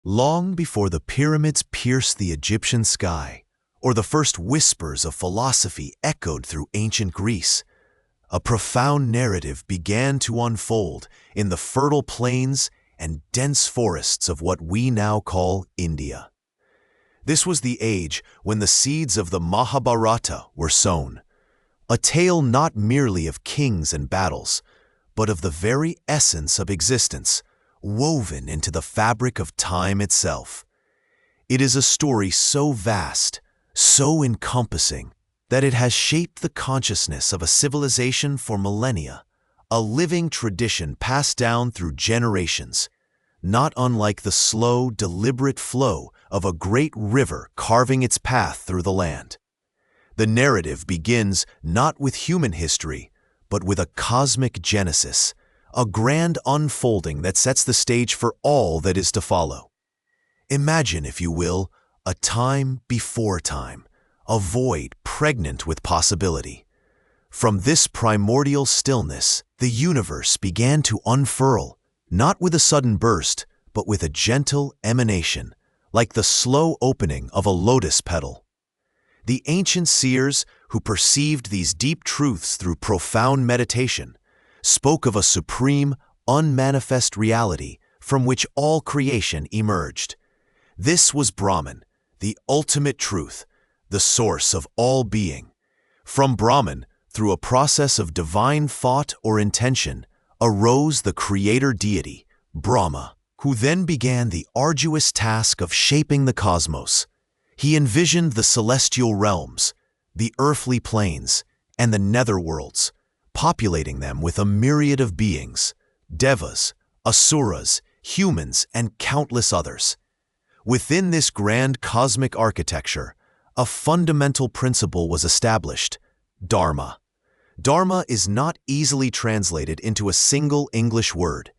Long before the pyramids pierced the Egyptian sky, or the first whispers of philosophy echoed through ancient Greece, a profound narrative began to unfold in the fertile plains and dense forests of what we now call India. This was the age when the seeds of the Mahabharata were sown, a tale not merely of kings and battles, but of the very essence of existence, woven into the fabric of time itself. It is a story so vast, so encompassing, that it has shaped the consciousness of a civilization for millennia, a living tradition passed down through generations, not unlike the slow, deliberate flow of a great river carving its path through the land. The narrative begins not with human history, but with a cosmic genesis, a grand unfolding that sets the stage for all that is to follow. Imagine, if you will, a time before time, a void pregnant with possibility. From this primordial stillness, the universe began to unfurl, not with a sudden burst, but with a gentle emanation, like the slow opening of a lotus petal. The ancient seers, who perceived these deep truths through profound meditation, spoke of a supreme, unmanifest reality from which all creation emerged. This was Brahman, the ultimate truth, the source of all being. From Brahman, through a process of divine thought or intention, arose the creator deity, Brahma, who then began the arduous task of shaping the cosmos. He envisioned the celestial realms, the earthly planes, and the netherworlds, populating them with a myriad of beings, devas, asuras, humans, and countless others. Within this grand cosmic architecture, a fundamental principle was established: Dharma. Dharma is not easily translated into a single English word.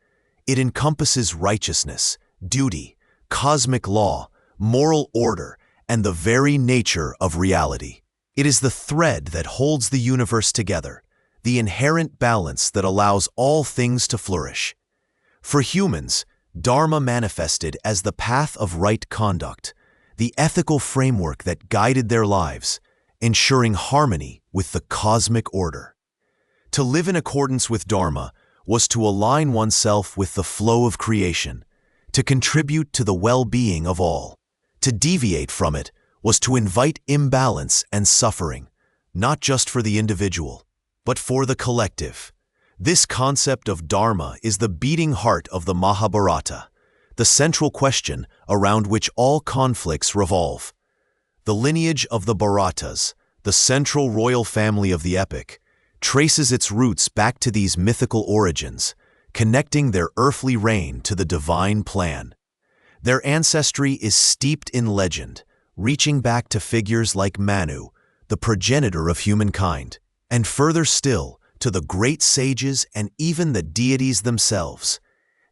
It encompasses righteousness, duty, cosmic law, moral order, and the very nature of reality. It is the thread that holds the universe together, the inherent balance that allows all things to flourish. For humans, Dharma manifested as the path of right conduct, the ethical framework that guided their lives, ensuring harmony with the cosmic order. To live in accordance with Dharma was to align oneself with the flow of creation, to contribute to the well-being of all. To deviate from it was to invite imbalance and suffering, not just for the individual, but for the collective. This concept of Dharma is the beating heart of the Mahabharata, the central question around which all conflicts revolve. The lineage of the Bharatas, the central royal family of the epic, traces its roots back to these mythical origins, connecting their earthly reign to the divine plan. Their ancestry is steeped in legend, reaching back to figures like Manu, the progenitor of humankind, and further still, to the great sages and even the deities themselves.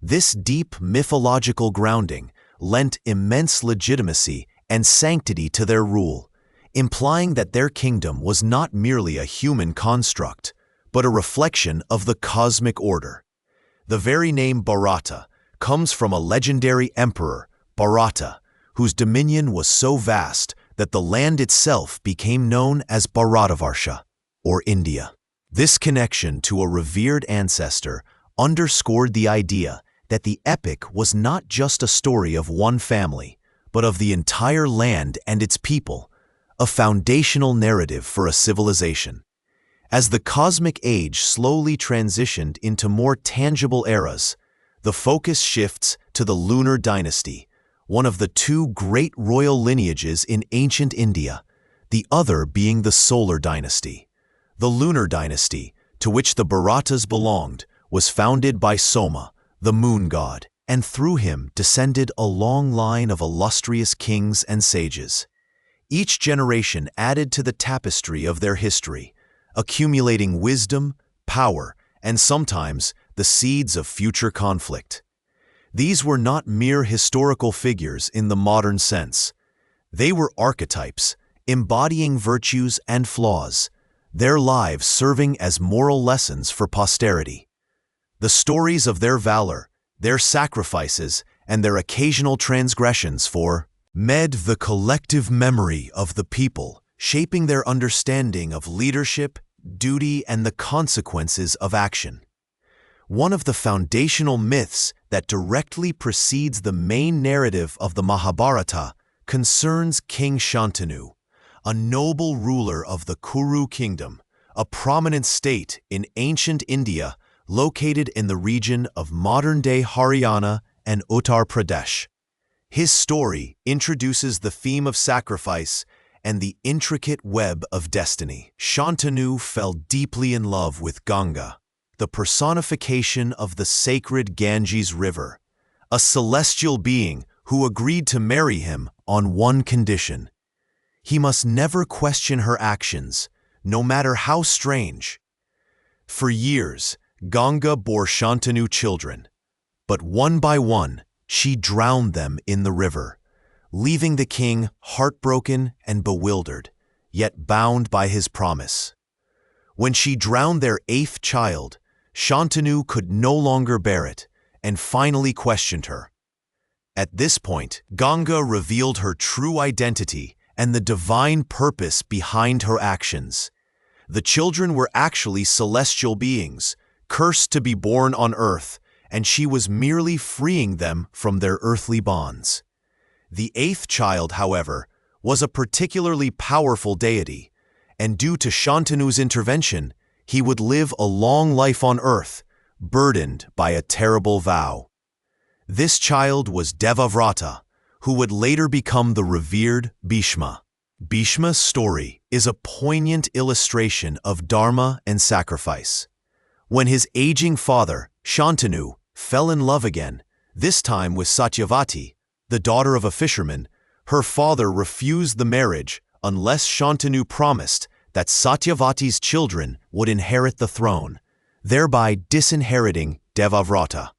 This deep mythological grounding lent immense legitimacy and sanctity to their rule, implying that their kingdom was not merely a human construct, but a reflection of the cosmic order. The very name Bharata comes from a legendary emperor, Bharata, whose dominion was so vast that the land itself became known as Bharatavarsha, or India. This connection to a revered ancestor underscored the idea that the epic was not just a story of one family, but of the entire land and its people, a foundational narrative for a civilization. As the cosmic age slowly transitioned into more tangible eras, the focus shifts to the lunar dynasty, one of the two great royal lineages in ancient India, the other being the solar dynasty. The lunar dynasty, to which the Bharatas belonged, was founded by Soma, the moon god, and through him descended a long line of illustrious kings and sages. Each generation added to the tapestry of their history, accumulating wisdom, power, and sometimes the seeds of future conflict. These were not mere historical figures in the modern sense. They were archetypes, embodying virtues and flaws, their lives serving as moral lessons for posterity. The stories of their valor, their sacrifices, and their occasional transgressions for the collective memory of the people, shaping their understanding of leadership, duty, and the consequences of action. One of the foundational myths that directly precedes the main narrative of the Mahabharata concerns King Shantanu, a noble ruler of the Kuru kingdom, a prominent state in ancient India located in the region of modern-day Haryana and Uttar Pradesh. His story introduces the theme of sacrifice and the intricate web of destiny. Shantanu fell deeply in love with Ganga, the personification of the sacred Ganges River, a celestial being who agreed to marry him on one condition: he must never question her actions, no matter how strange. For years, Ganga bore Shantanu children, but one by one, she drowned them in the river, leaving the king heartbroken and bewildered, yet bound by his promise. When she drowned their 8th child, Shantanu could no longer bear it and finally questioned her. At this point, Ganga revealed her true identity and the divine purpose behind her actions. The children were actually celestial beings, cursed to be born on earth, and she was merely freeing them from their earthly bonds. The 8th child, however, was a particularly powerful deity, and due to Shantanu's intervention, he would live a long life on earth, burdened by a terrible vow. This child was Devavrata, who would later become the revered Bhishma. Bhishma's story is a poignant illustration of dharma and sacrifice. When his aging father, Shantanu, fell in love again, this time with Satyavati, the daughter of a fisherman, her father refused the marriage unless Shantanu promised that Satyavati's children would inherit the throne, thereby disinheriting Devavrata.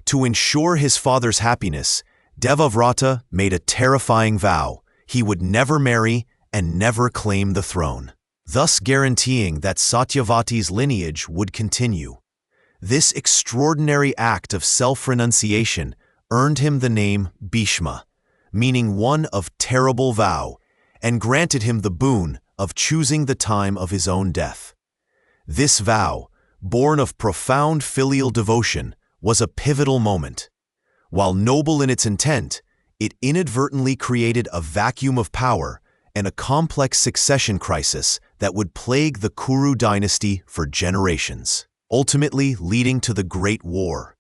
To ensure his father's happiness, Devavrata made a terrifying vow: he would never marry and never claim the throne, thus guaranteeing that Satyavati's lineage would continue. This extraordinary act of self-renunciation earned him the name Bhishma, meaning one of terrible vow, and granted him the boon of choosing the time of his own death. This vow, born of profound filial devotion, was a pivotal moment. While noble in its intent, it inadvertently created a vacuum of power and a complex succession crisis that would plague the Kuru dynasty for generations, ultimately leading to the Great War.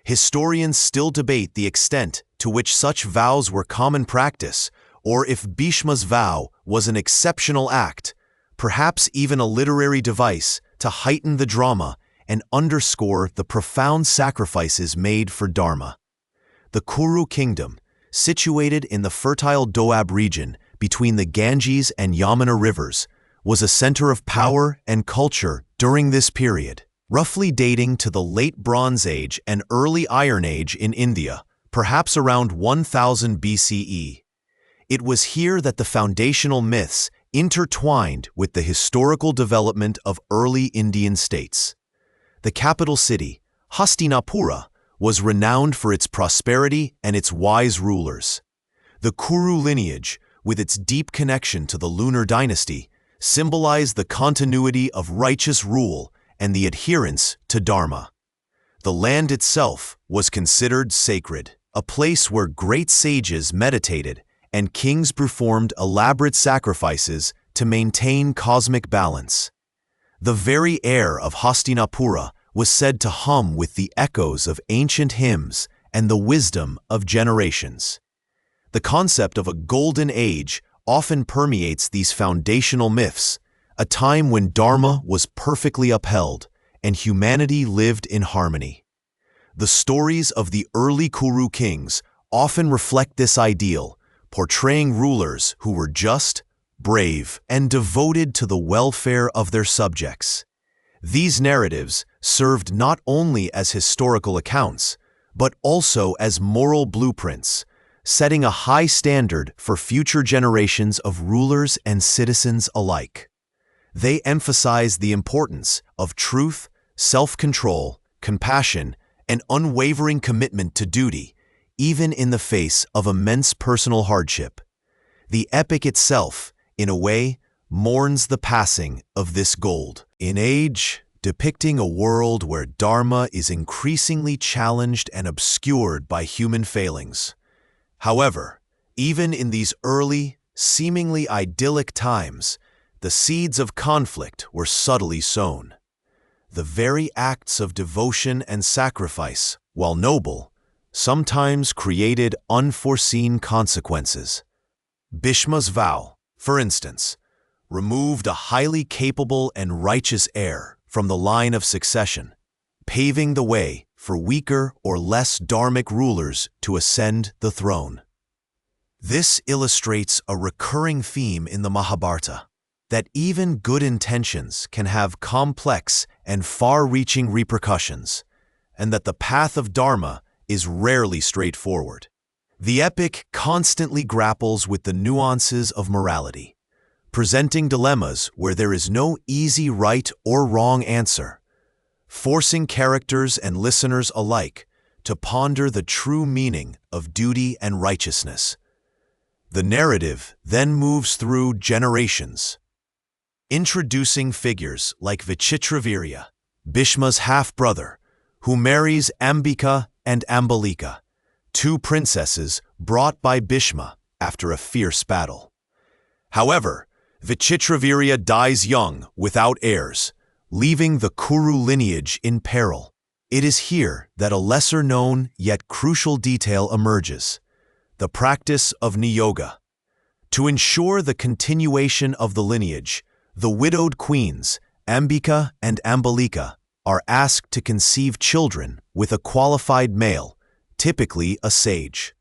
Historians still debate the extent to which such vows were common practice, or if Bhishma's vow was an exceptional act, perhaps even a literary device to heighten the drama and underscore the profound sacrifices made for Dharma. The Kuru kingdom, situated in the fertile Doab region between the Ganges and Yamuna rivers, was a center of power and culture during this period, roughly dating to the late Bronze Age and early Iron Age in India, perhaps around 1000 BCE. It was here that the foundational myths intertwined with the historical development of early Indian states. The capital city, Hastinapura, was renowned for its prosperity and its wise rulers. The Kuru lineage, with its deep connection to the lunar dynasty, symbolized the continuity of righteous rule and the adherence to Dharma. The land itself was considered sacred, a place where great sages meditated and kings performed elaborate sacrifices to maintain cosmic balance. The very air of Hastinapura was said to hum with the echoes of ancient hymns and the wisdom of generations. The concept of a golden age often permeates these foundational myths, a time when Dharma was perfectly upheld and humanity lived in harmony. The stories of the early Kuru kings often reflect this ideal, portraying rulers who were just, brave, and devoted to the welfare of their subjects. These narratives served not only as historical accounts, but also as moral blueprints, setting a high standard for future generations of rulers and citizens alike. They emphasize the importance of truth, self-control, compassion, and unwavering commitment to duty, even in the face of immense personal hardship. The epic itself, in a way, mourns the passing of this gold. In age, depicting a world where Dharma is increasingly challenged and obscured by human failings. However, even in these early, seemingly idyllic times, the seeds of conflict were subtly sown. The very acts of devotion and sacrifice, while noble, sometimes created unforeseen consequences. Bhishma's vow, for instance, removed a highly capable and righteous heir from the line of succession, paving the way for weaker or less dharmic rulers to ascend the throne. This illustrates a recurring theme in the Mahabharata, that even good intentions can have complex and far-reaching repercussions, and that the path of Dharma is rarely straightforward. The epic constantly grapples with the nuances of morality, presenting dilemmas where there is no easy right or wrong answer, forcing characters and listeners alike to ponder the true meaning of duty and righteousness. The narrative then moves through generations, introducing figures like Vichitravirya, Bhishma's half-brother, who marries Ambika and Ambalika, two princesses brought by Bhishma after a fierce battle. However, Vichitravirya dies young without heirs, leaving the Kuru lineage in peril. It is here that a lesser-known yet crucial detail emerges: the practice of niyoga. To ensure the continuation of the lineage, the widowed queens, Ambika and Ambalika, are asked to conceive children with a qualified male, typically a sage.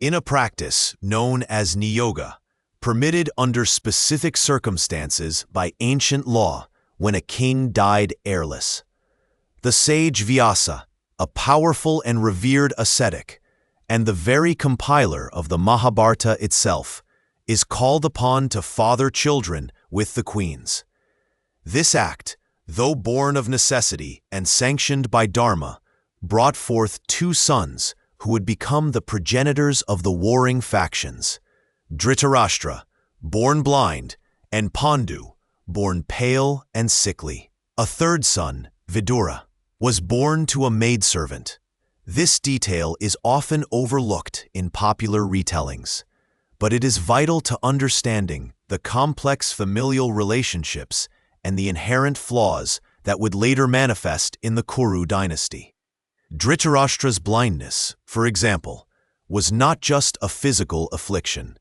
In a practice known as niyoga, permitted under specific circumstances by ancient law when a king died heirless. The sage Vyasa, a powerful and revered ascetic, and the very compiler of the Mahabharata itself, is called upon to father children with the queens. This act, though born of necessity and sanctioned by Dharma, brought forth two sons who would become the progenitors of the warring factions: Dhritarashtra, born blind, and Pandu, born pale and sickly. A third son, Vidura, was born to a maidservant. This detail is often overlooked in popular retellings, but it is vital to understanding the complex familial relationships and the inherent flaws that would later manifest in the Kuru dynasty. Dhritarashtra's blindness, for example, was not just a physical affliction.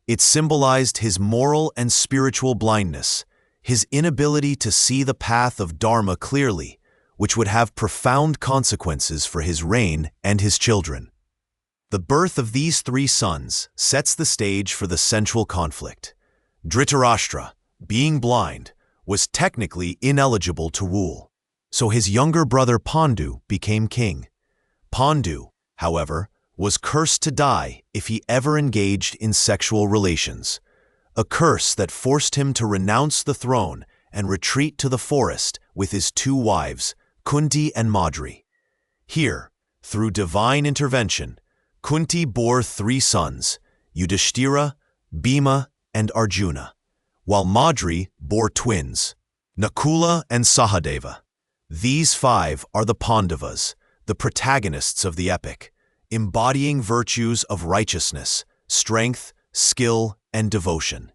It symbolized his moral and spiritual blindness, his inability to see the path of Dharma clearly, which would have profound consequences for his reign and his children. The birth of these three sons sets the stage for the central conflict. Dhritarashtra, being blind, was technically ineligible to rule, so his younger brother Pandu became king. Pandu, however, was cursed to die if he ever engaged in sexual relations, a curse that forced him to renounce the throne and retreat to the forest with his two wives, Kunti and Madri. Here, through divine intervention, Kunti bore three sons, Yudhisthira, Bhima, and Arjuna, while Madri bore twins, Nakula and Sahadeva. These five are the Pandavas, the protagonists of the epic, embodying virtues of righteousness, strength, skill, and devotion.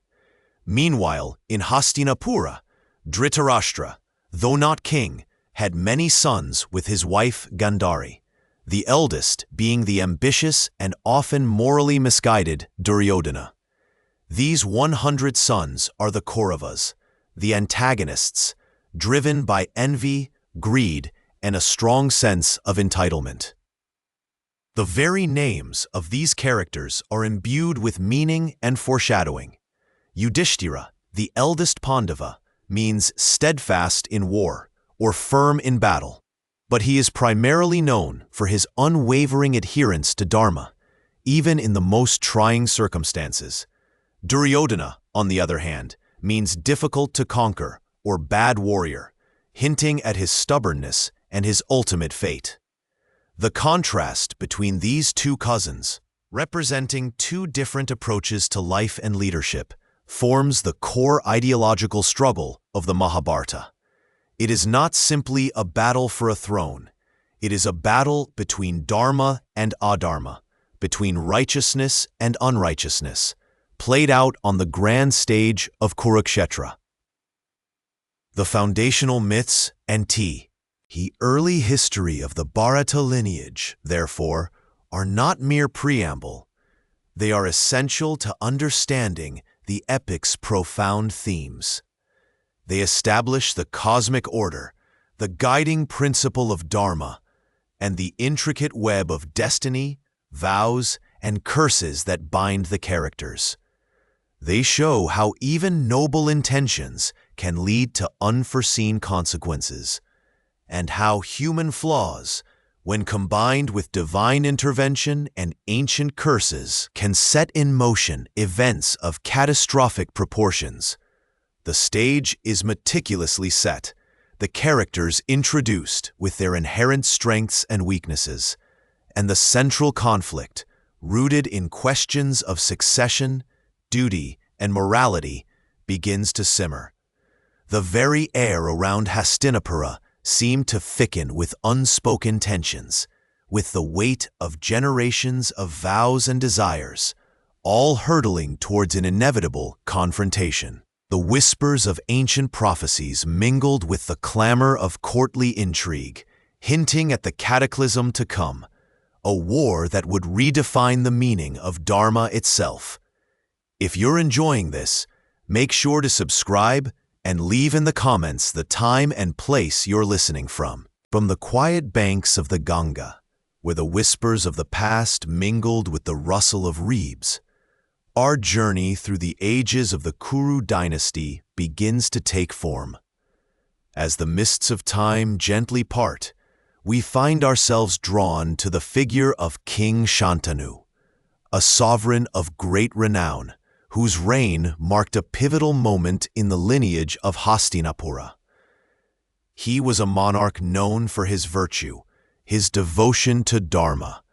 Meanwhile, in Hastinapura, Dhritarashtra, though not king, had many sons with his wife Gandhari, the eldest being the ambitious and often morally misguided Duryodhana. These 100 sons are the Kauravas, the antagonists, driven by envy, greed, and a strong sense of entitlement. The very names of these characters are imbued with meaning and foreshadowing. Yudhisthira, the eldest Pandava, means steadfast in war or firm in battle, but he is primarily known for his unwavering adherence to Dharma, even in the most trying circumstances. Duryodhana, on the other hand, means difficult to conquer or bad warrior, hinting at his stubbornness and his ultimate fate. The contrast between these two cousins, representing two different approaches to life and leadership, forms the core ideological struggle of the Mahabharata. It is not simply a battle for a throne. It is a battle between dharma and adharma, between righteousness and unrighteousness, played out on the grand stage of Kurukshetra. The foundational myths and the early history of the Bharata lineage, therefore, are not mere preamble. They are essential to understanding the epic's profound themes. They establish the cosmic order, the guiding principle of dharma, and the intricate web of destiny, vows, and curses that bind the characters. They show how even noble intentions can lead to unforeseen consequences, and how human flaws, when combined with divine intervention and ancient curses, can set in motion events of catastrophic proportions. The stage is meticulously set, the characters introduced with their inherent strengths and weaknesses, and the central conflict, rooted in questions of succession, duty, and morality, begins to simmer. The very air around Hastinapura seemed to thicken with unspoken tensions, with the weight of generations of vows and desires, all hurtling towards an inevitable confrontation. The whispers of ancient prophecies mingled with the clamor of courtly intrigue, hinting at the cataclysm to come, a war that would redefine the meaning of Dharma itself. If you're enjoying this, make sure to subscribe and leave in the comments the time and place you're listening from. From the quiet banks of the Ganga, where the whispers of the past mingled with the rustle of reeds, our journey through the ages of the Kuru dynasty begins to take form. As the mists of time gently part, we find ourselves drawn to the figure of King Shantanu, a sovereign of great renown, whose reign marked a pivotal moment in the lineage of Hastinapura. He was a monarch known for his virtue, his devotion to Dharma,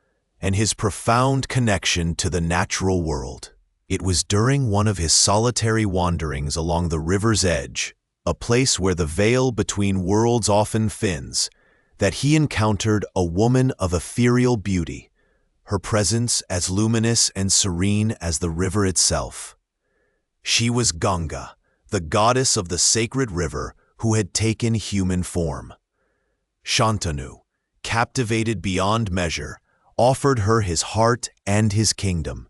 and his profound connection to the natural world. It was during one of his solitary wanderings along the river's edge, a place where the veil between worlds often thins, that he encountered a woman of ethereal beauty, her presence as luminous and serene as the river itself. She was Ganga, the goddess of the sacred river who had taken human form. Shantanu, captivated beyond measure, offered her his heart and his kingdom.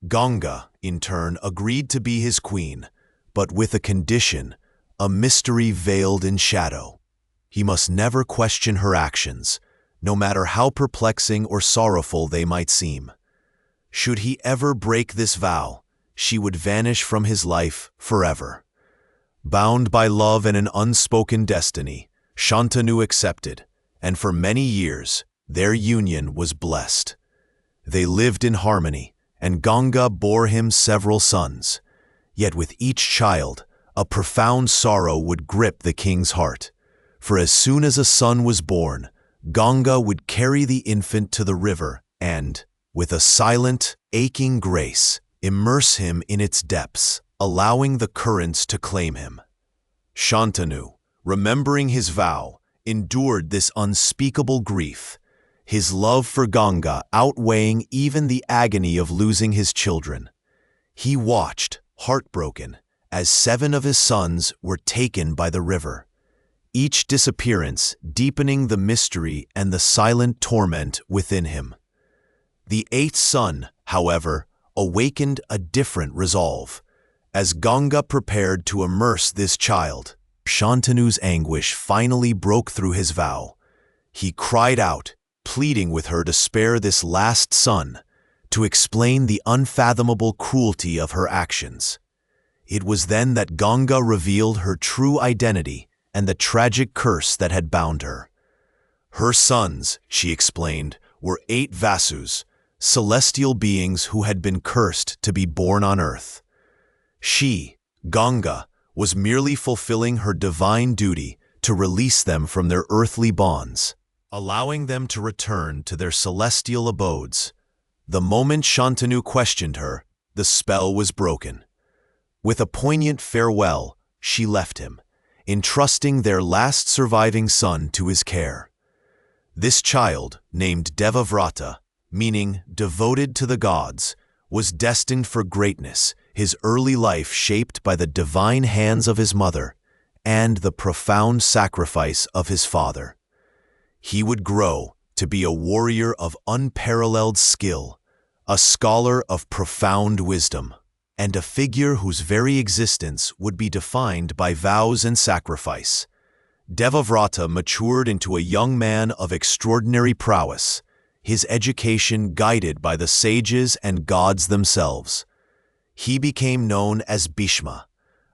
Ganga, in turn, agreed to be his queen, but with a condition, a mystery veiled in shadow. He must never question her actions, no matter how perplexing or sorrowful they might seem. Should he ever break this vow, she would vanish from his life forever. Bound by love and an unspoken destiny, Shantanu accepted, and for many years, their union was blessed. They lived in harmony, and Ganga bore him several sons. Yet with each child, a profound sorrow would grip the king's heart. For as soon as a son was born, Ganga would carry the infant to the river and, with a silent, aching grace, immerse him in its depths, allowing the currents to claim him. Shantanu, remembering his vow, endured this unspeakable grief, his love for Ganga outweighing even the agony of losing his children. He watched, heartbroken, as 7 of his sons were taken by the river, each disappearance deepening the mystery and the silent torment within him. The 8th son, however, awakened a different resolve. As Ganga prepared to immerse this child, Shantanu's anguish finally broke through his vow. He cried out, pleading with her to spare this last son, to explain the unfathomable cruelty of her actions. It was then that Ganga revealed her true identity and the tragic curse that had bound her. Her sons, she explained, were 8 Vasus, celestial beings who had been cursed to be born on earth. She, Ganga, was merely fulfilling her divine duty to release them from their earthly bonds. allowing them to return to their celestial abodes. The moment Shantanu questioned her, the spell was broken. With a poignant farewell, she left him, entrusting their last surviving son to his care. This child, named Devavrata, meaning devoted to the gods, was destined for greatness, his early life shaped by the divine hands of his mother and the profound sacrifice of his father. He would grow to be a warrior of unparalleled skill, a scholar of profound wisdom, and a figure whose very existence would be defined by vows and sacrifice. Devavrata matured into a young man of extraordinary prowess, his education guided by the sages and gods themselves. He became known as Bhishma,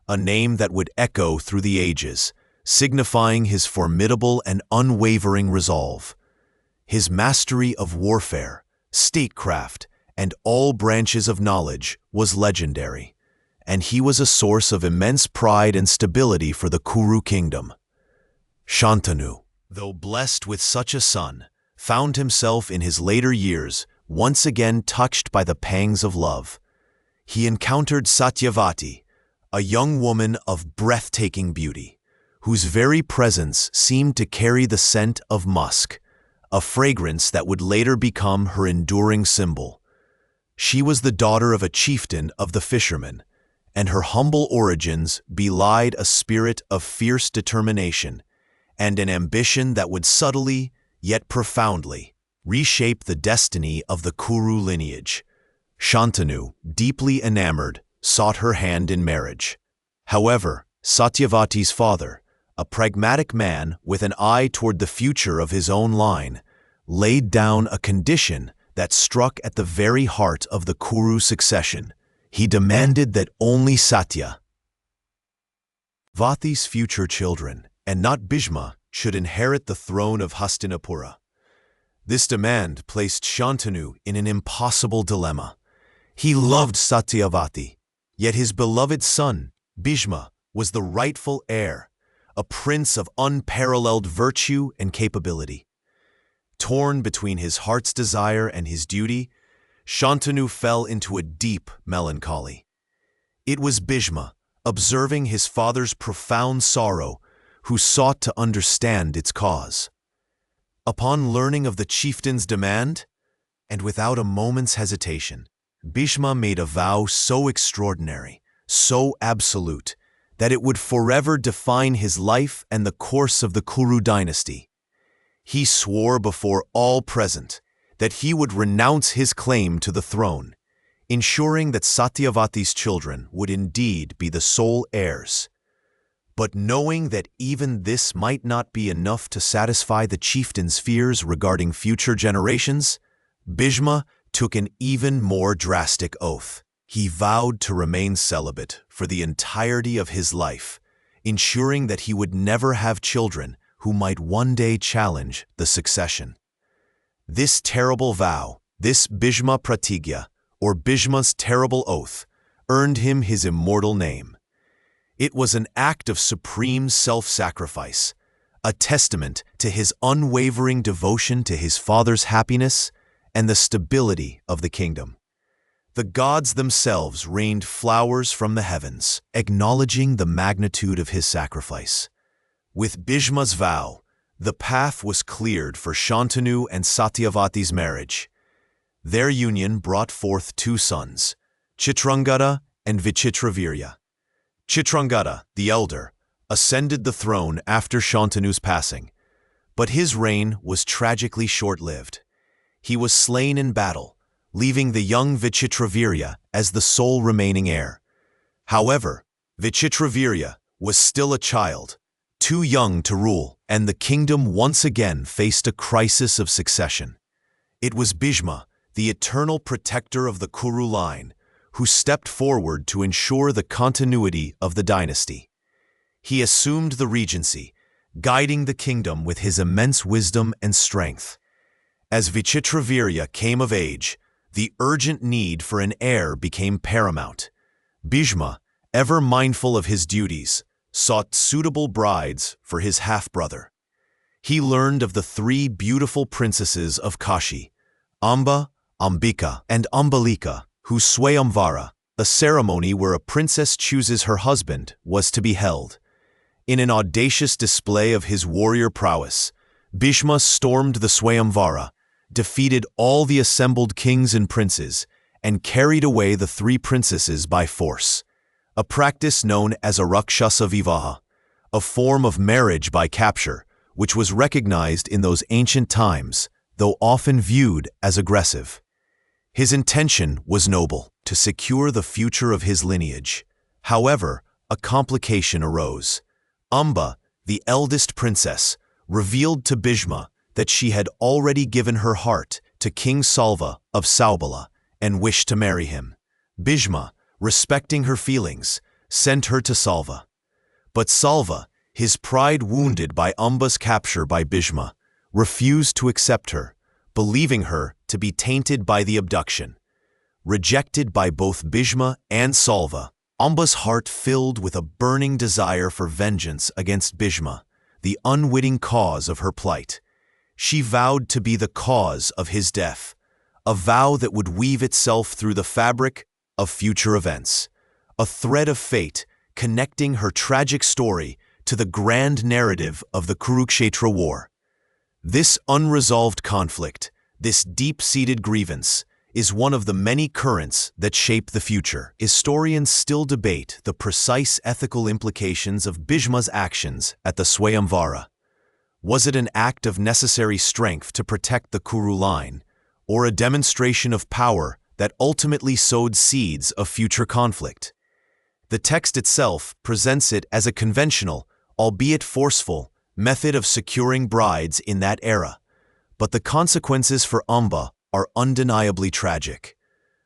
a name that would echo through the ages, signifying his formidable and unwavering resolve. His mastery of warfare, statecraft, and all branches of knowledge was legendary, and he was a source of immense pride and stability for the Kuru kingdom. Shantanu, though blessed with such a son, found himself in his later years once again touched by the pangs of love. He encountered Satyavati, a young woman of breathtaking beauty, whose very presence seemed to carry the scent of musk, a fragrance that would later become her enduring symbol. She was the daughter of a chieftain of the fishermen, and her humble origins belied a spirit of fierce determination and an ambition that would subtly, yet profoundly, reshape the destiny of the Kuru lineage. Shantanu, deeply enamored, sought her hand in marriage. However, Satyavati's father, a pragmatic man with an eye toward the future of his own line, laid down a condition that struck at the very heart of the Kuru succession. He demanded that only Satyavati's future children, and not Bhishma, should inherit the throne of Hastinapura. This demand placed Shantanu in an impossible dilemma. He loved Satyavati, yet his beloved son, Bhishma, was the rightful heir, a prince of unparalleled virtue and capability. Torn between his heart's desire and his duty, Shantanu fell into a deep melancholy. It was Bhishma, observing his father's profound sorrow, who sought to understand its cause. Upon learning of the chieftain's demand, and without a moment's hesitation, Bhishma made a vow so extraordinary, so absolute, that it would forever define his life and the course of the Kuru dynasty. He swore before all present that he would renounce his claim to the throne, ensuring that Satyavati's children would indeed be the sole heirs. But knowing that even this might not be enough to satisfy the chieftain's fears regarding future generations, Bhishma took an even more drastic oath. He vowed to remain celibate for the entirety of his life, ensuring that he would never have children who might one day challenge the succession. This terrible vow, this Bhishma Pratigya, or Bhishma's terrible oath, earned him his immortal name. It was an act of supreme self-sacrifice, a testament to his unwavering devotion to his father's happiness and the stability of the kingdom. The gods themselves rained flowers from the heavens, acknowledging the magnitude of his sacrifice. With Bhishma's vow, the path was cleared for Shantanu and Satyavati's marriage. Their union brought forth two sons, Chitrangada and Vichitravirya. Chitrangada, the elder, ascended the throne after Shantanu's passing, but his reign was tragically short-lived. He was slain in battle, leaving the young Vichitravirya as the sole remaining heir. However, Vichitravirya was still a child, too young to rule, and the kingdom once again faced a crisis of succession. It was Bhishma, the eternal protector of the Kuru line, who stepped forward to ensure the continuity of the dynasty. He assumed the regency, guiding the kingdom with his immense wisdom and strength. As Vichitravirya came of age, the urgent need for an heir became paramount. Bhishma, ever mindful of his duties, sought suitable brides for his half-brother. he learned of the three beautiful princesses of Kashi, Amba, Ambika, and Ambalika, whose Swayamvara, a ceremony where a princess chooses her husband, was to be held. In an audacious display of his warrior prowess, Bhishma stormed the Swayamvara, defeated all the assembled kings and princes, and carried away the three princesses by force, a practice known as a Rakshasa Vivaha, a form of marriage by capture, which was recognized in those ancient times, though often viewed as aggressive. His intention was noble, to secure the future of his lineage. However, a complication arose. Amba, the eldest princess, revealed to Bhishma that she had already given her heart to King Salva of Saubala and wished to marry him. Bhishma, respecting her feelings, sent her to Salva. But Salva, his pride wounded by Amba's capture by Bhishma, refused to accept her, believing her to be tainted by the abduction. Rejected by both Bhishma and Salva, Amba's heart filled with a burning desire for vengeance against Bhishma, the unwitting cause of her plight. She vowed to be the cause of his death, a vow that would weave itself through the fabric of future events, a thread of fate connecting her tragic story to the grand narrative of the Kurukshetra War. This unresolved conflict, this deep-seated grievance, is one of the many currents that shape the future. Historians still debate the precise ethical implications of Bhishma's actions at the Swayamvara. Was it an act of necessary strength to protect the Kuru line, or a demonstration of power that ultimately sowed seeds of future conflict? The text itself presents it as a conventional, albeit forceful, method of securing brides in that era, but the consequences for Amba are undeniably tragic.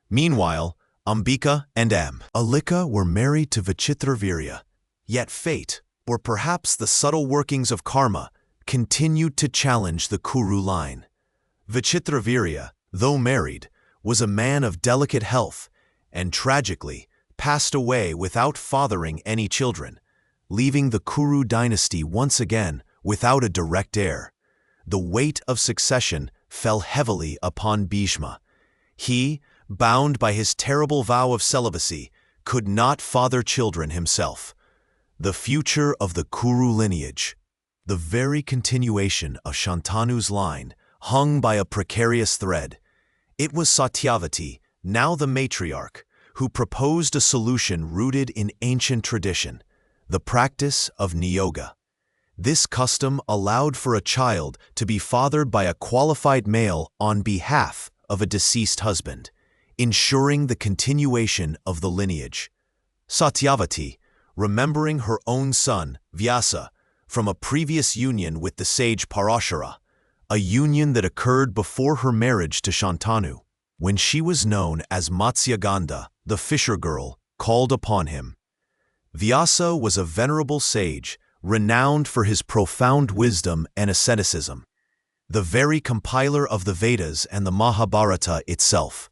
Meanwhile, Ambika and Alika were married to Vichitravirya, yet fate, or perhaps the subtle workings of karma, continued to challenge the Kuru line. Vichitravirya, though married, was a man of delicate health and, tragically, passed away without fathering any children, leaving the Kuru dynasty once again without a direct heir. The weight of succession fell heavily upon Bhishma. He, bound by his terrible vow of celibacy, could not father children himself. The future of the Kuru lineage, the very continuation of Shantanu's line, hung by a precarious thread. It was Satyavati, now the matriarch, who proposed a solution rooted in ancient tradition, the practice of niyoga. This custom allowed for a child to be fathered by a qualified male on behalf of a deceased husband, ensuring the continuation of the lineage. Satyavati, remembering her own son, Vyasa, from a previous union with the sage Parashara, a union that occurred before her marriage to Shantanu, when she was known as Matsyagandha, the fisher girl, called upon him. Vyasa was a venerable sage, renowned for his profound wisdom and asceticism, the very compiler of the Vedas and the Mahabharata itself.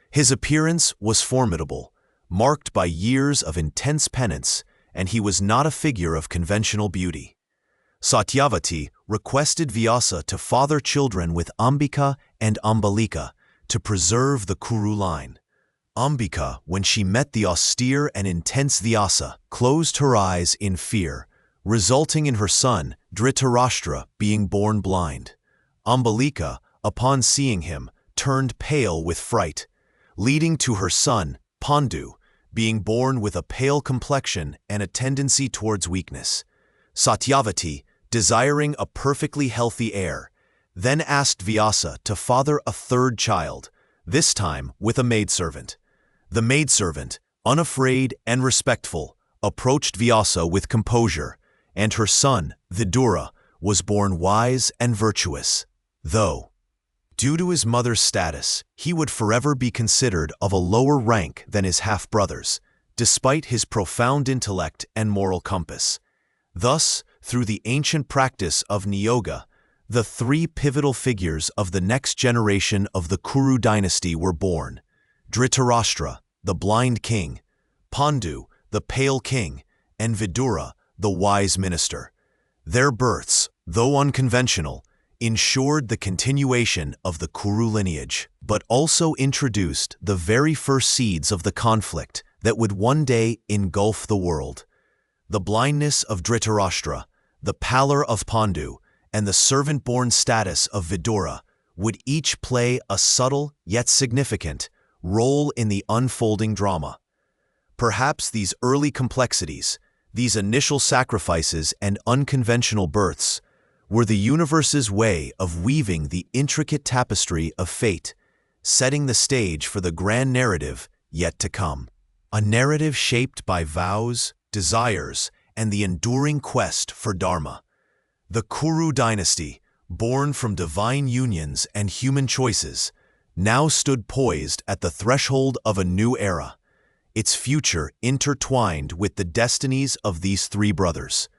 His appearance was formidable, marked by years of intense penance, and he was not a figure of conventional beauty. Satyavati requested Vyasa to father children with Ambika and Ambalika to preserve the Kuru line. Ambika, when she met the austere and intense Vyasa, closed her eyes in fear, resulting in her son, Dhritarashtra, being born blind. Ambalika, upon seeing him, turned pale with fright, leading to her son, Pandu, being born with a pale complexion and a tendency towards weakness. Satyavati, desiring a perfectly healthy heir, then asked Vyasa to father a third child, this time with a maidservant. The maidservant, unafraid and respectful, approached Vyasa with composure, and her son, Vidura, was born wise and virtuous, though, due to his mother's status, he would forever be considered of a lower rank than his half-brothers, despite his profound intellect and moral compass. Thus, through the ancient practice of niyoga, the three pivotal figures of the next generation of the Kuru dynasty were born: Dhritarashtra, the blind king; Pandu, the pale king; and Vidura, the wise minister. Their births, though unconventional, ensured the continuation of the Kuru lineage, but also introduced the very first seeds of the conflict that would one day engulf the world. The blindness of Dhritarashtra, the pallor of Pandu, and the servant-born status of Vidura would each play a subtle yet significant role in the unfolding drama. Perhaps these early complexities, these initial sacrifices and unconventional births, were the universe's way of weaving the intricate tapestry of fate, setting the stage for the grand narrative yet to come. A narrative shaped by vows, desires, and the enduring quest for Dharma. The Kuru dynasty, born from divine unions and human choices, now stood poised at the threshold of a new era, its future intertwined with the destinies of these three brothers,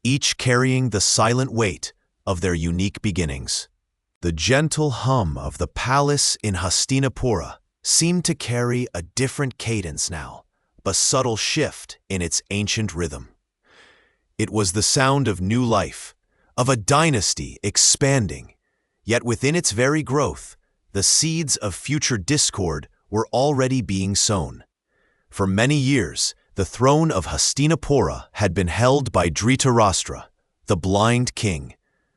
each carrying the silent weight of their unique beginnings. The gentle hum of the palace in Hastinapura seemed to carry a different cadence now, a subtle shift in its ancient rhythm. It was the sound of new life, of a dynasty expanding, yet within its very growth, the seeds of future discord were already being sown. For many years, the throne of Hastinapura had been held by Dhritarashtra, the blind king,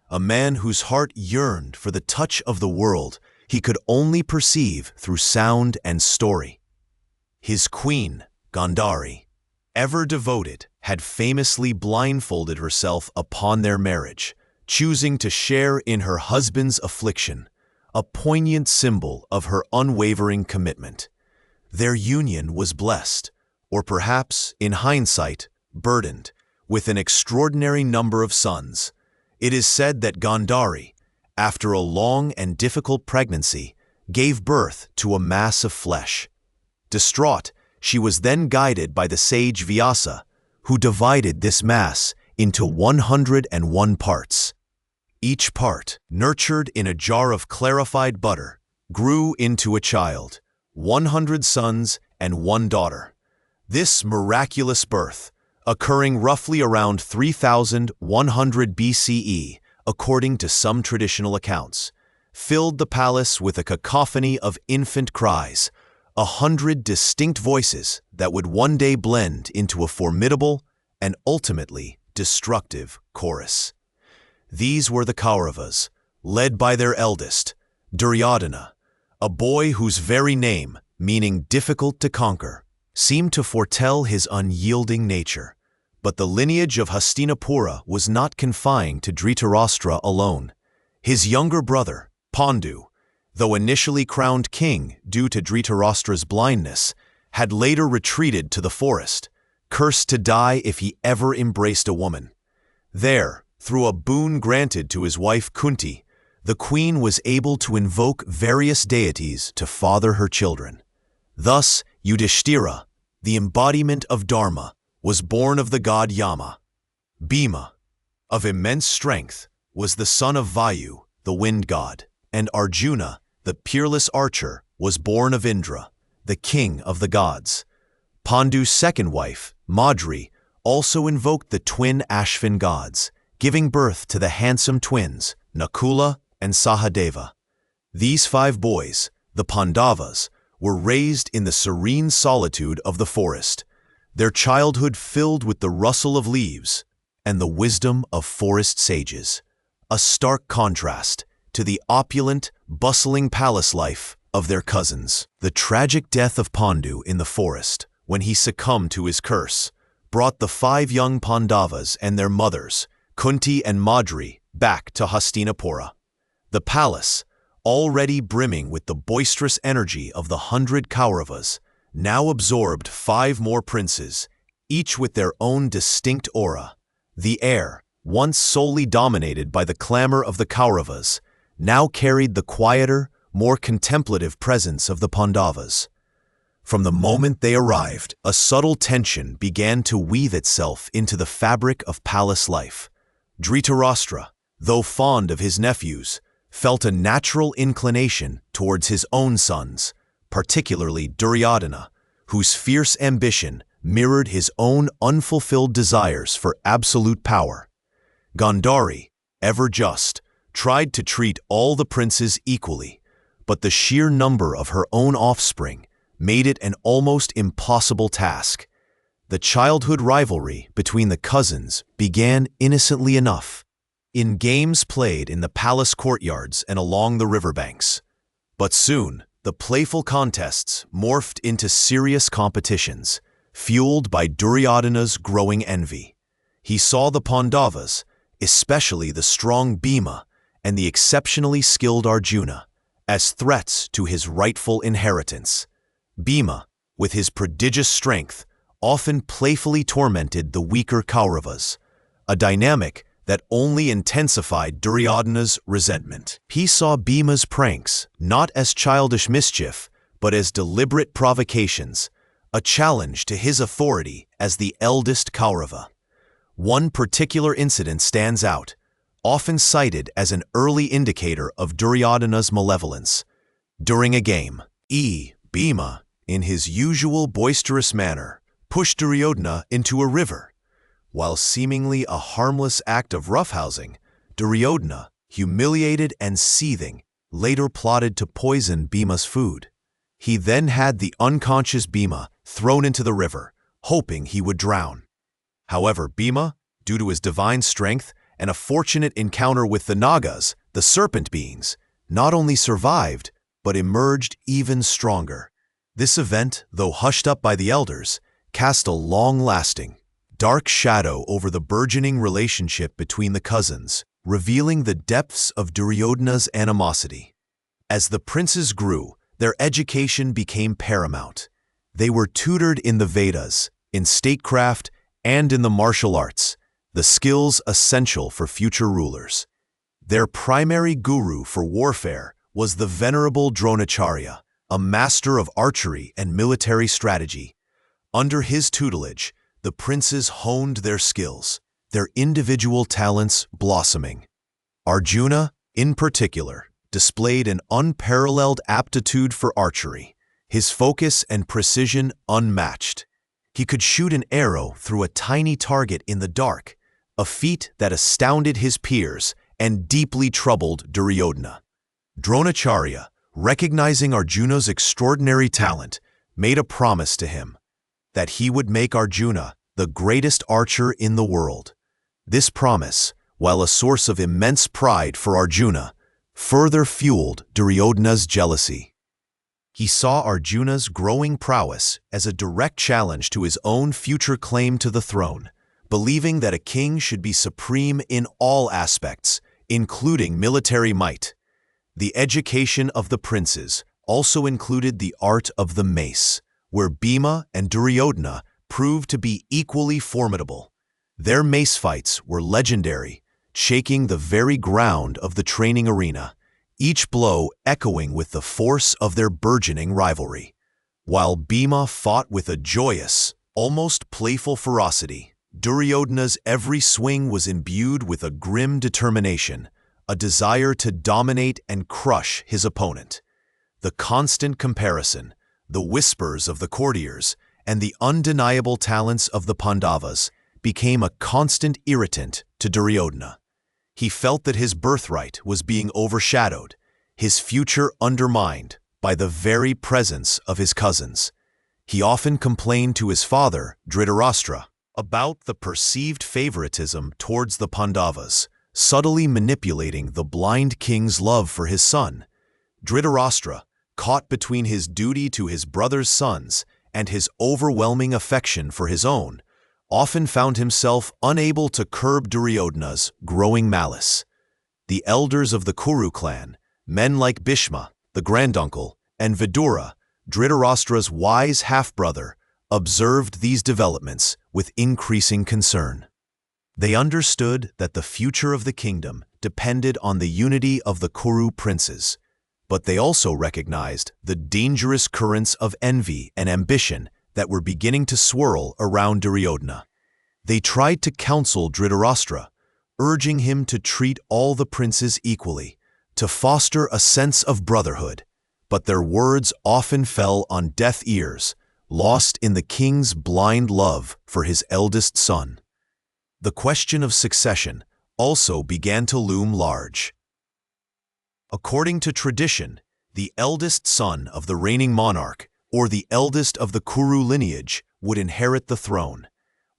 a man whose heart yearned for the touch of the world he could only perceive through sound and story. His queen, Gandhari, ever devoted, had famously blindfolded herself upon their marriage, choosing to share in her husband's affliction, a poignant symbol of her unwavering commitment. Their union was blessed, or perhaps, in hindsight, burdened, with an extraordinary number of sons. It is said that Gandhari, after a long and difficult pregnancy, gave birth to a mass of flesh. Distraught, she was then guided by the sage Vyasa, who divided this mass into 101 parts. Each part, nurtured in a jar of clarified butter, grew into a child, 100 sons and 1 daughter. This miraculous birth, occurring roughly around 3100 BCE, according to some traditional accounts, filled the palace with a cacophony of infant cries, 100 distinct voices that would one day blend into a formidable and ultimately destructive chorus. These were the Kauravas, led by their eldest, Duryodhana, a boy whose very name, meaning difficult to conquer, seemed to foretell his unyielding nature. But the lineage of Hastinapura was not confined to Dhritarashtra alone. His younger brother, Pandu, though initially crowned king due to Dhritarashtra's blindness, had later retreated to the forest, cursed to die if he ever embraced a woman. There, through a boon granted to his wife Kunti, the queen was able to invoke various deities to father her children. Thus, Yudhisthira, the embodiment of Dharma, was born of the god Yama. Bhima, of immense strength, was the son of Vayu, the wind god, and Arjuna, the peerless archer, was born of Indra, the king of the gods. Pandu's second wife, Madri, also invoked the twin Ashvin gods, giving birth to the handsome twins, Nakula and Sahadeva. These 5 boys, the Pandavas, were raised in the serene solitude of the forest, their childhood filled with the rustle of leaves and the wisdom of forest sages, a stark contrast to the opulent, bustling palace life of their cousins. The tragic death of Pandu in the forest, when he succumbed to his curse, brought the 5 young Pandavas and their mothers, Kunti and Madri, back to Hastinapura. The palace, already brimming with the boisterous energy of the 100 Kauravas, now absorbed 5 more princes, each with their own distinct aura. The air, once solely dominated by the clamor of the Kauravas, now carried the quieter, more contemplative presence of the Pandavas. From the moment they arrived, a subtle tension began to weave itself into the fabric of palace life. Dhritarashtra, though fond of his nephews, felt a natural inclination towards his own sons, particularly Duryodhana, whose fierce ambition mirrored his own unfulfilled desires for absolute power. Gandhari, ever just, tried to treat all the princes equally, but the sheer number of her own offspring made it an almost impossible task. The childhood rivalry between the cousins began innocently enough, in games played in the palace courtyards and along the riverbanks. But soon, the playful contests morphed into serious competitions, fueled by Duryodhana's growing envy. He saw the Pandavas, especially the strong Bhima and the exceptionally skilled Arjuna, as threats to his rightful inheritance. Bhima, with his prodigious strength, often playfully tormented the weaker Kauravas, a dynamic that only intensified Duryodhana's resentment. He saw Bhima's pranks not as childish mischief, but as deliberate provocations, a challenge to his authority as the eldest Kaurava. One particular incident stands out, often cited as an early indicator of Duryodhana's malevolence. During a game, Bhima, in his usual boisterous manner, pushed Duryodhana into a river. While seemingly a harmless act of roughhousing, Duryodhana, humiliated and seething, later plotted to poison Bhima's food. He then had the unconscious Bhima thrown into the river, hoping he would drown. However, Bhima, due to his divine strength and a fortunate encounter with the Nagas, the serpent beings, not only survived, but emerged even stronger. This event, though hushed up by the elders, cast a long-lasting, dark shadow over the burgeoning relationship between the cousins, revealing the depths of Duryodhana's animosity. As the princes grew, their education became paramount. They were tutored in the Vedas, in statecraft, and in the martial arts, the skills essential for future rulers. Their primary guru for warfare was the venerable Dronacharya, a master of archery and military strategy. Under his tutelage, the princes honed their skills, their individual talents blossoming. Arjuna, in particular, displayed an unparalleled aptitude for archery, his focus and precision unmatched. He could shoot an arrow through a tiny target in the dark, a feat that astounded his peers and deeply troubled Duryodhana. Dronacharya, recognizing Arjuna's extraordinary talent, made a promise to him that he would make Arjuna the greatest archer in the world. This promise, while a source of immense pride for Arjuna, further fueled Duryodhana's jealousy. He saw Arjuna's growing prowess as a direct challenge to his own future claim to the throne, believing that a king should be supreme in all aspects, including military might. The education of the princes also included the art of the mace, where Bhima and Duryodhana proved to be equally formidable. Their mace fights were legendary, shaking the very ground of the training arena, each blow echoing with the force of their burgeoning rivalry. While Bhima fought with a joyous, almost playful ferocity, Duryodhana's every swing was imbued with a grim determination, a desire to dominate and crush his opponent. The constant comparison, the whispers of the courtiers, and the undeniable talents of the Pandavas became a constant irritant to Duryodhana. He felt that his birthright was being overshadowed, his future undermined by the very presence of his cousins. He often complained to his father, Dhritarashtra, about the perceived favoritism towards the Pandavas, subtly manipulating the blind king's love for his son. Dhritarashtra, caught between his duty to his brother's sons and his overwhelming affection for his own, often found himself unable to curb Duryodhana's growing malice. The elders of the Kuru clan, men like Bhishma, the granduncle, and Vidura, Dhritarashtra's wise half-brother, observed these developments with increasing concern. They understood that the future of the kingdom depended on the unity of the Kuru princes, but they also recognized the dangerous currents of envy and ambition that were beginning to swirl around Duryodhana. They tried to counsel Dhritarashtra, urging him to treat all the princes equally, to foster a sense of brotherhood, but their words often fell on deaf ears, lost in the king's blind love for his eldest son. The question of succession, also began to loom large. According to tradition, the eldest son of the reigning monarch, or the eldest of the Kuru lineage, would inherit the throne.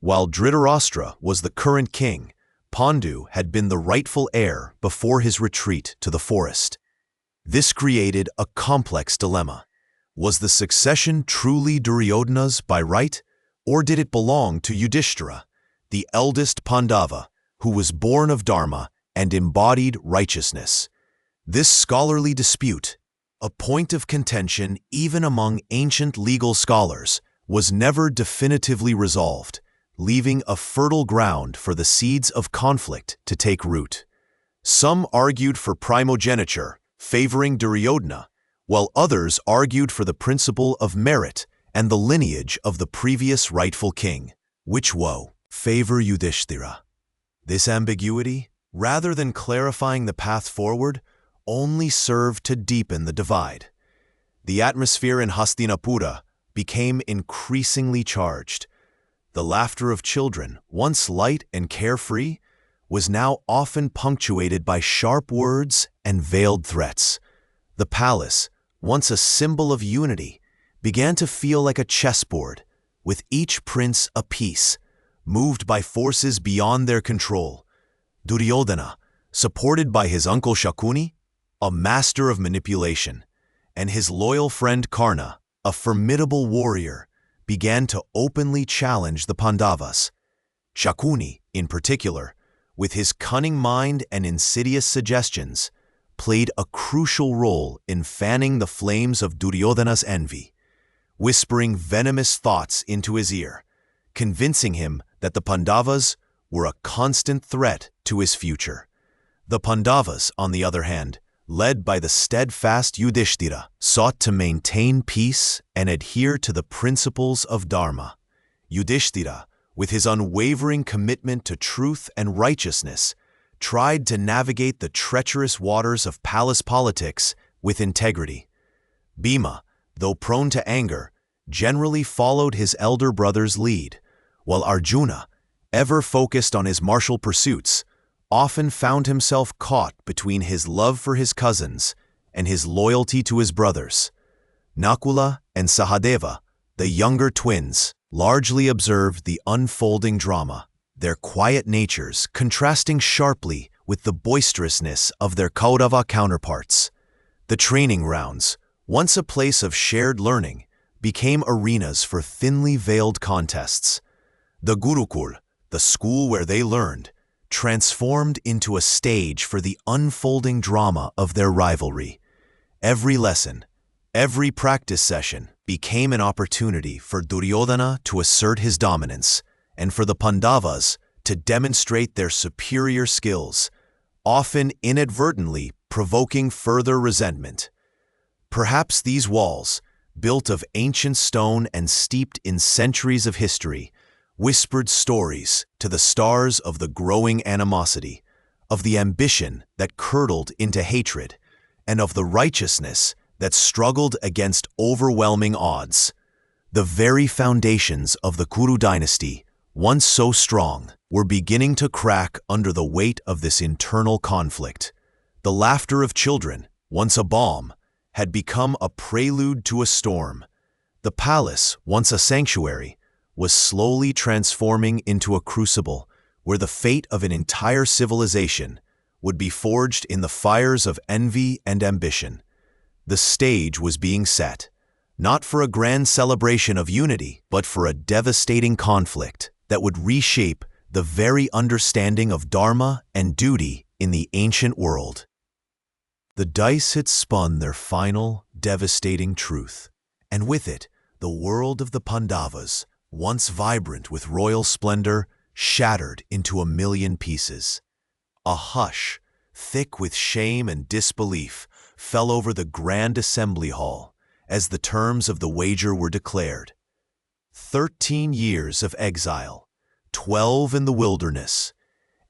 While Dhritarashtra was the current king, Pandu had been the rightful heir before his retreat to the forest. This created a complex dilemma. Was the succession truly Duryodhana's by right, or did it belong to Yudhisthira, the eldest Pandava, who was born of Dharma and embodied righteousness? This scholarly dispute, a point of contention even among ancient legal scholars, was never definitively resolved, leaving a fertile ground for the seeds of conflict to take root. Some argued for primogeniture, favoring Duryodhana, while others argued for the principle of merit and the lineage of the previous rightful king. Which woe favor Yudhisthira? This ambiguity, rather than clarifying the path forward, only served to deepen the divide. The atmosphere in Hastinapura became increasingly charged. The laughter of children, once light and carefree, was now often punctuated by sharp words and veiled threats. The palace, once a symbol of unity, began to feel like a chessboard, with each prince a piece, moved by forces beyond their control. Duryodhana, supported by his uncle Shakuni, a master of manipulation, and his loyal friend Karna, a formidable warrior, began to openly challenge the Pandavas. Shakuni, in particular, with his cunning mind and insidious suggestions, played a crucial role in fanning the flames of Duryodhana's envy, whispering venomous thoughts into his ear, convincing him that the Pandavas were a constant threat to his future. The Pandavas, on the other hand, led by the steadfast Yudhisthira, sought to maintain peace and adhere to the principles of Dharma. Yudhisthira, with his unwavering commitment to truth and righteousness, tried to navigate the treacherous waters of palace politics with integrity. Bhima, though prone to anger, generally followed his elder brother's lead, while Arjuna, ever focused on his martial pursuits, often found himself caught between his love for his cousins and his loyalty to his brothers. Nakula and Sahadeva, the younger twins, largely observed the unfolding drama, their quiet natures contrasting sharply with the boisterousness of their Kaurava counterparts. The training rounds, once a place of shared learning, became arenas for thinly veiled contests. The Gurukul, the school where they learned, transformed into a stage for the unfolding drama of their rivalry. Every lesson, every practice session became an opportunity for Duryodhana to assert his dominance and for the Pandavas to demonstrate their superior skills, often inadvertently provoking further resentment. Perhaps these walls, built of ancient stone and steeped in centuries of history, whispered stories to the stars of the growing animosity, of the ambition that curdled into hatred, and of the righteousness that struggled against overwhelming odds. The very foundations of the Kuru dynasty, once so strong, were beginning to crack under the weight of this internal conflict. The laughter of children, once a balm, had become a prelude to a storm. The palace, once a sanctuary, was slowly transforming into a crucible where the fate of an entire civilization would be forged in the fires of envy and ambition. The stage was being set, not for a grand celebration of unity, but for a devastating conflict that would reshape the very understanding of Dharma and duty in the ancient world. The dice had spun their final, devastating truth, and with it, the world of the Pandavas, once vibrant with royal splendor, shattered into a million pieces. A hush, thick with shame and disbelief, fell over the grand assembly hall as the terms of the wager were declared. 13 years of exile, 12 in the wilderness,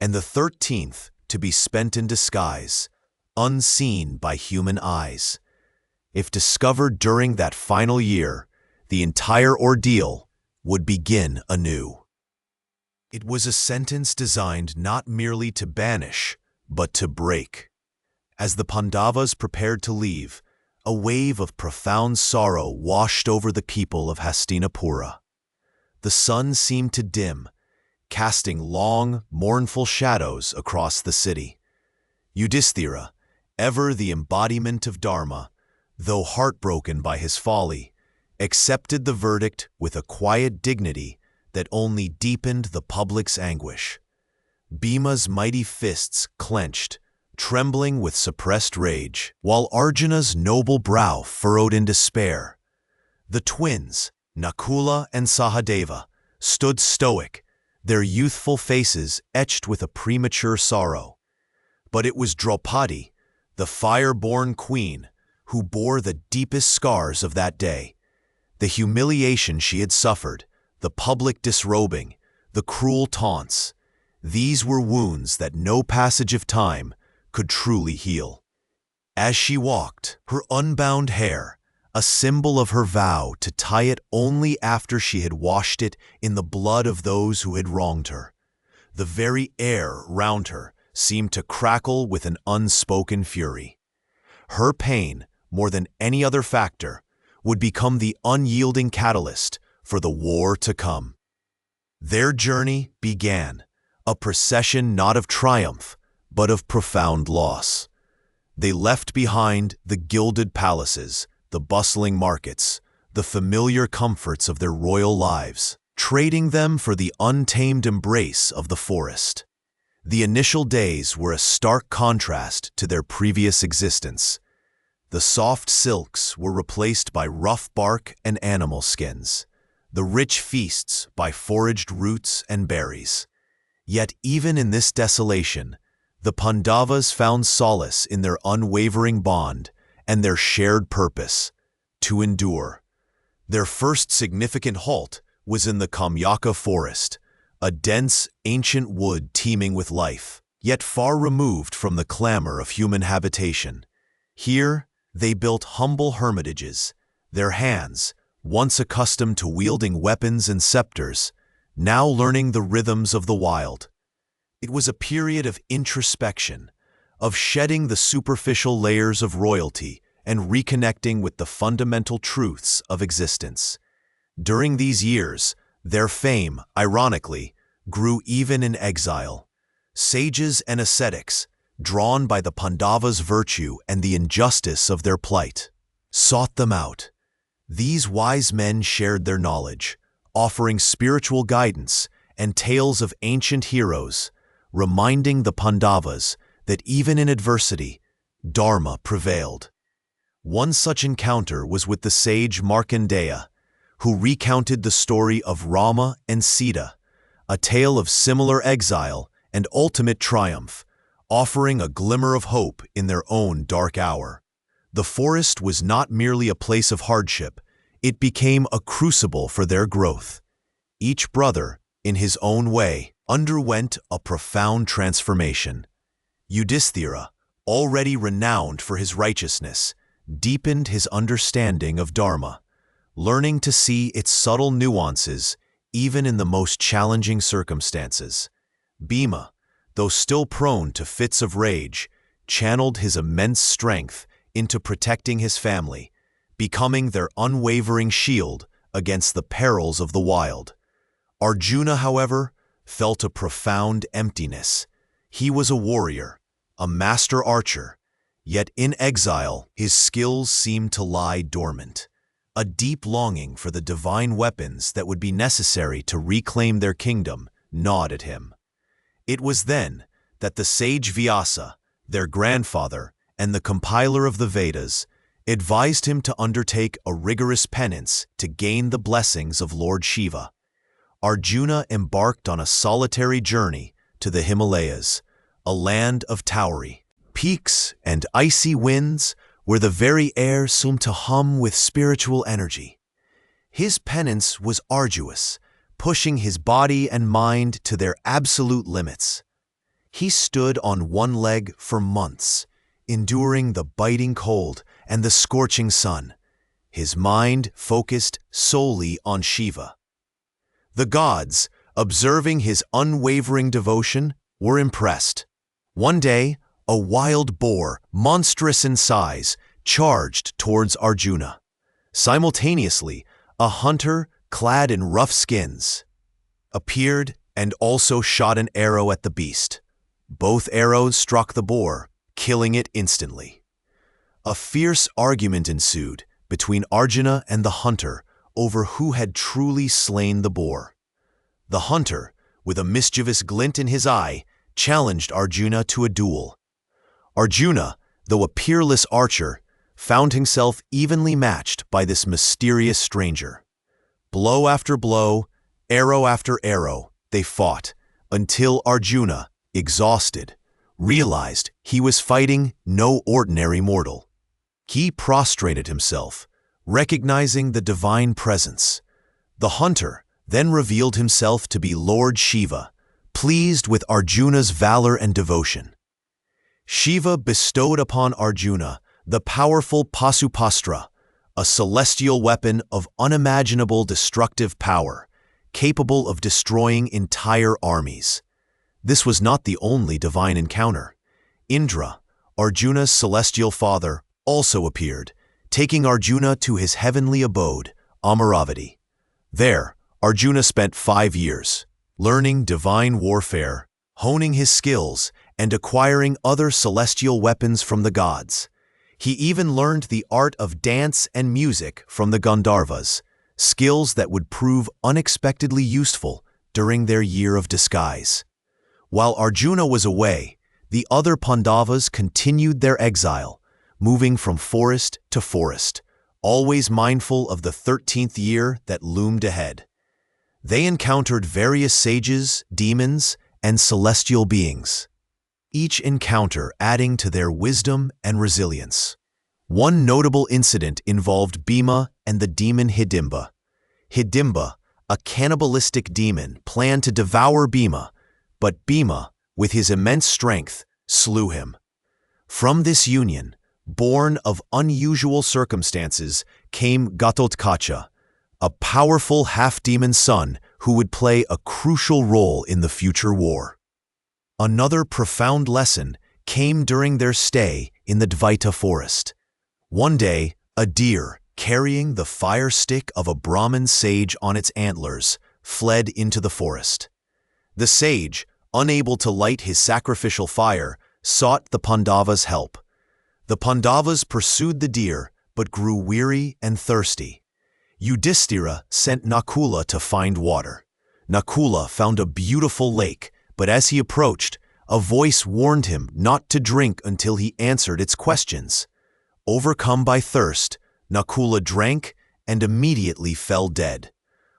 and the 13th to be spent in disguise, unseen by human eyes. If discovered during that final year, the entire ordeal would begin anew. It was a sentence designed not merely to banish, but to break. As the Pandavas prepared to leave, a wave of profound sorrow washed over the people of Hastinapura. The sun seemed to dim, casting long, mournful shadows across the city. Yudhisthira, ever the embodiment of Dharma, though heartbroken by his folly, accepted the verdict with a quiet dignity that only deepened the public's anguish. Bhima's mighty fists clenched, trembling with suppressed rage, while Arjuna's noble brow furrowed in despair. The twins, Nakula and Sahadeva, stood stoic, their youthful faces etched with a premature sorrow. But it was Draupadi, the fire-born queen, who bore the deepest scars of that day. The humiliation she had suffered, the public disrobing, the cruel taunts, these were wounds that no passage of time could truly heal. As she walked, her unbound hair, a symbol of her vow to tie it only after she had washed it in the blood of those who had wronged her. The very air round her seemed to crackle with an unspoken fury. Her pain, more than any other factor, would become the unyielding catalyst for the war to come. Their journey began, a procession not of triumph, but of profound loss. They left behind the gilded palaces, the bustling markets, the familiar comforts of their royal lives, trading them for the untamed embrace of the forest. The initial days were a stark contrast to their previous existence. The soft silks were replaced by rough bark and animal skins, the rich feasts by foraged roots and berries. Yet even in this desolation, the Pandavas found solace in their unwavering bond and their shared purpose, to endure. Their first significant halt was in the Kamyaka forest, a dense, ancient wood teeming with life, yet far removed from the clamor of human habitation. Here, they built humble hermitages, their hands, once accustomed to wielding weapons and scepters, now learning the rhythms of the wild. It was a period of introspection, of shedding the superficial layers of royalty and reconnecting with the fundamental truths of existence. During these years, their fame, ironically, grew even in exile. Sages and ascetics, drawn by the Pandavas' virtue and the injustice of their plight, sought them out. These wise men shared their knowledge, offering spiritual guidance and tales of ancient heroes, reminding the Pandavas that even in adversity, Dharma prevailed. One such encounter was with the sage Markandeya, who recounted the story of Rama and Sita, a tale of similar exile and ultimate triumph, offering a glimmer of hope in their own dark hour. The forest was not merely a place of hardship, it became a crucible for their growth. Each brother, in his own way, underwent a profound transformation. Yudhisthira, already renowned for his righteousness, deepened his understanding of Dharma, learning to see its subtle nuances even in the most challenging circumstances. Bhima, though still prone to fits of rage, channeled his immense strength into protecting his family, becoming their unwavering shield against the perils of the wild. Arjuna, however, felt a profound emptiness. He was a warrior, a master archer, yet in exile his skills seemed to lie dormant. A deep longing for the divine weapons that would be necessary to reclaim their kingdom gnawed at him. It was then that the sage Vyasa, their grandfather and the compiler of the Vedas, advised him to undertake a rigorous penance to gain the blessings of Lord Shiva. Arjuna embarked on a solitary journey to the Himalayas, a land of Tauri, peaks and icy winds where the very air seemed to hum with spiritual energy. His penance was arduous, pushing his body and mind to their absolute limits. He stood on one leg for months, enduring the biting cold and the scorching sun, his mind focused solely on Shiva. The gods, observing his unwavering devotion, were impressed. One day, a wild boar, monstrous in size, charged towards Arjuna. Simultaneously, a hunter, clad in rough skins, appeared and also shot an arrow at the beast. Both arrows struck the boar, killing it instantly. A fierce argument ensued between Arjuna and the hunter over who had truly slain the boar. The hunter, with a mischievous glint in his eye, challenged Arjuna to a duel. Arjuna, though a peerless archer, found himself evenly matched by this mysterious stranger. Blow after blow, arrow after arrow, they fought, until Arjuna, exhausted, realized he was fighting no ordinary mortal. He prostrated himself, recognizing the divine presence. The hunter then revealed himself to be Lord Shiva, pleased with Arjuna's valor and devotion. Shiva bestowed upon Arjuna the powerful Pasupastra, a celestial weapon of unimaginable destructive power, capable of destroying entire armies. This was not the only divine encounter. Indra, Arjuna's celestial father, also appeared, taking Arjuna to his heavenly abode, Amaravati. There, Arjuna spent 5 years, learning divine warfare, honing his skills, and acquiring other celestial weapons from the gods. He even learned the art of dance and music from the Gandharvas, skills that would prove unexpectedly useful during their year of disguise. While Arjuna was away, the other Pandavas continued their exile, moving from forest to forest, always mindful of the 13th year that loomed ahead. They encountered various sages, demons, and celestial beings, each encounter adding to their wisdom and resilience. One notable incident involved Bhima and the demon Hidimba. Hidimba, a cannibalistic demon, planned to devour Bhima, but Bhima, with his immense strength, slew him. From this union, born of unusual circumstances, came Ghatotkacha, a powerful half-demon son who would play a crucial role in the future war. Another profound lesson came during their stay in the Dvaita forest. One day, a deer, carrying the fire stick of a Brahmin sage on its antlers, fled into the forest. The sage, unable to light his sacrificial fire, sought the Pandavas' help. The Pandavas pursued the deer, but grew weary and thirsty. Yudhisthira sent Nakula to find water. Nakula found a beautiful lake, but as he approached, a voice warned him not to drink until he answered its questions. Overcome by thirst, Nakula drank and immediately fell dead.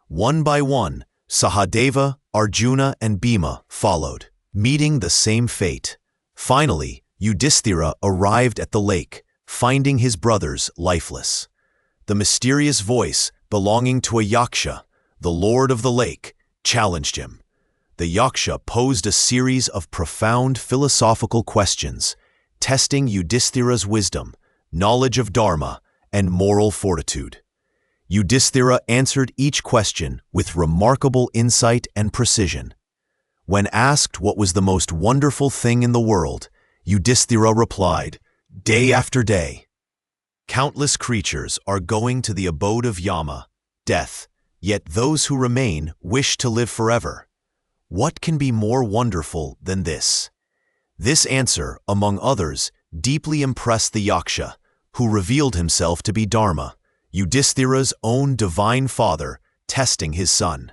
One by one, Sahadeva, Arjuna, and Bhima followed, meeting the same fate. Finally, Yudhisthira arrived at the lake, finding his brothers lifeless. The mysterious voice, belonging to a Yaksha, the lord of the lake, challenged him. The Yaksha posed a series of profound philosophical questions, testing Yudhisthira's wisdom, knowledge of Dharma, and moral fortitude. Yudhisthira answered each question with remarkable insight and precision. When asked what was the most wonderful thing in the world, Yudhisthira replied, "Day after day. Countless creatures are going to the abode of Yama, death, yet those who remain wish to live forever. What can be more wonderful than this?" This answer, among others, deeply impressed the Yaksha, who revealed himself to be Dharma, Yudhisthira's own divine father, testing his son.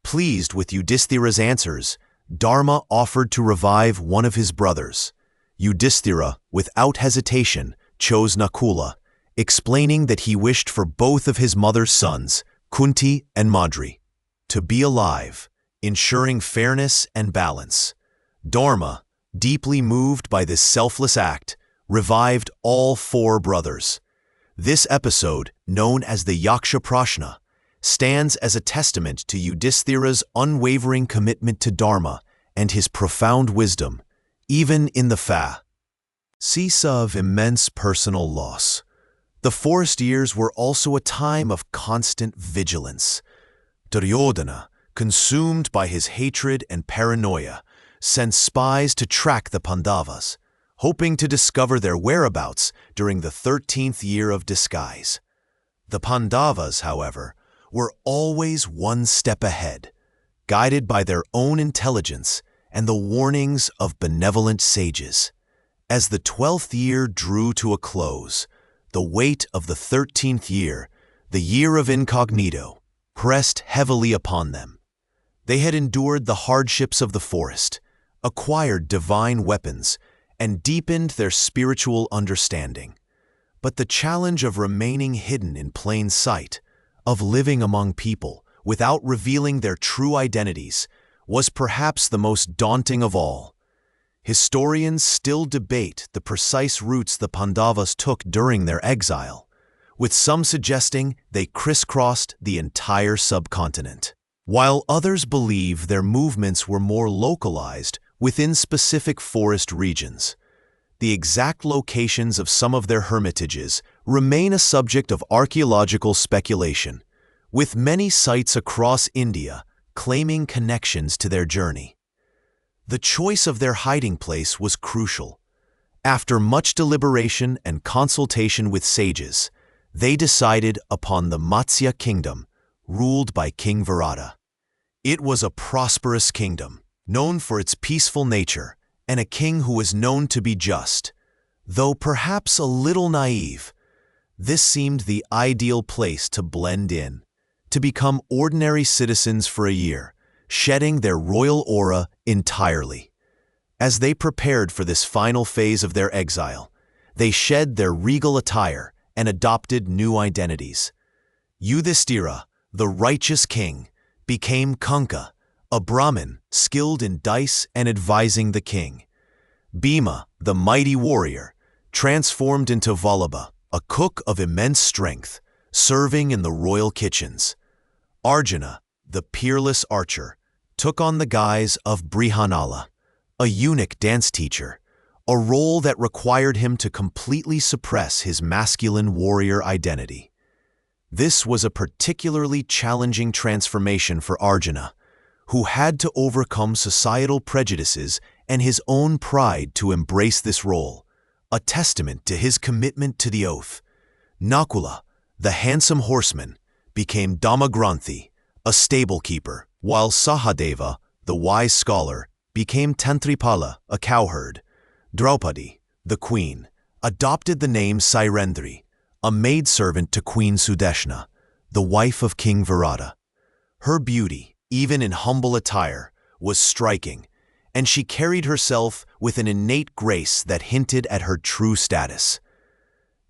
Pleased with Yudhisthira's answers, Dharma offered to revive one of his brothers. Yudhisthira, without hesitation, chose Nakula, explaining that he wished for both of his mother's sons, Kunti and Madri, to be alive, ensuring fairness and balance. Dharma, deeply moved by this selfless act, revived all 4 brothers. This episode, known as the Yaksha Prashna, stands as a testament to Yudhisthira's unwavering commitment to Dharma and his profound wisdom, even in the face of immense personal loss. The forest years were also a time of constant vigilance. Duryodhana, consumed by his hatred and paranoia, sent spies to track the Pandavas, hoping to discover their whereabouts during the 13th year of disguise. The Pandavas, however, were always one step ahead, guided by their own intelligence and the warnings of benevolent sages. As the 12th year drew to a close, the weight of the 13th year, the year of incognito, pressed heavily upon them. They had endured the hardships of the forest, acquired divine weapons, and deepened their spiritual understanding. But the challenge of remaining hidden in plain sight, of living among people without revealing their true identities, was perhaps the most daunting of all. Historians still debate the precise routes the Pandavas took during their exile, with some suggesting they crisscrossed the entire subcontinent, while others believe their movements were more localized within specific forest regions. The exact locations of some of their hermitages remain a subject of archaeological speculation, with many sites across India claiming connections to their journey. The choice of their hiding place was crucial. After much deliberation and consultation with sages, they decided upon the Matsya kingdom, ruled by King Virata. It was a prosperous kingdom, known for its peaceful nature, and a king who was known to be just. Though perhaps a little naive, this seemed the ideal place to blend in, to become ordinary citizens for a year, shedding their royal aura entirely. As they prepared for this final phase of their exile, they shed their regal attire and adopted new identities. Yudhisthira, the righteous king, became Kanka, a Brahmin skilled in dice and advising the king. Bhima, the mighty warrior, transformed into Vallabha, a cook of immense strength, serving in the royal kitchens. Arjuna, the peerless archer, took on the guise of Brihanala, a eunuch dance teacher, a role that required him to completely suppress his masculine warrior identity. This was a particularly challenging transformation for Arjuna, who had to overcome societal prejudices and his own pride to embrace this role, a testament to his commitment to the oath. Nakula, the handsome horseman, became Damagranthi, a stable-keeper, while Sahadeva, the wise scholar, became Tantripala, a cowherd. Draupadi, the queen, adopted the name Sairendri, a maidservant to Queen Sudeshna, the wife of King Virata. Her beauty, even in humble attire, was striking, and she carried herself with an innate grace that hinted at her true status.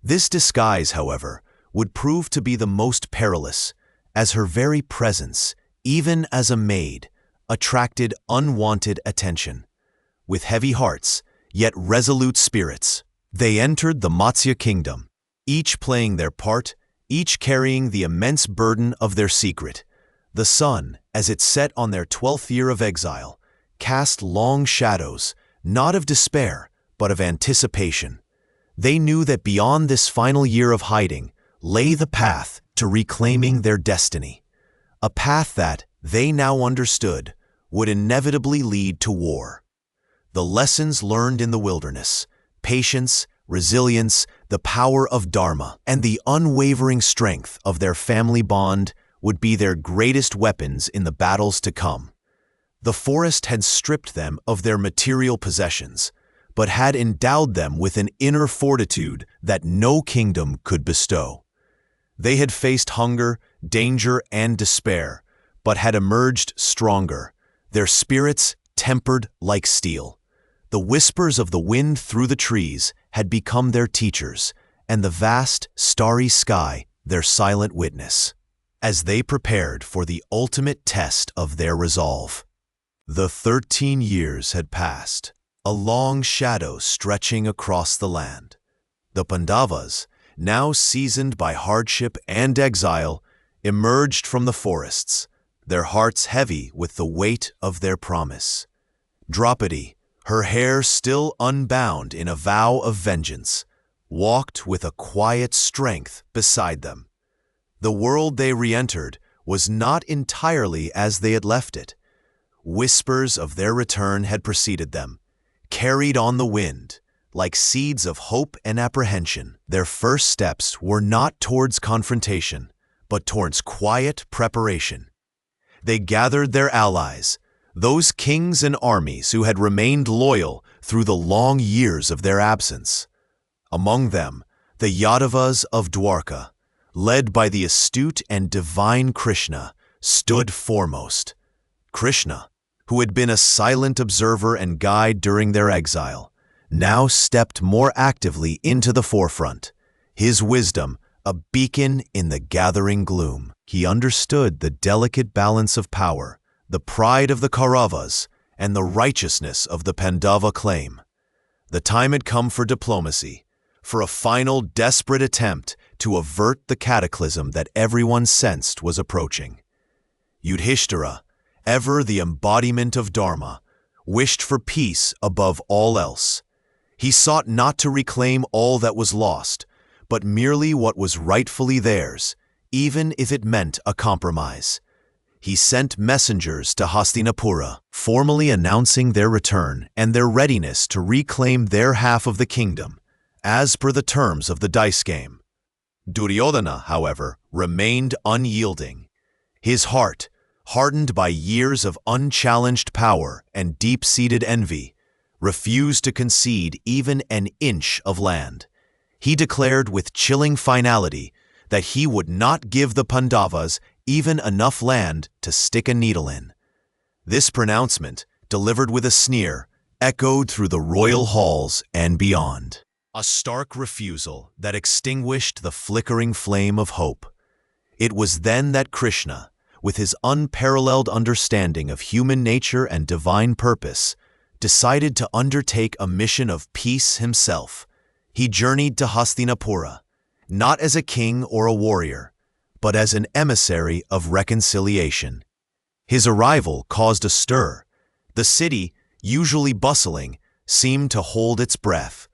This disguise, however, would prove to be the most perilous, as her very presence, even as a maid, attracted unwanted attention. With heavy hearts, yet resolute spirits, they entered the Matsya kingdom, each playing their part, each carrying the immense burden of their secret. The sun, as it set on their 12th year of exile, cast long shadows, not of despair, but of anticipation. They knew that beyond this final year of hiding lay the path to reclaiming their destiny, a path that, they now understood, would inevitably lead to war. The lessons learned in the wilderness, patience, resilience, the power of Dharma, and the unwavering strength of their family bond would be their greatest weapons in the battles to come. The forest had stripped them of their material possessions, but had endowed them with an inner fortitude that no kingdom could bestow. They had faced hunger, danger, and despair, but had emerged stronger, their spirits tempered like steel. The whispers of the wind through the trees had become their teachers, and the vast, starry sky their silent witness, as they prepared for the ultimate test of their resolve. The 13 years had passed, a long shadow stretching across the land. The Pandavas, now seasoned by hardship and exile, emerged from the forests, their hearts heavy with the weight of their promise. Draupadi, her hair still unbound in a vow of vengeance, walked with a quiet strength beside them. The world they re-entered was not entirely as they had left it. Whispers of their return had preceded them, carried on the wind, like seeds of hope and apprehension. Their first steps were not towards confrontation, but towards quiet preparation. They gathered their allies, those kings and armies who had remained loyal through the long years of their absence. Among them, the Yadavas of Dwarka, led by the astute and divine Krishna, stood foremost. Krishna, who had been a silent observer and guide during their exile, now stepped more actively into the forefront, his wisdom a beacon in the gathering gloom. He understood the delicate balance of power, the pride of the Kauravas, and the righteousness of the Pandava claim. The time had come for diplomacy, for a final desperate attempt to avert the cataclysm that everyone sensed was approaching. Yudhisthira, ever the embodiment of Dharma, wished for peace above all else. He sought not to reclaim all that was lost, but merely what was rightfully theirs, even if it meant a compromise. He sent messengers to Hastinapura, formally announcing their return and their readiness to reclaim their half of the kingdom, as per the terms of the dice game. Duryodhana, however, remained unyielding. His heart, hardened by years of unchallenged power and deep-seated envy, refused to concede even an inch of land. He declared with chilling finality that he would not give the Pandavas even enough land to stick a needle in. This pronouncement, delivered with a sneer, echoed through the royal halls and beyond. A stark refusal that extinguished the flickering flame of hope. It was then that Krishna, with his unparalleled understanding of human nature and divine purpose, decided to undertake a mission of peace himself. He journeyed to Hastinapura, not as a king or a warrior, but as an emissary of reconciliation. His arrival caused a stir. The city, usually bustling, seemed to hold its breath.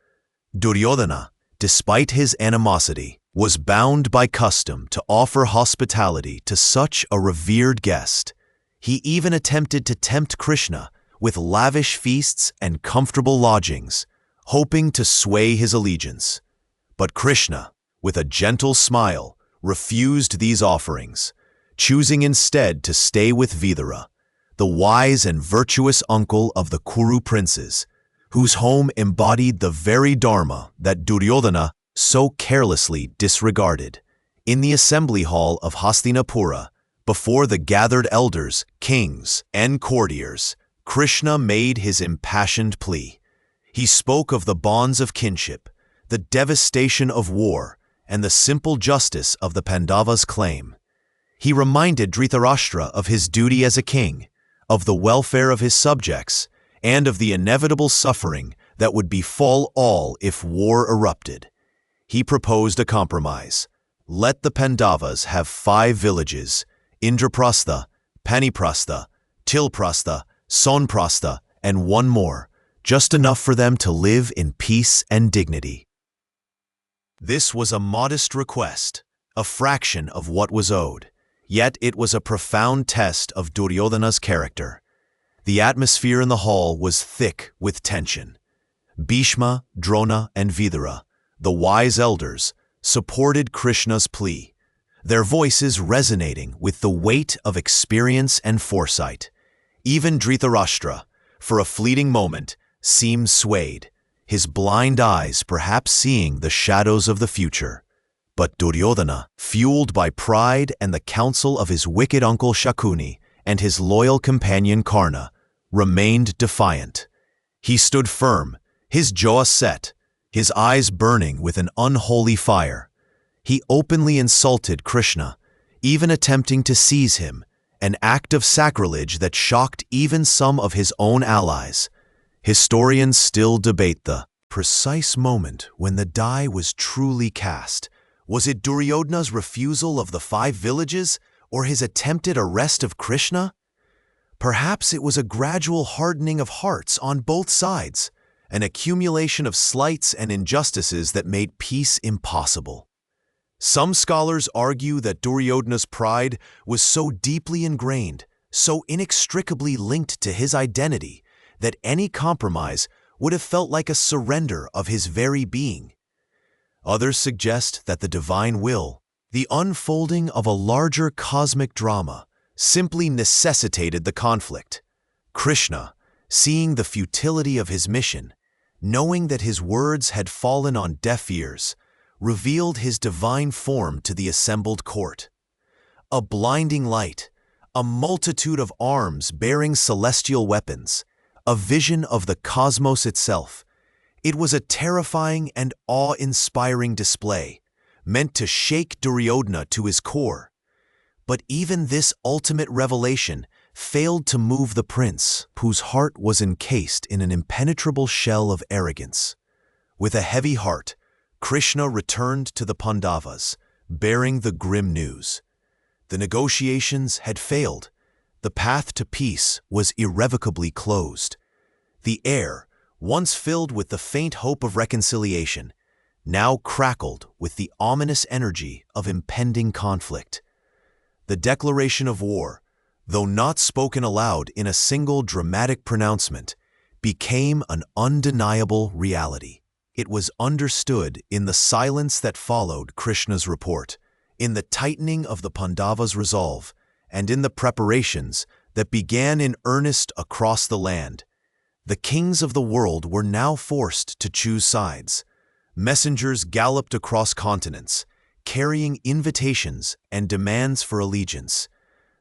Duryodhana, despite his animosity, was bound by custom to offer hospitality to such a revered guest. He even attempted to tempt Krishna with lavish feasts and comfortable lodgings, hoping to sway his allegiance. But Krishna, with a gentle smile, refused these offerings, choosing instead to stay with Vidura, the wise and virtuous uncle of the Kuru princes, whose home embodied the very Dharma that Duryodhana so carelessly disregarded. In the assembly hall of Hastinapura, before the gathered elders, kings, and courtiers, Krishna made his impassioned plea. He spoke of the bonds of kinship, the devastation of war, and the simple justice of the Pandavas' claim. He reminded Dhritarashtra of his duty as a king, of the welfare of his subjects, and of the inevitable suffering that would befall all if war erupted. He proposed a compromise. Let the Pandavas have 5 villages, Indraprastha, Paniprastha, Tilprastha, Sonprastha, and one more, just enough for them to live in peace and dignity. This was a modest request, a fraction of what was owed, yet it was a profound test of Duryodhana's character. The atmosphere in the hall was thick with tension. Bhishma, Drona, and Vidura, the wise elders, supported Krishna's plea, their voices resonating with the weight of experience and foresight. Even Dhritarashtra, for a fleeting moment, seemed swayed, his blind eyes perhaps seeing the shadows of the future. But Duryodhana, fueled by pride and the counsel of his wicked uncle Shakuni and his loyal companion Karna, remained defiant. He stood firm, his jaw set, his eyes burning with an unholy fire. He openly insulted Krishna, even attempting to seize him, an act of sacrilege that shocked even some of his own allies. Historians still debate the precise moment when the die was truly cast. Was it Duryodhana's refusal of the 5 villages, or his attempted arrest of Krishna? Perhaps it was a gradual hardening of hearts on both sides, an accumulation of slights and injustices that made peace impossible. Some scholars argue that Duryodhana's pride was so deeply ingrained, so inextricably linked to his identity, that any compromise would have felt like a surrender of his very being. Others suggest that the divine will, the unfolding of a larger cosmic drama, simply necessitated the conflict. Krishna, seeing the futility of his mission, knowing that his words had fallen on deaf ears, revealed his divine form to the assembled court. A blinding light, a multitude of arms bearing celestial weapons, a vision of the cosmos itself. It was a terrifying and awe-inspiring display, meant to shake Duryodhana to his core. But even this ultimate revelation failed to move the prince, whose heart was encased in an impenetrable shell of arrogance. With a heavy heart, Krishna returned to the Pandavas, bearing the grim news. The negotiations had failed. The path to peace was irrevocably closed. The air, once filled with the faint hope of reconciliation, now crackled with the ominous energy of impending conflict. The declaration of war, though not spoken aloud in a single dramatic pronouncement, became an undeniable reality. It was understood in the silence that followed Krishna's report, in the tightening of the Pandavas' resolve, and in the preparations that began in earnest across the land. The kings of the world were now forced to choose sides. Messengers galloped across continents, carrying invitations and demands for allegiance.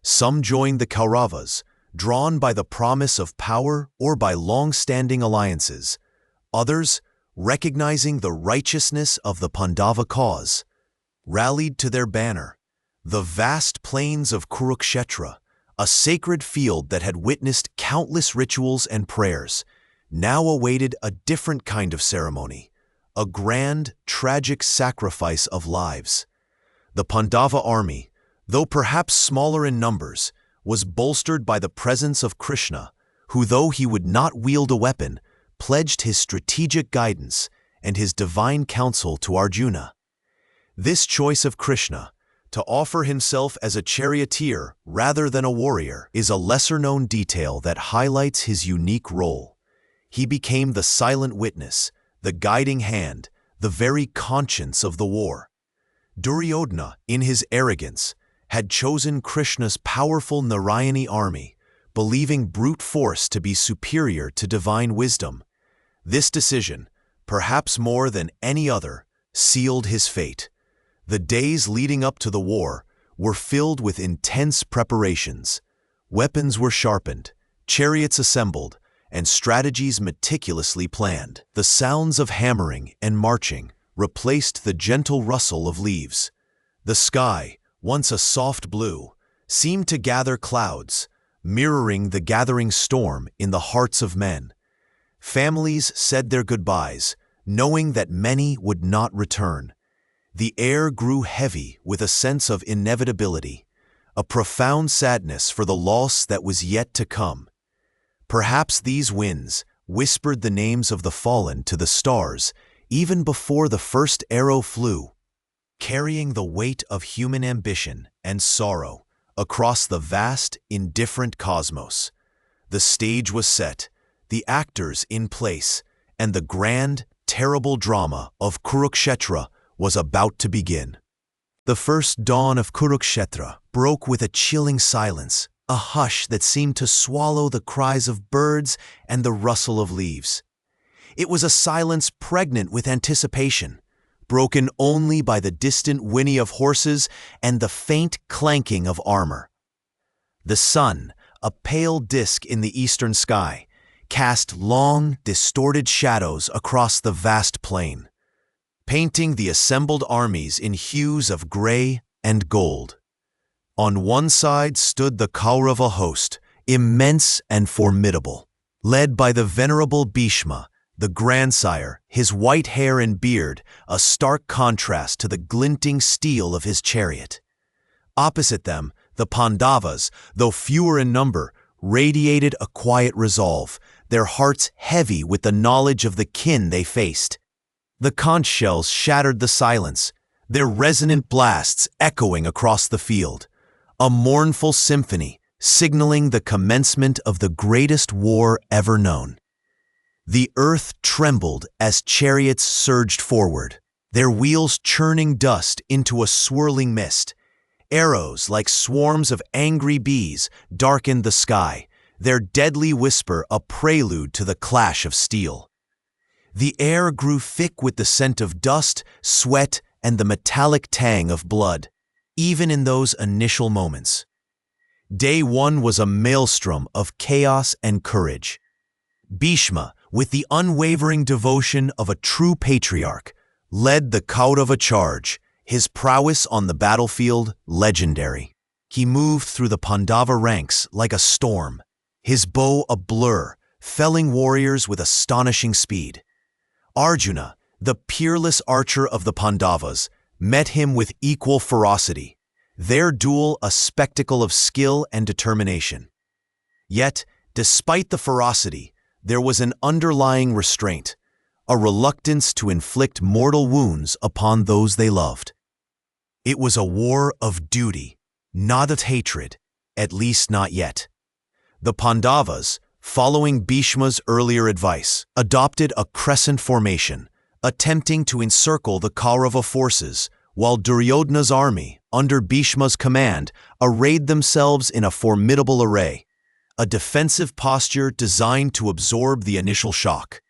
Some joined the Kauravas, drawn by the promise of power or by long-standing alliances. Others, recognizing the righteousness of the Pandava cause, rallied to their banner. The vast plains of Kurukshetra, a sacred field that had witnessed countless rituals and prayers, now awaited a different kind of ceremony, a grand, tragic sacrifice of lives. The Pandava army, though perhaps smaller in numbers, was bolstered by the presence of Krishna, who, though he would not wield a weapon, pledged his strategic guidance and his divine counsel to Arjuna. This choice of Krishna, to offer himself as a charioteer rather than a warrior, is a lesser-known detail that highlights his unique role. He became the silent witness, the guiding hand, the very conscience of the war. Duryodhana, in his arrogance, had chosen Krishna's powerful Narayani army, believing brute force to be superior to divine wisdom. This decision, perhaps more than any other, sealed his fate. The days leading up to the war were filled with intense preparations. Weapons were sharpened, chariots assembled, and strategies meticulously planned. The sounds of hammering and marching replaced the gentle rustle of leaves. The sky, once a soft blue, seemed to gather clouds, mirroring the gathering storm in the hearts of men. Families said their goodbyes, knowing that many would not return. The air grew heavy with a sense of inevitability, a profound sadness for the loss that was yet to come. Perhaps these winds whispered the names of the fallen to the stars even before the first arrow flew, carrying the weight of human ambition and sorrow across the vast, indifferent cosmos. The stage was set, the actors in place, and the grand, terrible drama of Kurukshetra was about to begin. The first dawn of Kurukshetra broke with a chilling silence, a hush that seemed to swallow the cries of birds and the rustle of leaves. It was a silence pregnant with anticipation, broken only by the distant whinny of horses and the faint clanking of armor. The sun, a pale disk in the eastern sky, cast long, distorted shadows across the vast plain, painting the assembled armies in hues of gray and gold. On one side stood the Kaurava host, immense and formidable, led by the venerable Bhishma, the grandsire, his white hair and beard a stark contrast to the glinting steel of his chariot. Opposite them, the Pandavas, though fewer in number, radiated a quiet resolve, their hearts heavy with the knowledge of the kin they faced. The conch shells shattered the silence. their resonant blasts echoing across the field, a mournful symphony signaling the commencement of the greatest war ever known. The earth trembled as chariots surged forward, their wheels churning dust into a swirling mist. Arrows like swarms of angry bees darkened the sky, their deadly whisper a prelude to the clash of steel. The air grew thick with the scent of dust, sweat, and the metallic tang of blood, even in those initial moments. Day one was a maelstrom of chaos and courage. Bhishma, with the unwavering devotion of a true patriarch, led the Kaurava charge, his prowess on the battlefield legendary. He moved through the Pandava ranks like a storm, his bow a blur, felling warriors with astonishing speed. Arjuna, the peerless archer of the Pandavas, met him with equal ferocity, their duel a spectacle of skill and determination. Yet, despite the ferocity, there was an underlying restraint, a reluctance to inflict mortal wounds upon those they loved. It was a war of duty, not of hatred, at least not yet. The Pandavas, following Bhishma's earlier advice, adopted a crescent formation, attempting to encircle the Kaurava forces, while Duryodhana's army, under Bhishma's command, arrayed themselves in a formidable array, a defensive posture designed to absorb the initial shock.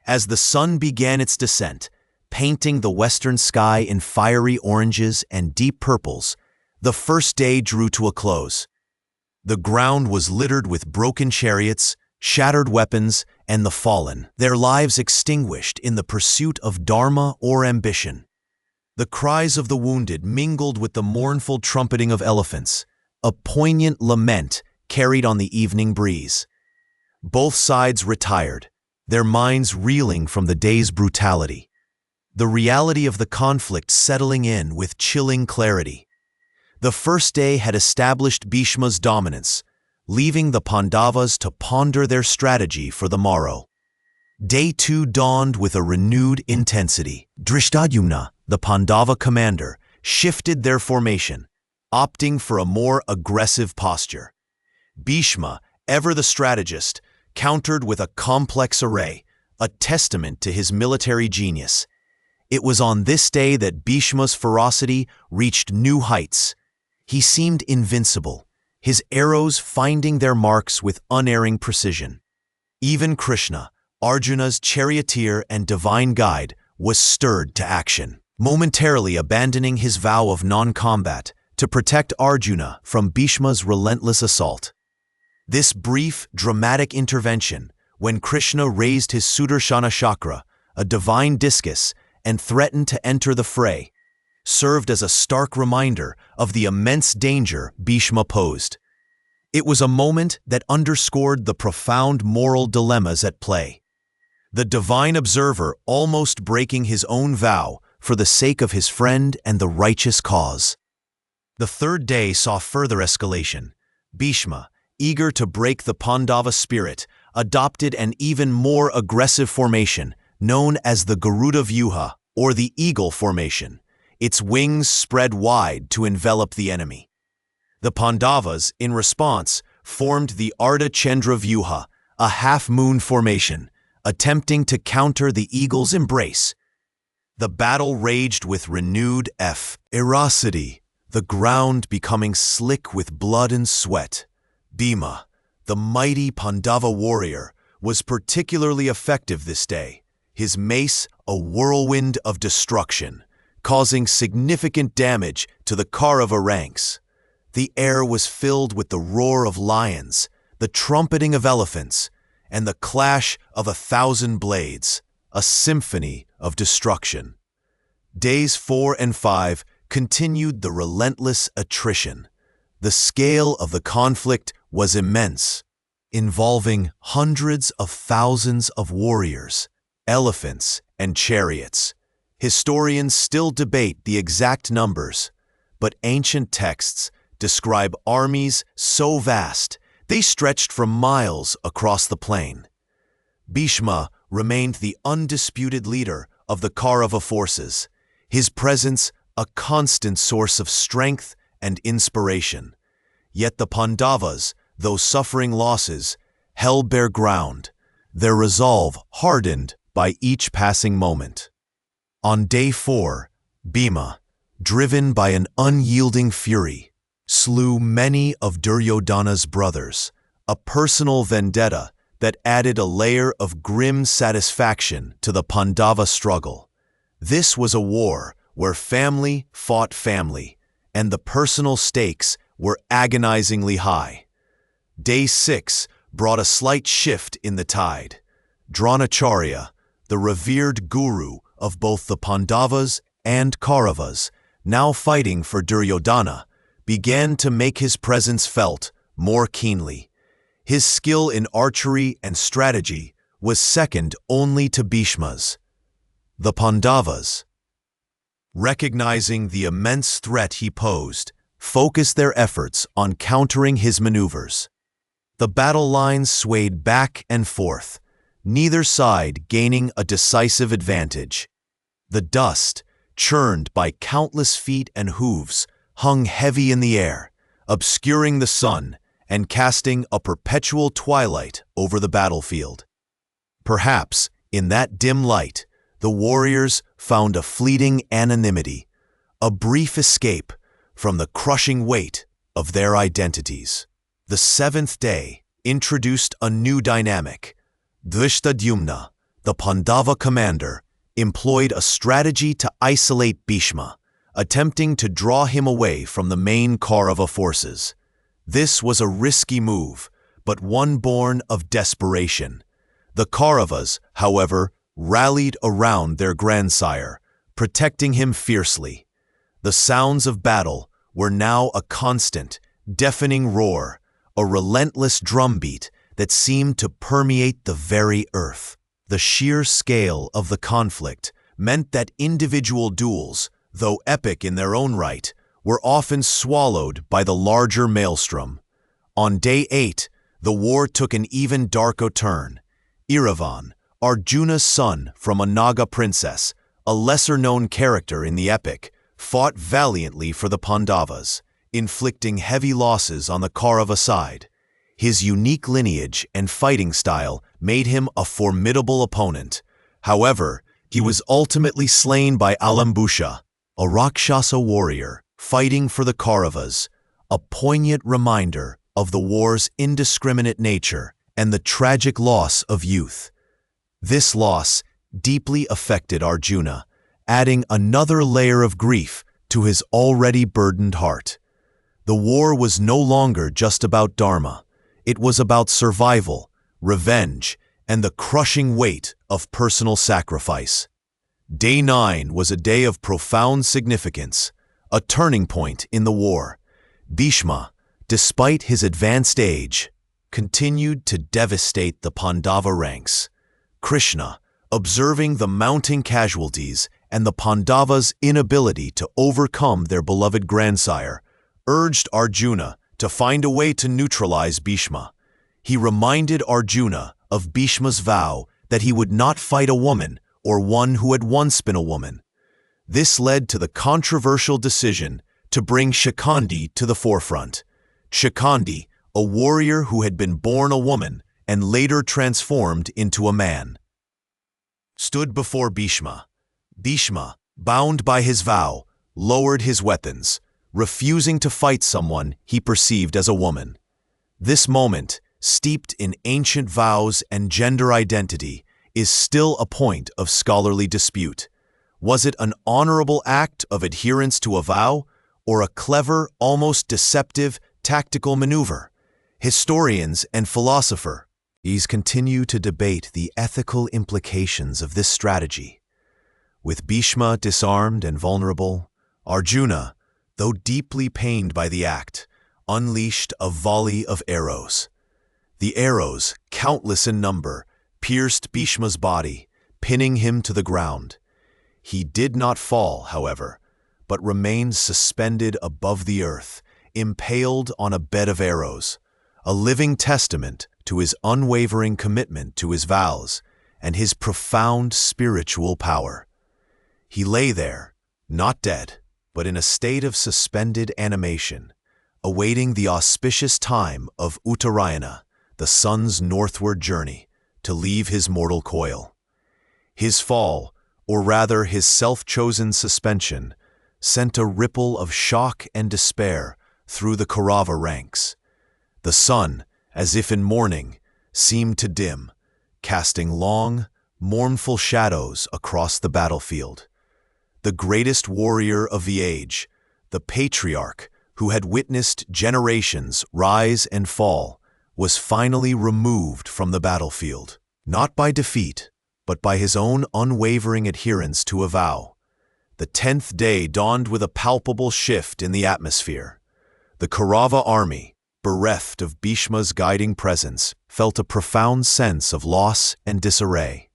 As the sun began its descent, painting the western sky in fiery oranges and deep purples, the first day drew to a close. The ground was littered with broken chariots, shattered weapons, and the fallen, their lives extinguished in the pursuit of dharma or ambition. The cries of the wounded mingled with the mournful trumpeting of elephants, a poignant lament carried on the evening breeze. Both sides retired, their minds reeling from the day's brutality, the reality of the conflict settling in with chilling clarity. The first day had established Bhishma's dominance, leaving the Pandavas to ponder their strategy for the morrow. Day two dawned with a renewed intensity. Drishtadyumna, the Pandava commander, shifted their formation, opting for a more aggressive posture. Bhishma, ever the strategist, countered with a complex array, a testament to his military genius. It was on this day that Bhishma's ferocity reached new heights. He seemed invincible, his arrows finding their marks with unerring precision. Even Krishna, Arjuna's charioteer and divine guide, was stirred to action, momentarily abandoning his vow of non-combat to protect Arjuna from Bhishma's relentless assault. This brief, dramatic intervention, when Krishna raised his Sudarshana chakra, a divine discus, and threatened to enter the fray, served as a stark reminder of the immense danger Bhishma posed. It was a moment that underscored the profound moral dilemmas at play. The divine observer almost breaking his own vow for the sake of his friend and the righteous cause. The third day saw further escalation. Bhishma, eager to break the Pandava spirit, adopted an even more aggressive formation known as the Garuda Vyuha, or the Eagle Formation, its wings spread wide to envelop the enemy. The Pandavas, in response, formed the Ardha Chandra Vyuha, a half-moon formation, attempting to counter the eagle's embrace. The battle raged with renewed ferocity, the ground becoming slick with blood and sweat. Bhima, the mighty Pandava warrior, was particularly effective this day, his mace a whirlwind of destruction, causing significant damage to the Kaurava ranks. The air was filled with the roar of lions, the trumpeting of elephants, and the clash of 1,000 blades, a symphony of destruction. Days 4 and 5 continued the relentless attrition. The scale of the conflict was immense, involving hundreds of thousands of warriors, elephants, and chariots. Historians still debate the exact numbers, but ancient texts describe armies so vast they stretched for miles across the plain. Bhishma remained the undisputed leader of the Kaurava forces, his presence a constant source of strength and inspiration. Yet the Pandavas, though suffering losses, held their ground, their resolve hardened by each passing moment. On day 4, Bhima, driven by an unyielding fury, slew many of Duryodhana's brothers, a personal vendetta that added a layer of grim satisfaction to the Pandava struggle. This was a war where family fought family, and the personal stakes were agonizingly high. Day 6 brought a slight shift in the tide. Dronacharya, the revered guru of both the Pandavas and Kauravas, now fighting for Duryodhana, began to make his presence felt more keenly. His skill in archery and strategy was second only to Bhishma's. The Pandavas, recognizing the immense threat he posed, focused their efforts on countering his maneuvers. The battle lines swayed back and forth, neither side gaining a decisive advantage. The dust, churned by countless feet and hooves, hung heavy in the air, obscuring the sun and casting a perpetual twilight over the battlefield. Perhaps, in that dim light, the warriors found a fleeting anonymity, a brief escape from the crushing weight of their identities. The 7th day introduced a new dynamic. Yudhisthira, the Pandava commander, employed a strategy to isolate Bhishma, attempting to draw him away from the main Kaurava forces. This was a risky move, but one born of desperation. The Kauravas, however, rallied around their grandsire, protecting him fiercely. The sounds of battle were now a constant, deafening roar, a relentless drumbeat that seemed to permeate the very earth. The sheer scale of the conflict meant that individual duels, though epic in their own right, were often swallowed by the larger maelstrom. On day 8, the war took an even darker turn. Iravan, Arjuna's son from a Naga princess, a lesser-known character in the epic, fought valiantly for the Pandavas, inflicting heavy losses on the Kaurava side. His unique lineage and fighting style made him a formidable opponent. However, he was ultimately slain by Alambusha, a Rakshasa warrior fighting for the Kauravas, a poignant reminder of the war's indiscriminate nature and the tragic loss of youth. This loss deeply affected Arjuna, adding another layer of grief to his already burdened heart. The war was no longer just about Dharma. It was about survival, revenge, and the crushing weight of personal sacrifice. Day 9 was a day of profound significance, a turning point in the war. Bhishma, despite his advanced age, continued to devastate the Pandava ranks. Krishna, observing the mounting casualties and the Pandavas' inability to overcome their beloved grandsire, urged Arjuna to find a way to neutralize Bhishma. He reminded Arjuna of Bhishma's vow that he would not fight a woman or one who had once been a woman. This led to the controversial decision to bring Shikhandi to the forefront. Shikhandi, a warrior who had been born a woman and later transformed into a man, stood before Bhishma. Bhishma, bound by his vow, lowered his weapons, refusing to fight someone he perceived as a woman. This moment, steeped in ancient vows and gender identity, is still a point of scholarly dispute. Was it an honorable act of adherence to a vow, or a clever, almost deceptive, tactical maneuver? Historians and philosophers continue to debate the ethical implications of this strategy. With Bhishma disarmed and vulnerable, Arjuna, though deeply pained by the act, unleashed a volley of arrows. The arrows, countless in number, pierced Bhishma's body, pinning him to the ground. He did not fall, however, but remained suspended above the earth, impaled on a bed of arrows, a living testament to his unwavering commitment to his vows and his profound spiritual power. He lay there, not dead, but in a state of suspended animation, awaiting the auspicious time of Uttarayana, the sun's northward journey, to leave his mortal coil. His fall, or rather his self-chosen suspension, sent a ripple of shock and despair through the Kaurava ranks. The sun, as if in mourning, seemed to dim, casting long, mournful shadows across the battlefield. The greatest warrior of the age, the patriarch who had witnessed generations rise and fall, was finally removed from the battlefield, not by defeat, but by his own unwavering adherence to a vow. The 10th day dawned with a palpable shift in the atmosphere. The Kaurava army, bereft of Bhishma's guiding presence, felt a profound sense of loss and disarray.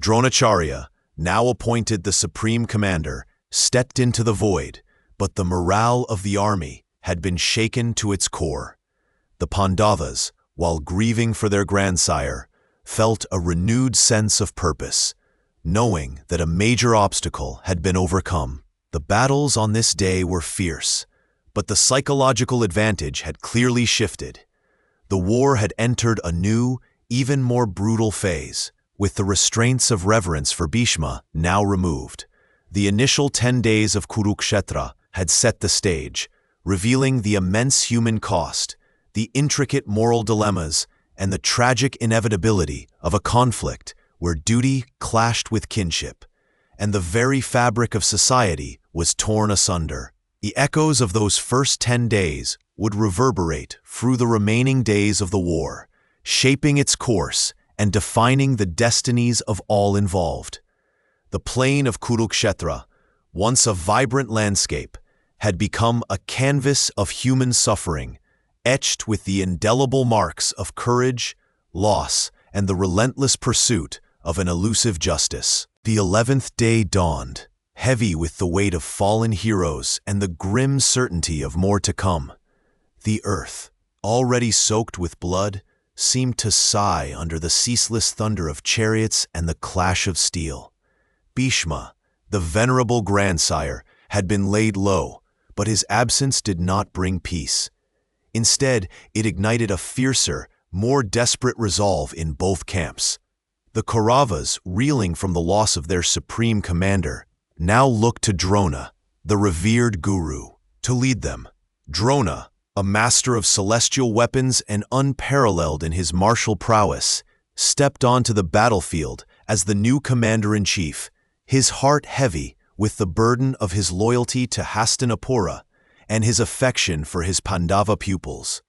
Dronacharya, now appointed the supreme commander, stepped into the void, but the morale of the army had been shaken to its core. The Pandavas, while grieving for their grandsire, felt a renewed sense of purpose, knowing that a major obstacle had been overcome. The battles on this day were fierce, but the psychological advantage had clearly shifted. The war had entered a new, even more brutal phase, with the restraints of reverence for Bhishma now removed. The initial 10 days of Kurukshetra had set the stage, revealing the immense human cost, the intricate moral dilemmas, and the tragic inevitability of a conflict where duty clashed with kinship, and the very fabric of society was torn asunder. The echoes of those first 10 days would reverberate through the remaining days of the war, shaping its course and defining the destinies of all involved. The plain of Kurukshetra, once a vibrant landscape, had become a canvas of human suffering, etched with the indelible marks of courage, loss, and the relentless pursuit of an elusive justice. The 11th day dawned, heavy with the weight of fallen heroes and the grim certainty of more to come. The earth, already soaked with blood, seemed to sigh under the ceaseless thunder of chariots and the clash of steel. Bhishma, the venerable grandsire, had been laid low, but his absence did not bring peace. Instead, it ignited a fiercer, more desperate resolve in both camps. The Kauravas, reeling from the loss of their supreme commander, now looked to Drona, the revered guru, to lead them. Drona, a master of celestial weapons and unparalleled in his martial prowess, stepped onto the battlefield as the new commander-in-chief, his heart heavy with the burden of his loyalty to Hastinapura and his affection for his Pandava pupils.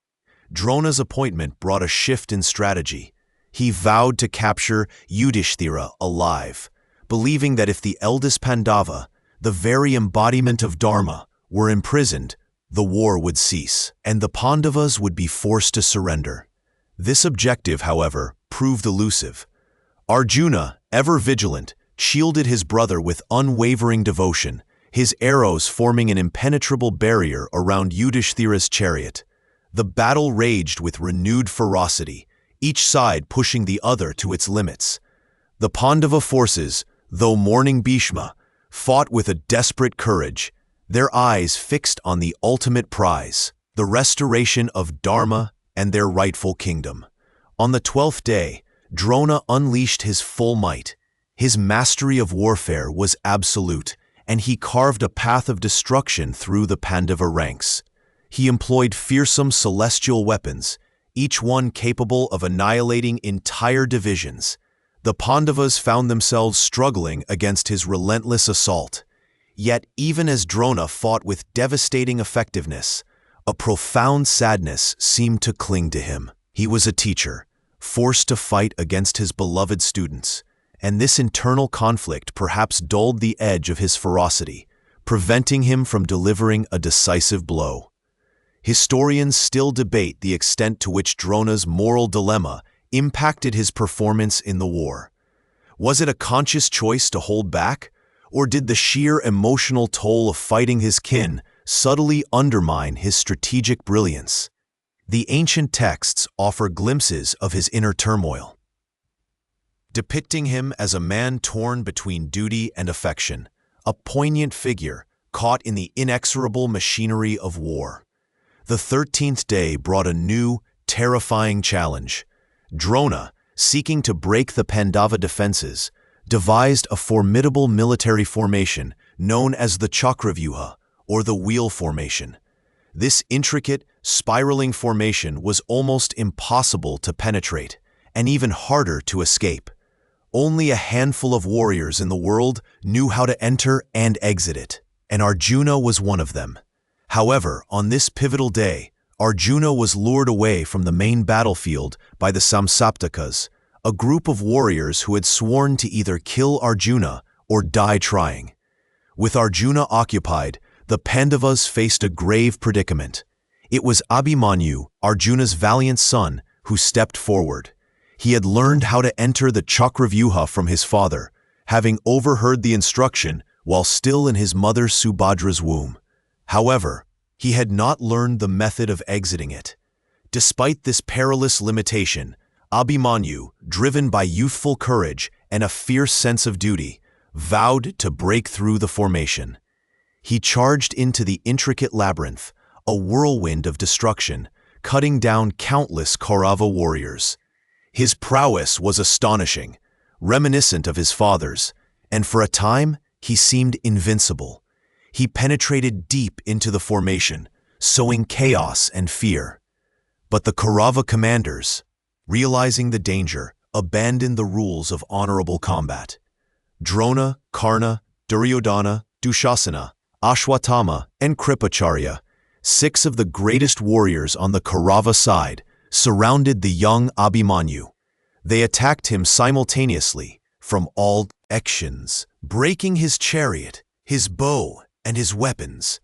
Drona's appointment brought a shift in strategy. He vowed to capture Yudhisthira alive, believing that if the eldest Pandava, the very embodiment of Dharma, were imprisoned, the war would cease, and the Pandavas would be forced to surrender. This objective, however, proved elusive. Arjuna, ever vigilant, shielded his brother with unwavering devotion, his arrows forming an impenetrable barrier around Yudhisthira's chariot. The battle raged with renewed ferocity, each side pushing the other to its limits. The Pandava forces, though mourning Bhishma, fought with a desperate courage, their eyes fixed on the ultimate prize, the restoration of Dharma and their rightful kingdom. On the 12th day, Drona unleashed his full might. His mastery of warfare was absolute, and he carved a path of destruction through the Pandava ranks. He employed fearsome celestial weapons, each one capable of annihilating entire divisions. The Pandavas found themselves struggling against his relentless assault. Yet even as Drona fought with devastating effectiveness, a profound sadness seemed to cling to him. He was a teacher, forced to fight against his beloved students, and this internal conflict perhaps dulled the edge of his ferocity, preventing him from delivering a decisive blow. Historians still debate the extent to which Drona's moral dilemma impacted his performance in the war. Was it a conscious choice to hold back, or did the sheer emotional toll of fighting his kin subtly undermine his strategic brilliance? The ancient texts offer glimpses of his inner turmoil, depicting him as a man torn between duty and affection, a poignant figure caught in the inexorable machinery of war. The 13th day brought a new, terrifying challenge. Drona, seeking to break the Pandava defenses, devised a formidable military formation known as the Chakravyuha, or the Wheel Formation. This intricate, spiraling formation was almost impossible to penetrate, and even harder to escape. Only a handful of warriors in the world knew how to enter and exit it, and Arjuna was one of them. However, on this pivotal day, Arjuna was lured away from the main battlefield by the Samsaptakas, a group of warriors who had sworn to either kill Arjuna or die trying. With Arjuna occupied, the Pandavas faced a grave predicament. It was Abhimanyu, Arjuna's valiant son, who stepped forward. He had learned how to enter the Chakravyuha from his father, having overheard the instruction while still in his mother Subhadra's womb. However, he had not learned the method of exiting it. Despite this perilous limitation, Abhimanyu, driven by youthful courage and a fierce sense of duty, vowed to break through the formation. He charged into the intricate labyrinth, a whirlwind of destruction, cutting down countless Kaurava warriors. His prowess was astonishing, reminiscent of his father's, and for a time he seemed invincible. He penetrated deep into the formation, sowing chaos and fear. But the Kaurava commanders, realizing the danger, abandoned the rules of honorable combat. Drona, Karna, Duryodhana, Dushasana, Ashwatthama, and Kripacharya, 6 of the greatest warriors on the Kaurava side, surrounded the young Abhimanyu. They attacked him simultaneously from all directions, breaking his chariot, his bow, and his weapons.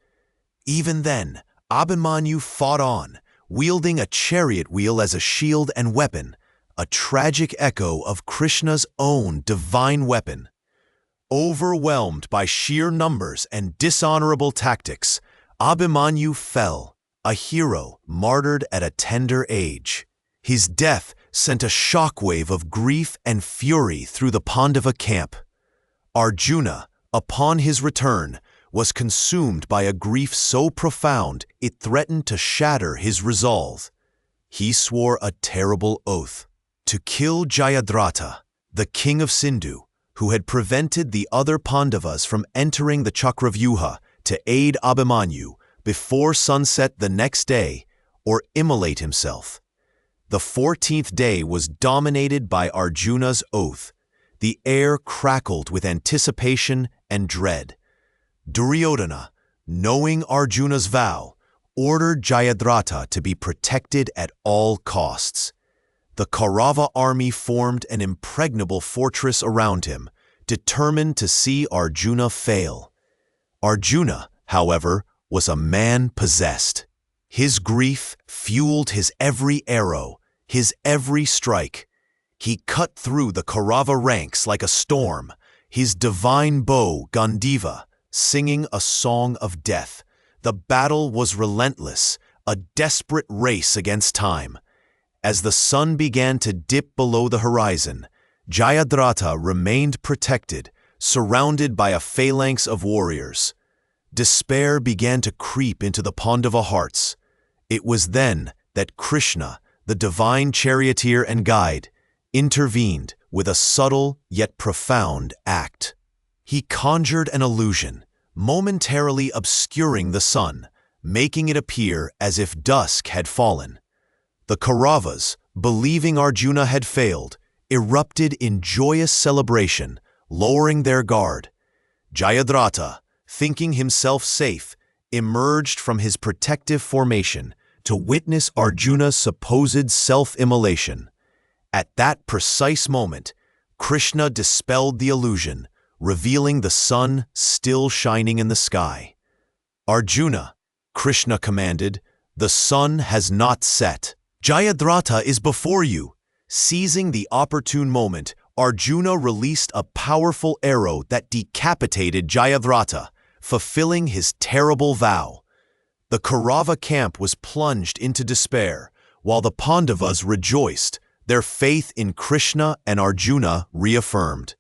Even then, Abhimanyu fought on, wielding a chariot wheel as a shield and weapon, a tragic echo of Krishna's own divine weapon. Overwhelmed by sheer numbers and dishonorable tactics, Abhimanyu fell, a hero martyred at a tender age. His death sent a shockwave of grief and fury through the Pandava camp. Arjuna, upon his return, was consumed by a grief so profound it threatened to shatter his resolve. He swore a terrible oath to kill Jayadratha, the king of Sindhu, who had prevented the other Pandavas from entering the Chakravyuha to aid Abhimanyu before sunset the next day, or immolate himself. The 14th day was dominated by Arjuna's oath. The air crackled with anticipation and dread. Duryodhana, knowing Arjuna's vow, ordered Jayadratha to be protected at all costs. The Kaurava army formed an impregnable fortress around him, determined to see Arjuna fail. Arjuna, however, was a man possessed. His grief fueled his every arrow, his every strike. He cut through the Kaurava ranks like a storm, his divine bow Gandiva, singing a song of death. The battle was relentless, a desperate race against time. As the sun began to dip below the horizon, Jayadratha remained protected, surrounded by a phalanx of warriors. Despair began to creep into the Pandava hearts. It was then that Krishna, the divine charioteer and guide, intervened with a subtle yet profound act. He conjured an illusion, momentarily obscuring the sun, making it appear as if dusk had fallen. The Kauravas, believing Arjuna had failed, erupted in joyous celebration, lowering their guard. Jayadratha, thinking himself safe, emerged from his protective formation to witness Arjuna's supposed self-immolation. At that precise moment, Krishna dispelled the illusion, revealing the sun still shining in the sky. "Arjuna," Krishna commanded, "the sun has not set. Jayadratha is before you." Seizing the opportune moment, Arjuna released a powerful arrow that decapitated Jayadratha, fulfilling his terrible vow. The Kaurava camp was plunged into despair, while the Pandavas rejoiced, their faith in Krishna and Arjuna reaffirmed.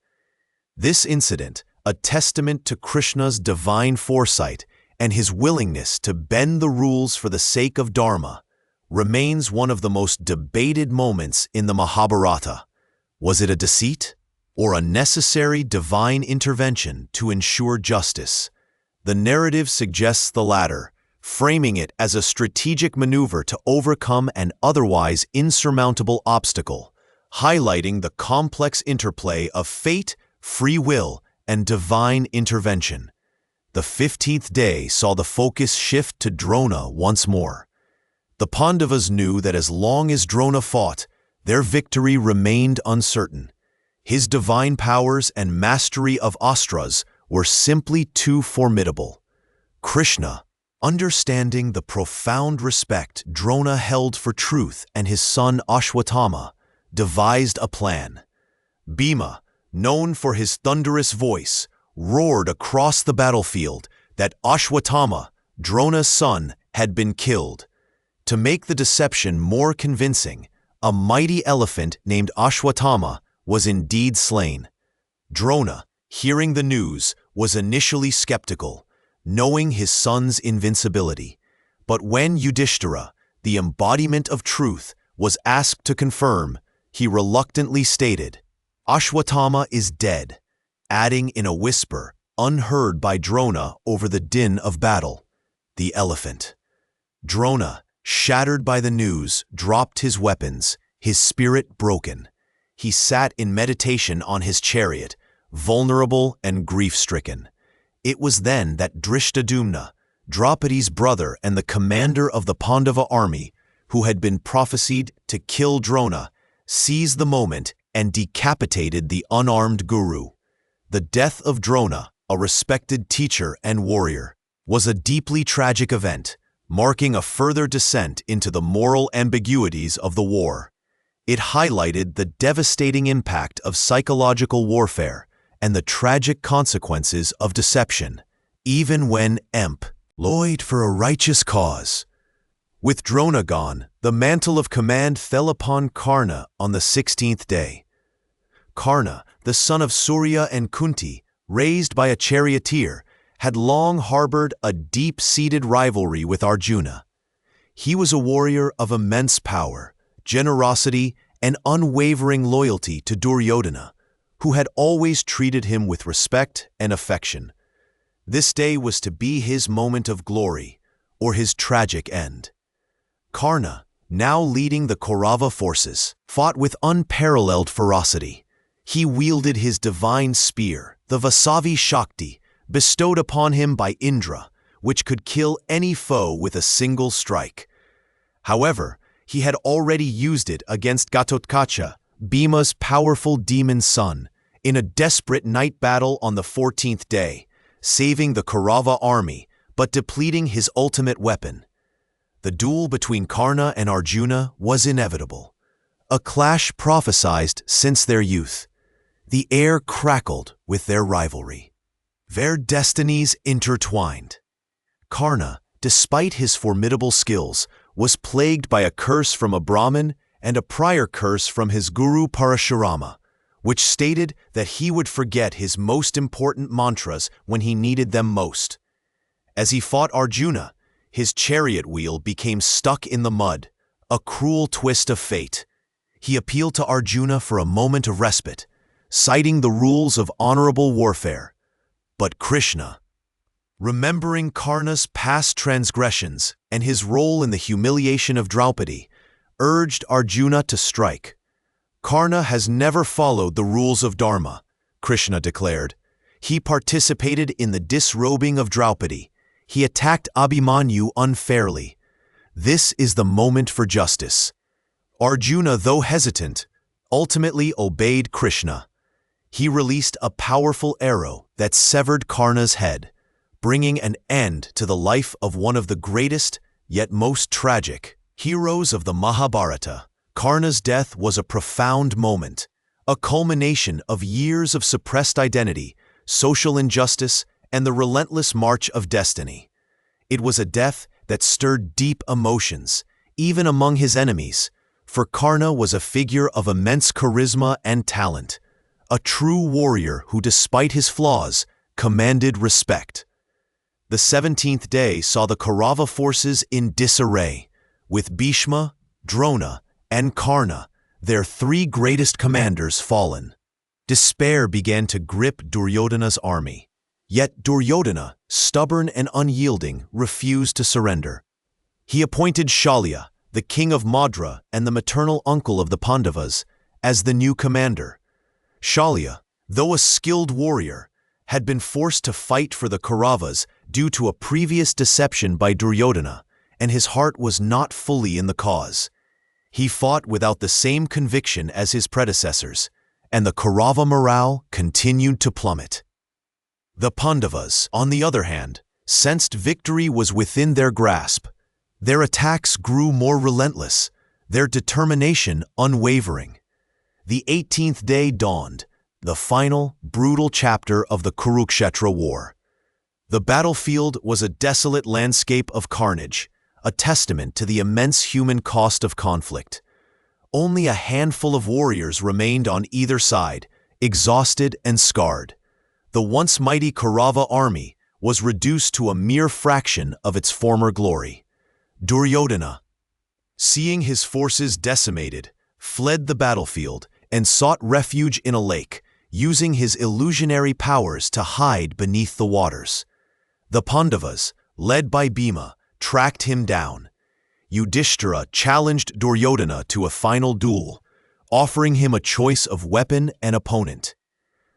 This incident, a testament to Krishna's divine foresight and his willingness to bend the rules for the sake of Dharma, remains one of the most debated moments in the Mahabharata. Was it a deceit or a necessary divine intervention to ensure justice? The narrative suggests the latter, framing it as a strategic maneuver to overcome an otherwise insurmountable obstacle, highlighting the complex interplay of fate, free will, and divine intervention. The 15th day saw the focus shift to Drona once more. The Pandavas knew that as long as Drona fought, their victory remained uncertain. His divine powers and mastery of astras were simply too formidable. Krishna, understanding the profound respect Drona held for truth and his son Ashwatthama, devised a plan. Bhima, known for his thunderous voice, roared across the battlefield that Ashwatthama, Drona's son, had been killed. To make the deception more convincing, a mighty elephant named Ashwatthama was indeed slain. Drona, hearing the news, was initially skeptical, knowing his son's invincibility. But when Yudhisthira, the embodiment of truth, was asked to confirm, he reluctantly stated, "Ashwatthama is dead," adding in a whisper, unheard by Drona over the din of battle, "The elephant." Drona, shattered by the news, dropped his weapons, his spirit broken. He sat in meditation on his chariot, vulnerable and grief-stricken. It was then that Drishtadyumna, Draupadi's brother and the commander of the Pandava army, who had been prophesied to kill Drona, seized the moment and decapitated the unarmed guru. The death of Drona, a respected teacher and warrior, was a deeply tragic event, marking a further descent into the moral ambiguities of the war. It highlighted the devastating impact of psychological warfare and the tragic consequences of deception, even when employed for a righteous cause. With Drona gone, the mantle of command fell upon Karna on the 16th day. Karna, the son of Surya and Kunti, raised by a charioteer, had long harbored a deep-seated rivalry with Arjuna. He was a warrior of immense power, generosity, and unwavering loyalty to Duryodhana, who had always treated him with respect and affection. This day was to be his moment of glory, or his tragic end. Karna, now leading the Kaurava forces, fought with unparalleled ferocity. He wielded his divine spear, the Vasavi Shakti, bestowed upon him by Indra, which could kill any foe with a single strike. However, he had already used it against Ghatotkacha, Bhima's powerful demon son, in a desperate night battle on the 14th day, saving the Kaurava army, but depleting his ultimate weapon. The duel between Karna and Arjuna was inevitable, a clash prophesied since their youth. The air crackled with their rivalry. Their destinies intertwined. Karna, despite his formidable skills, was plagued by a curse from a Brahmin and a prior curse from his guru Parashurama, which stated that he would forget his most important mantras when he needed them most. As he fought Arjuna, his chariot wheel became stuck in the mud, a cruel twist of fate. He appealed to Arjuna for a moment of respite, citing the rules of honorable warfare. But Krishna, remembering Karna's past transgressions and his role in the humiliation of Draupadi, urged Arjuna to strike. "Karna has never followed the rules of Dharma," Krishna declared. "He participated in the disrobing of Draupadi. He attacked Abhimanyu unfairly. This is the moment for justice." Arjuna, though hesitant, ultimately obeyed Krishna. He released a powerful arrow that severed Karna's head, bringing an end to the life of one of the greatest, yet most tragic, heroes of the Mahabharata. Karna's death was a profound moment, a culmination of years of suppressed identity, social injustice, and the relentless march of destiny. It was a death that stirred deep emotions, even among his enemies, for Karna was a figure of immense charisma and talent, a true warrior who, despite his flaws, commanded respect. The 17th day saw the Kaurava forces in disarray, with Bhishma, Drona, and Karna, their three greatest commanders, fallen. Despair began to grip Duryodhana's army. Yet Duryodhana, stubborn and unyielding, refused to surrender. He appointed Shalya, the king of Madra and the maternal uncle of the Pandavas, as the new commander. Shalya, though a skilled warrior, had been forced to fight for the Kauravas due to a previous deception by Duryodhana, and his heart was not fully in the cause. He fought without the same conviction as his predecessors, and the Kaurava morale continued to plummet. The Pandavas, on the other hand, sensed victory was within their grasp. Their attacks grew more relentless, their determination unwavering. The 18th day dawned, the final, brutal chapter of the Kurukshetra War. The battlefield was a desolate landscape of carnage, a testament to the immense human cost of conflict. Only a handful of warriors remained on either side, exhausted and scarred. The once mighty Kaurava army was reduced to a mere fraction of its former glory. Duryodhana, seeing his forces decimated, fled the battlefield and sought refuge in a lake, using his illusionary powers to hide beneath the waters. The Pandavas, led by Bhima, tracked him down. Yudhisthira challenged Duryodhana to a final duel, offering him a choice of weapon and opponent.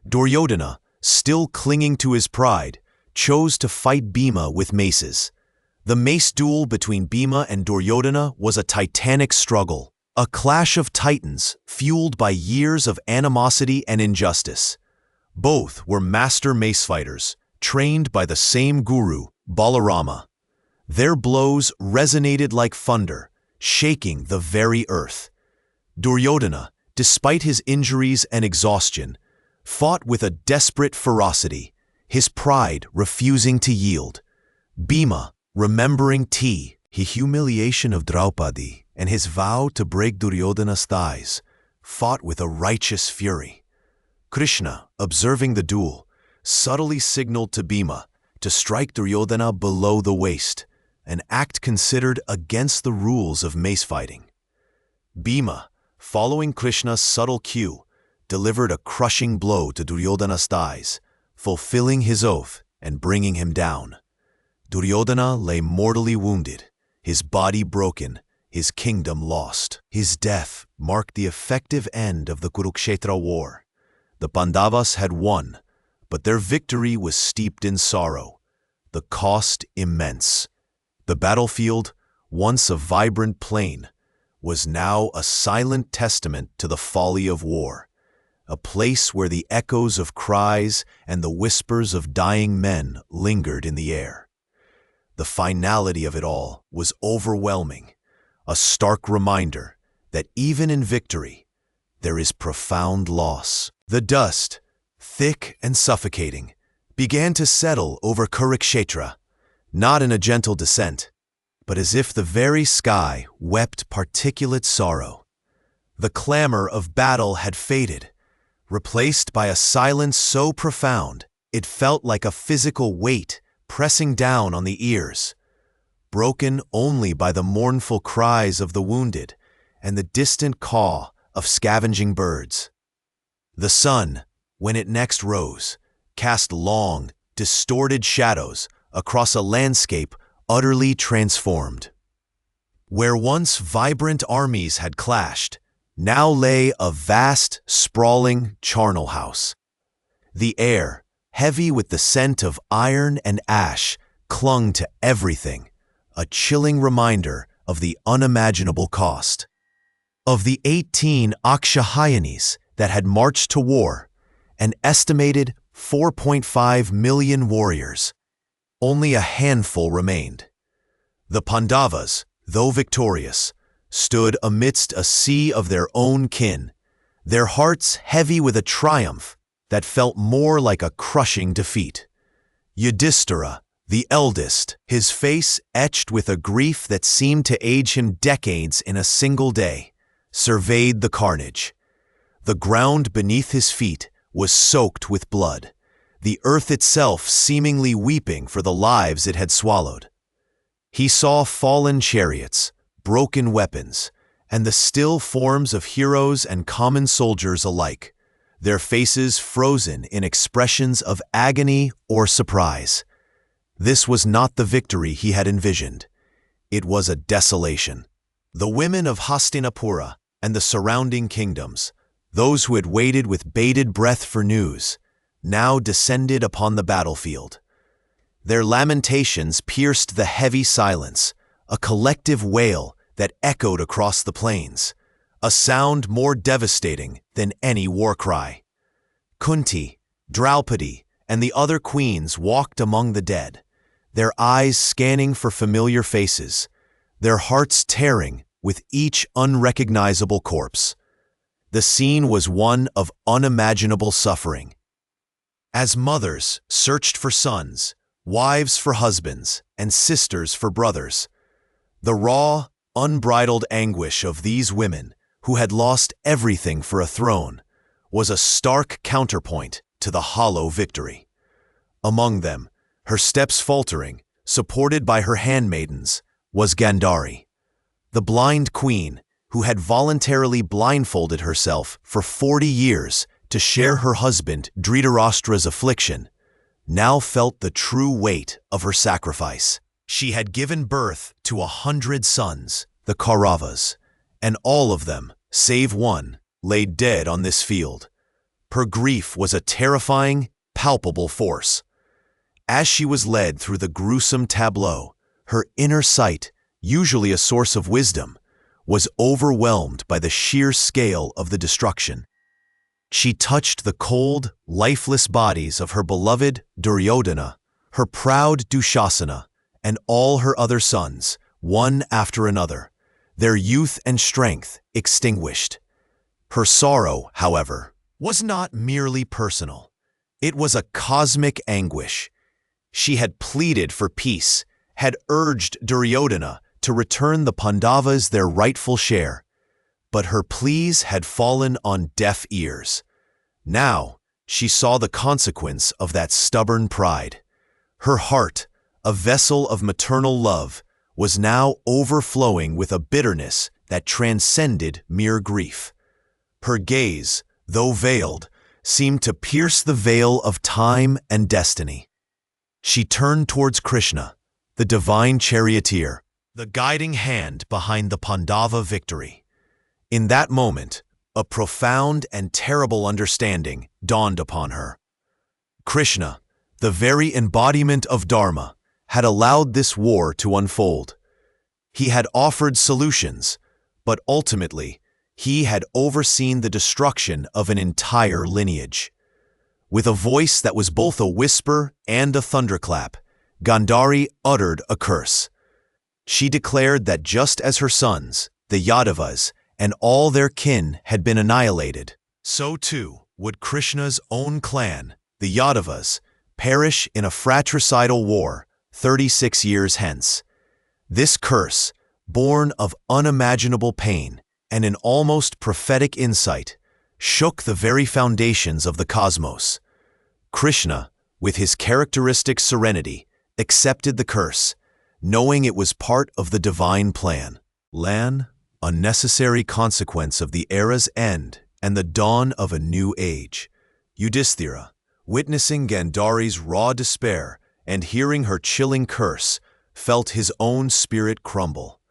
Duryodhana, still clinging to his pride, chose to fight Bhima with maces. The mace duel between Bhima and Duryodhana was a titanic struggle, a clash of titans fueled by years of animosity and injustice. Both were master mace fighters, trained by the same guru, Balarama. Their blows resonated like thunder, shaking the very earth. Duryodhana, despite his injuries and exhaustion, fought with a desperate ferocity, his pride refusing to yield. Bhima, remembering the humiliation of Draupadi and his vow to break Duryodhana's thighs, fought with a righteous fury. Krishna, observing the duel, subtly signaled to Bhima to strike Duryodhana below the waist, an act considered against the rules of mace fighting. Bhima, following Krishna's subtle cue, delivered a crushing blow to Duryodhana's thighs, fulfilling his oath and bringing him down. Duryodhana lay mortally wounded, his body broken, his kingdom lost. His death marked the effective end of the Kurukshetra War. The Pandavas had won, but their victory was steeped in sorrow, the cost immense. The battlefield, once a vibrant plain, was now a silent testament to the folly of war, a place where the echoes of cries and the whispers of dying men lingered in the air. The finality of it all was overwhelming, a stark reminder that even in victory, there is profound loss. The dust, thick and suffocating, began to settle over Kurukshetra, not in a gentle descent, but as if the very sky wept particulate sorrow. The clamor of battle had faded, replaced by a silence so profound it felt like a physical weight pressing down on the ears, broken only by the mournful cries of the wounded and the distant caw of scavenging birds. The sun, when it next rose, cast long, distorted shadows across a landscape utterly transformed. Where once vibrant armies had clashed, now lay a vast, sprawling charnel house. The air, heavy with the scent of iron and ash, clung to everything, a chilling reminder of the unimaginable cost. Of the 18 Akshayanis that had marched to war, an estimated 4.5 million warriors, only a handful remained. The Pandavas, though victorious, stood amidst a sea of their own kin, their hearts heavy with a triumph that felt more like a crushing defeat. Yudhisthira, the eldest, his face etched with a grief that seemed to age him decades in a single day, surveyed the carnage. The ground beneath his feet was soaked with blood, the earth itself seemingly weeping for the lives it had swallowed. He saw fallen chariots, broken weapons, and the still forms of heroes and common soldiers alike, their faces frozen in expressions of agony or surprise. This was not the victory he had envisioned. It was a desolation. The women of Hastinapura and the surrounding kingdoms, those who had waited with bated breath for news, now descended upon the battlefield. Their lamentations pierced the heavy silence, a collective wail that echoed across the plains, a sound more devastating than any war cry. Kunti, Draupadi, and the other queens walked among the dead, their eyes scanning for familiar faces, their hearts tearing with each unrecognizable corpse. The scene was one of unimaginable suffering. As mothers searched for sons, wives for husbands, and sisters for brothers, the raw, unbridled anguish of these women, who had lost everything for a throne, was a stark counterpoint to the hollow victory. Among them, her steps faltering, supported by her handmaidens, was Gandhari, the blind queen who had voluntarily blindfolded herself for 40 years to share her husband Dhritarashtra's affliction, now felt the true weight of her sacrifice. She had given birth to 100 sons, the Kauravas, and all of them, save one, lay dead on this field. Her grief was a terrifying, palpable force. As she was led through the gruesome tableau, her inner sight, usually a source of wisdom, was overwhelmed by the sheer scale of the destruction. She touched the cold, lifeless bodies of her beloved Duryodhana, her proud Dushasana, and all her other sons, one after another, their youth and strength extinguished. Her sorrow, however, was not merely personal. It was a cosmic anguish. She had pleaded for peace, had urged Duryodhana to return the Pandavas their rightful share, but her pleas had fallen on deaf ears. Now she saw the consequence of that stubborn pride. Her heart, a vessel of maternal love, was now overflowing with a bitterness that transcended mere grief. Her gaze, though veiled, seemed to pierce the veil of time and destiny. She turned towards Krishna, the divine charioteer, the guiding hand behind the Pandava victory. In that moment, a profound and terrible understanding dawned upon her. Krishna, the very embodiment of Dharma, had allowed this war to unfold. He had offered solutions, but ultimately, he had overseen the destruction of an entire lineage. With a voice that was both a whisper and a thunderclap, Gandhari uttered a curse. She declared that just as her sons, the Yadavas, and all their kin had been annihilated, so too would Krishna's own clan, the Yadavas, perish in a fratricidal war 36 years hence. This curse, born of unimaginable pain and an almost prophetic insight, shook the very foundations of the cosmos. Krishna, with his characteristic serenity, accepted the curse, knowing it was part of the divine plan. A necessary consequence of the era's end and the dawn of a new age. Yudhisthira, witnessing Gandhari's raw despair and hearing her chilling curse, felt his own spirit crumble.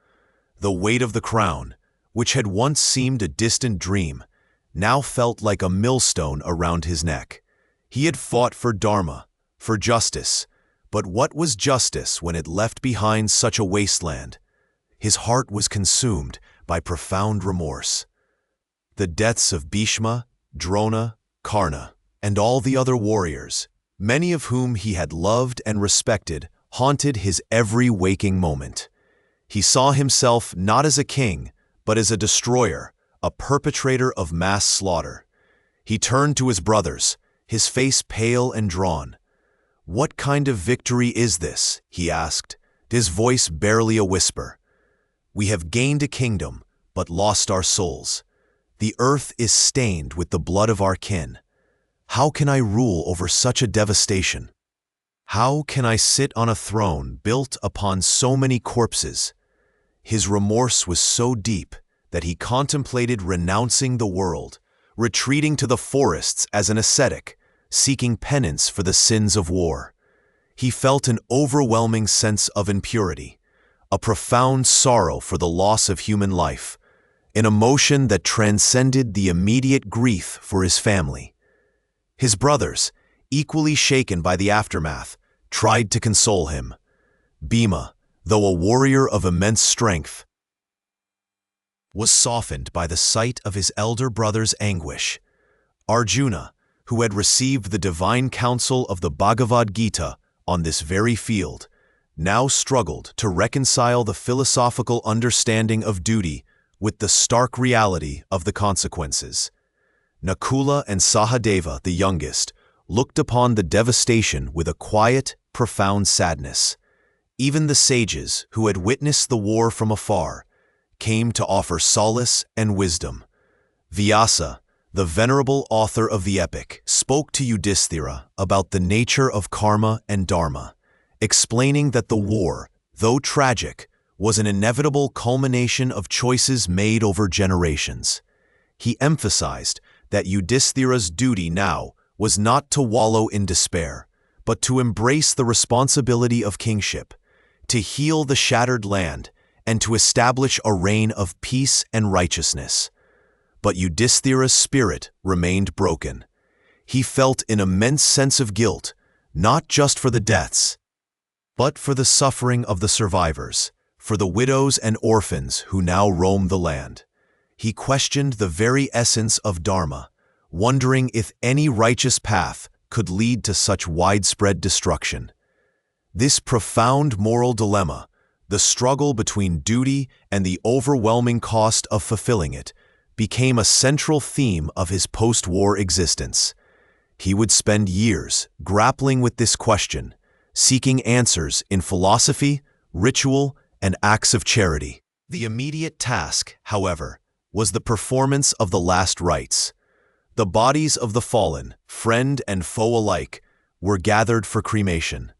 The weight of the crown, which had once seemed a distant dream, now felt like a millstone around his neck. He had fought for Dharma, for justice, but what was justice when it left behind such a wasteland? His heart was consumed by profound remorse. The deaths of Bhishma, Drona, Karna, and all the other warriors, many of whom he had loved and respected, haunted his every waking moment. He saw himself not as a king, but as a destroyer, a perpetrator of mass slaughter. He turned to his brothers, his face pale and drawn. "What kind of victory is this?" he asked, his voice barely a whisper. "We have gained a kingdom, but lost our souls. The earth is stained with the blood of our kin. How can I rule over such a devastation? How can I sit on a throne built upon so many corpses? His remorse was so deep that he contemplated renouncing the world, retreating to the forests as an ascetic, seeking penance for the sins of war. He felt an overwhelming sense of impurity, a profound sorrow for the loss of human life, an emotion that transcended the immediate grief for his family. His brothers, equally shaken by the aftermath, tried to console him. Bhima, though a warrior of immense strength, was softened by the sight of his elder brother's anguish. Arjuna, who had received the divine counsel of the Bhagavad Gita on this very field, now struggled to reconcile the philosophical understanding of duty with the stark reality of the consequences. Nakula and Sahadeva, the youngest, looked upon the devastation with a quiet, profound sadness. Even the sages, who had witnessed the war from afar, came to offer solace and wisdom. Vyasa, the venerable author of the epic, spoke to Yudhisthira about the nature of karma and dharma, explaining that the war, though tragic, was an inevitable culmination of choices made over generations. He emphasized that Yudhisthira's duty now was not to wallow in despair, but to embrace the responsibility of kingship, to heal the shattered land, and to establish a reign of peace and righteousness. But Yudhisthira's spirit remained broken. He felt an immense sense of guilt, not just for the deaths, but for the suffering of the survivors, for the widows and orphans who now roam the land. He questioned the very essence of Dharma, wondering if any righteous path could lead to such widespread destruction. This profound moral dilemma, the struggle between duty and the overwhelming cost of fulfilling it, became a central theme of his post-war existence. He would spend years grappling with this question, seeking answers in philosophy, ritual, and acts of charity. The immediate task, however, was the performance of the last rites. The bodies of the fallen, friend and foe alike, were gathered for cremation.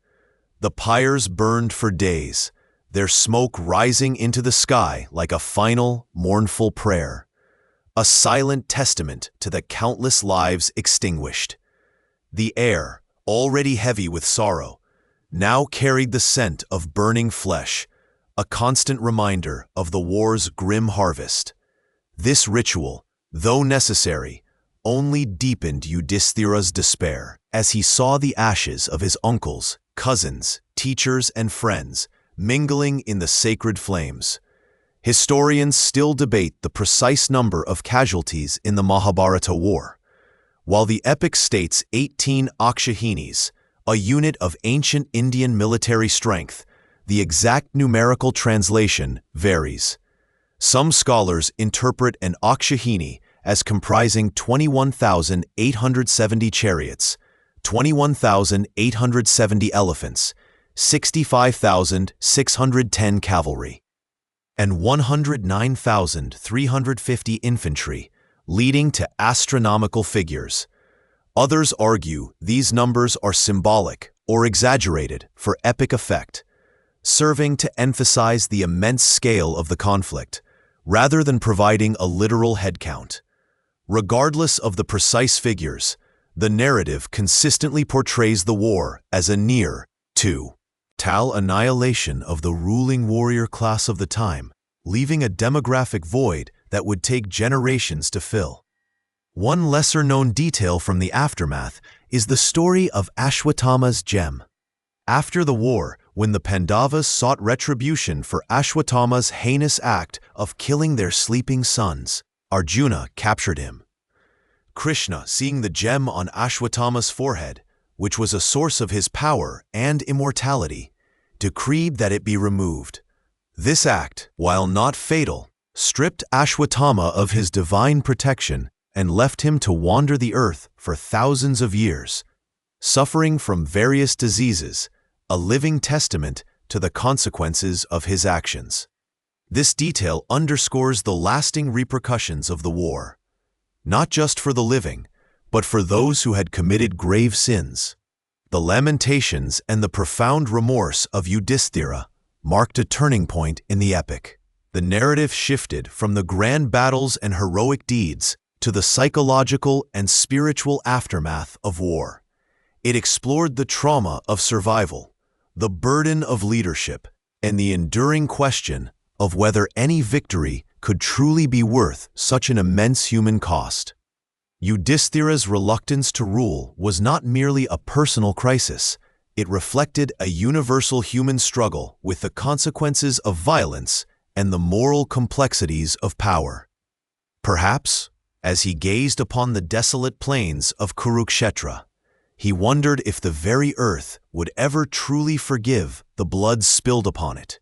The pyres burned for days, their smoke rising into the sky like a final, mournful prayer, a silent testament to the countless lives extinguished. The air, already heavy with sorrow, now carried the scent of burning flesh, a constant reminder of the war's grim harvest. This ritual, though necessary, only deepened Yudhisthira's despair as he saw the ashes of his uncles, cousins, teachers, and friends mingling in the sacred flames. Historians still debate the precise number of casualties in the Mahabharata war. While the epic states 18 Akshahinis, a unit of ancient Indian military strength, the exact numerical translation varies. Some scholars interpret an Akshahini as comprising 21,870 chariots, 21,870 elephants, 65,610 cavalry, and 109,350 infantry, leading to astronomical figures. Others argue these numbers are symbolic or exaggerated for epic effect, serving to emphasize the immense scale of the conflict, rather than providing a literal headcount. Regardless of the precise figures, the narrative consistently portrays the war as a near to total annihilation of the ruling warrior class of the time, leaving a demographic void that would take generations to fill. One lesser-known detail from the aftermath is the story of Ashwatthama's gem. After the war, when the Pandavas sought retribution for Ashwatthama's heinous act of killing their sleeping sons, Arjuna captured him. Krishna, seeing the gem on Ashwatthama's forehead, which was a source of his power and immortality, decreed that it be removed. This act, while not fatal, stripped Ashwatthama of his divine protection and left him to wander the earth for thousands of years, suffering from various diseases, a living testament to the consequences of his actions. This detail underscores the lasting repercussions of the war, not just for the living, but for those who had committed grave sins. The lamentations and the profound remorse of Yudhisthira marked a turning point in the epic. The narrative shifted from the grand battles and heroic deeds to the psychological and spiritual aftermath of war. It explored the trauma of survival, the burden of leadership, and the enduring question of whether any victory could truly be worth such an immense human cost. Yudhisthira's reluctance to rule was not merely a personal crisis. It reflected a universal human struggle with the consequences of violence and the moral complexities of power. Perhaps, as he gazed upon the desolate plains of Kurukshetra, he wondered if the very earth would ever truly forgive the blood spilled upon it,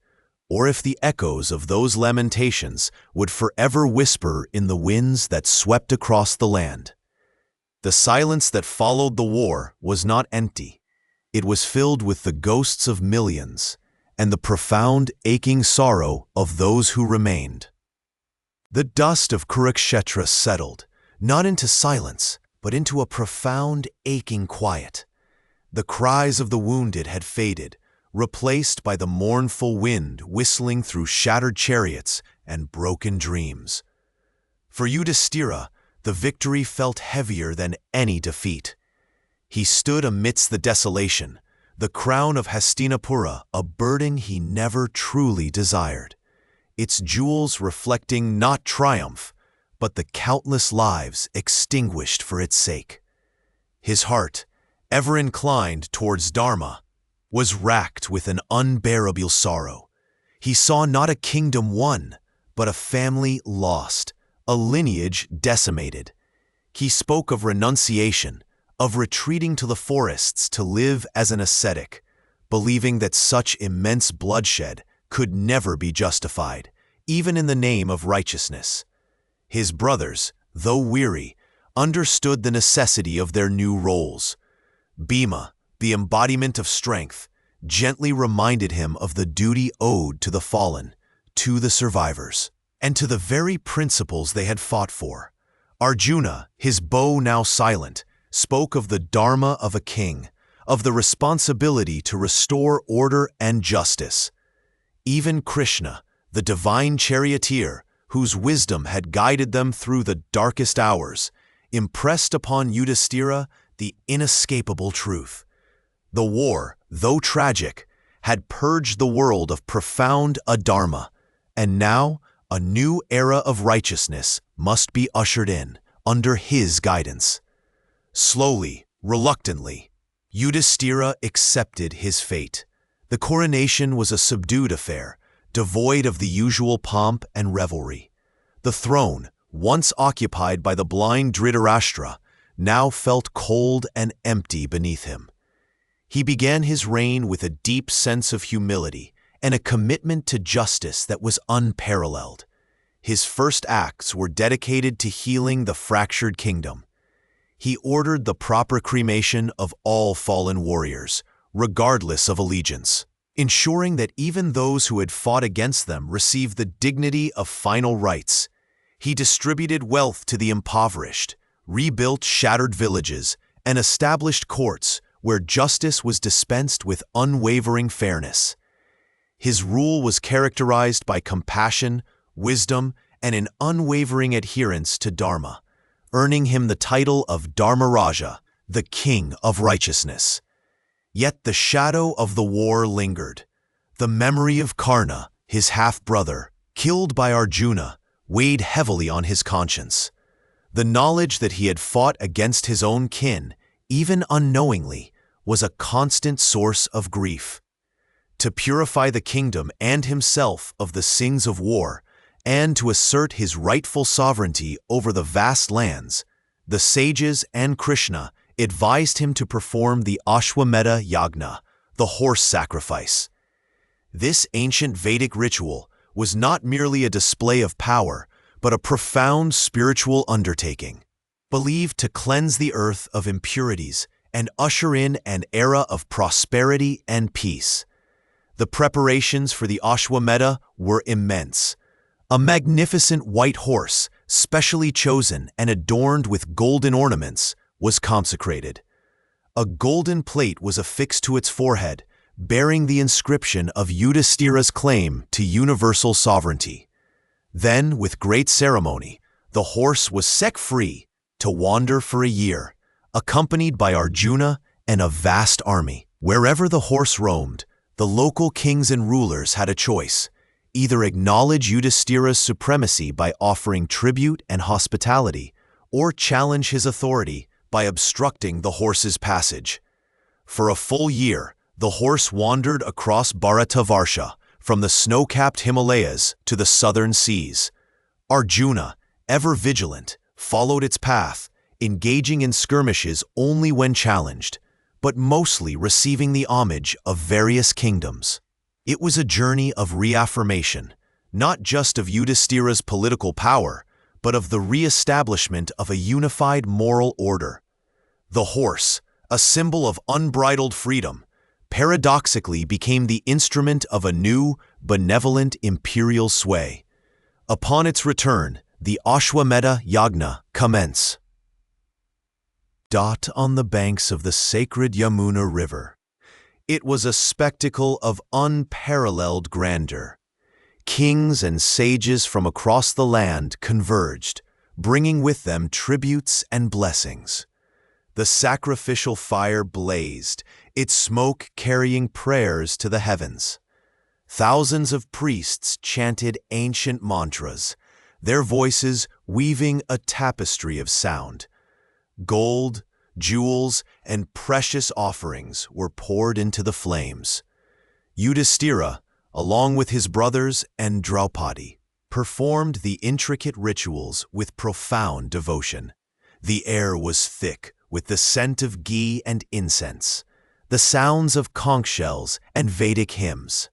or if the echoes of those lamentations would forever whisper in the winds that swept across the land. The silence that followed the war was not empty. It was filled with the ghosts of millions and the profound, aching sorrow of those who remained. The dust of Kurukshetra settled, not into silence, but into a profound, aching quiet. The cries of the wounded had faded, replaced by the mournful wind whistling through shattered chariots and broken dreams. For Yudhisthira, the victory felt heavier than any defeat. He stood amidst the desolation, the crown of Hastinapura, a burden he never truly desired, its jewels reflecting not triumph, but the countless lives extinguished for its sake. His heart, ever inclined towards Dharma, was racked with an unbearable sorrow. He saw not a kingdom won, but a family lost, a lineage decimated. He spoke of renunciation, of retreating to the forests to live as an ascetic, believing that such immense bloodshed could never be justified, even in the name of righteousness. His brothers, though weary, understood the necessity of their new roles. Bhima, the embodiment of strength, gently reminded him of the duty owed to the fallen, to the survivors, and to the very principles they had fought for. Arjuna, his bow now silent, spoke of the dharma of a king, of the responsibility to restore order and justice. Even Krishna, the divine charioteer, whose wisdom had guided them through the darkest hours, impressed upon Yudhisthira the inescapable truth. The war, though tragic, had purged the world of profound adharma, and now a new era of righteousness must be ushered in under his guidance. Slowly, reluctantly, Yudhisthira accepted his fate. The coronation was a subdued affair, devoid of the usual pomp and revelry. The throne, once occupied by the blind Dhritarashtra, now felt cold and empty beneath him. He began his reign with a deep sense of humility and a commitment to justice that was unparalleled. His first acts were dedicated to healing the fractured kingdom. He ordered the proper cremation of all fallen warriors, regardless of allegiance, ensuring that even those who had fought against them received the dignity of final rites. He distributed wealth to the impoverished, rebuilt shattered villages, and established courts where justice was dispensed with unwavering fairness. His rule was characterized by compassion, wisdom, and an unwavering adherence to Dharma, earning him the title of Dharmaraja, the King of Righteousness. Yet the shadow of the war lingered. The memory of Karna, his half-brother, killed by Arjuna, weighed heavily on his conscience. The knowledge that he had fought against his own kin, even unknowingly, was a constant source of grief. To purify the kingdom and himself of the sins of war, and to assert his rightful sovereignty over the vast lands, the sages and Krishna advised him to perform the Ashwamedha yagna, the horse sacrifice. This ancient Vedic ritual was not merely a display of power, but a profound spiritual undertaking, believed to cleanse the earth of impurities and usher in an era of prosperity and peace. The preparations for the Ashwamedha were immense. A magnificent white horse, specially chosen and adorned with golden ornaments, was consecrated. A golden plate was affixed to its forehead, bearing the inscription of Yudhisthira's claim to universal sovereignty. Then, with great ceremony, the horse was set free to wander for a year, accompanied by Arjuna and a vast army. Wherever the horse roamed, the local kings and rulers had a choice: either acknowledge Yudhisthira's supremacy by offering tribute and hospitality, or challenge his authority by obstructing the horse's passage. For a full year, the horse wandered across Bharatavarsha, from the snow-capped Himalayas to the southern seas. Arjuna, ever vigilant, followed its path, engaging in skirmishes only when challenged, but mostly receiving the homage of various kingdoms. It was a journey of reaffirmation, not just of Yudhisthira's political power, but of the re-establishment of a unified moral order. The horse, a symbol of unbridled freedom, paradoxically became the instrument of a new, benevolent imperial sway. Upon its return, the Ashwamedha Yagna commence. On the banks of the sacred Yamuna River. It was a spectacle of unparalleled grandeur. Kings and sages from across the land converged, bringing with them tributes and blessings. The sacrificial fire blazed, its smoke carrying prayers to the heavens. Thousands of priests chanted ancient mantras, their voices weaving a tapestry of sound. Gold, jewels, and precious offerings were poured into the flames. Yudhisthira, along with his brothers and Draupadi, performed the intricate rituals with profound devotion. The air was thick with the scent of ghee and incense, the sounds of conch shells and Vedic hymns.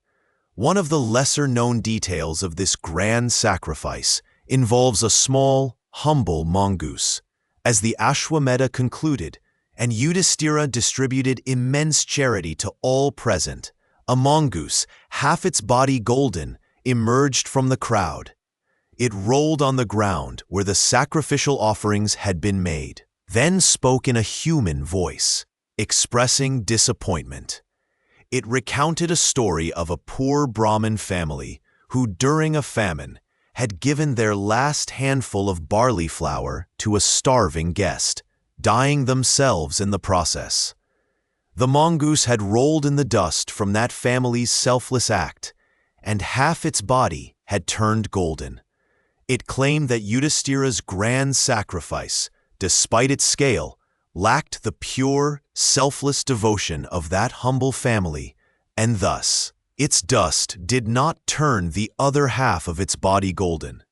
One of the lesser-known details of this grand sacrifice involves a small, humble mongoose. As the Ashwamedha concluded, and Yudhisthira distributed immense charity to all present, a mongoose, half its body golden, emerged from the crowd. It rolled on the ground where the sacrificial offerings had been made, then spoke in a human voice, expressing disappointment. It recounted a story of a poor Brahmin family who, during a famine, had given their last handful of barley flour to a starving guest, dying themselves in the process. The mongoose had rolled in the dust from that family's selfless act, and half its body had turned golden. It claimed that Yudhisthira's grand sacrifice, despite its scale, lacked the pure, selfless devotion of that humble family, and thus, its dust did not turn the other half of its body golden.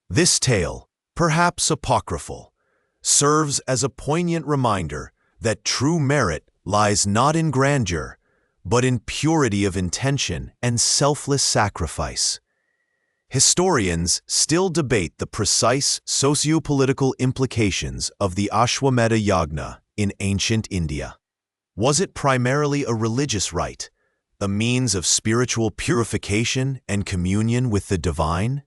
This tale, perhaps apocryphal, serves as a poignant reminder that true merit lies not in grandeur, but in purity of intention and selfless sacrifice. Historians still debate the precise socio-political implications of the Ashwamedha Yagna in ancient India. Was it primarily a religious rite, a means of spiritual purification and communion with the divine?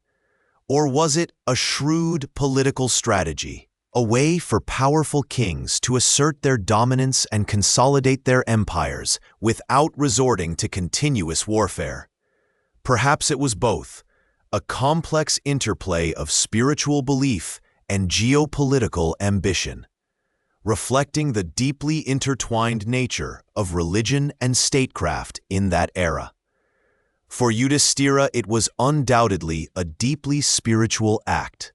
Or was it a shrewd political strategy, a way for powerful kings to assert their dominance and consolidate their empires without resorting to continuous warfare? Perhaps it was both, a complex interplay of spiritual belief and geopolitical ambition, reflecting the deeply intertwined nature of religion and statecraft in that era. For Yudhisthira, it was undoubtedly a deeply spiritual act,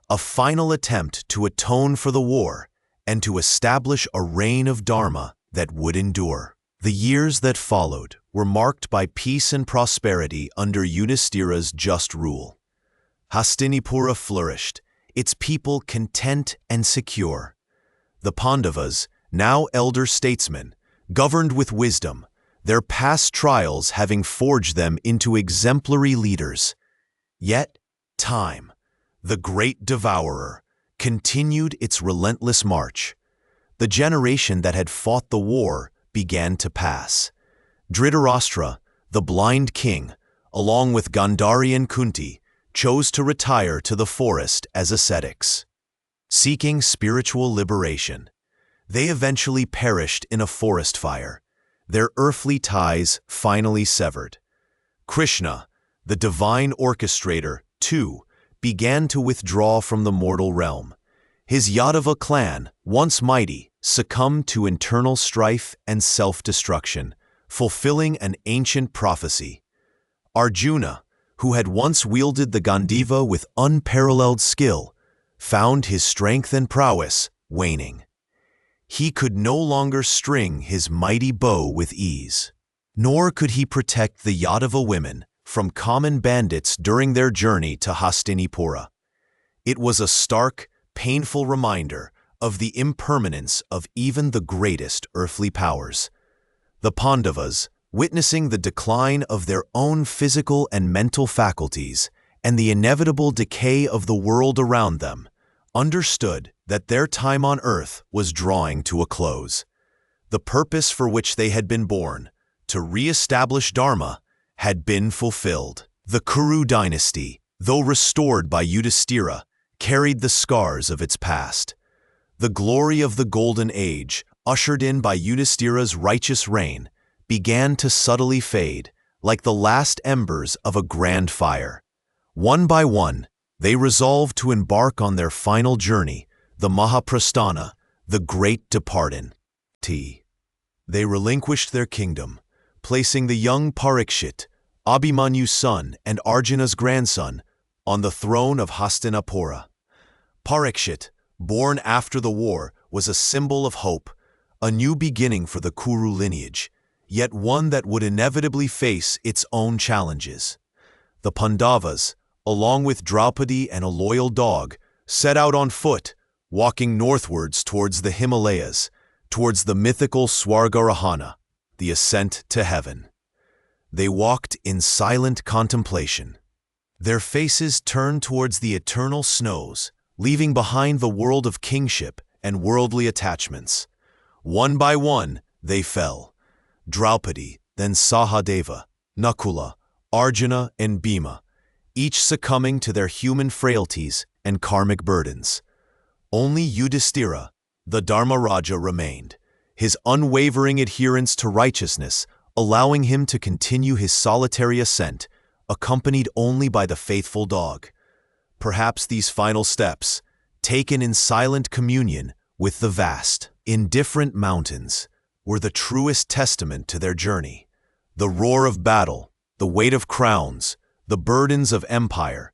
a final attempt to atone for the war and to establish a reign of Dharma that would endure. The years that followed were marked by peace and prosperity under Yudhisthira's just rule. Hastinapura flourished, its people content and secure. The Pandavas, now elder statesmen, governed with wisdom, their past trials having forged them into exemplary leaders. Yet, time, the great devourer, continued its relentless march. The generation that had fought the war began to pass. Dhritarashtra, the blind king, along with Gandhari and Kunti, chose to retire to the forest as ascetics, seeking spiritual liberation. They eventually perished in a forest fire, their earthly ties finally severed. Krishna, the divine orchestrator, too, began to withdraw from the mortal realm. His Yadava clan, once mighty, succumbed to internal strife and self-destruction, fulfilling an ancient prophecy. Arjuna, who had once wielded the Gandiva with unparalleled skill, found his strength and prowess waning. He could no longer string his mighty bow with ease, nor could he protect the Yadava women from common bandits during their journey to Hastinapura. It was a stark, painful reminder of the impermanence of even the greatest earthly powers. The Pandavas, witnessing the decline of their own physical and mental faculties and the inevitable decay of the world around them, understood that their time on earth was drawing to a close. The purpose for which they had been born, to re-establish Dharma, had been fulfilled. The Kuru dynasty, though restored by Yudhisthira, carried the scars of its past. The glory of the Golden Age, ushered in by Yudhisthira's righteous reign, began to subtly fade, like the last embers of a grand fire. One by one, they resolved to embark on their final journey, the Mahaprasthana, the great departing. They relinquished their kingdom, placing the young Parikshit, Abhimanyu's son and Arjuna's grandson, on the throne of Hastinapura. Parikshit, born after the war, was a symbol of hope, a new beginning for the Kuru lineage, yet one that would inevitably face its own challenges. The Pandavas, along with Draupadi and a loyal dog, set out on foot, walking northwards towards the Himalayas, towards the mythical Swargarahana, the ascent to heaven. They walked in silent contemplation, their faces turned towards the eternal snows, leaving behind the world of kingship and worldly attachments. One by one, they fell. Draupadi, then Sahadeva, Nakula, Arjuna, and Bhima, each succumbing to their human frailties and karmic burdens. Only Yudhisthira, the Dharmaraja, remained, his unwavering adherence to righteousness allowing him to continue his solitary ascent, accompanied only by the faithful dog. Perhaps these final steps, taken in silent communion with the vast, indifferent mountains, were the truest testament to their journey. The roar of battle, the weight of crowns, the burdens of empire,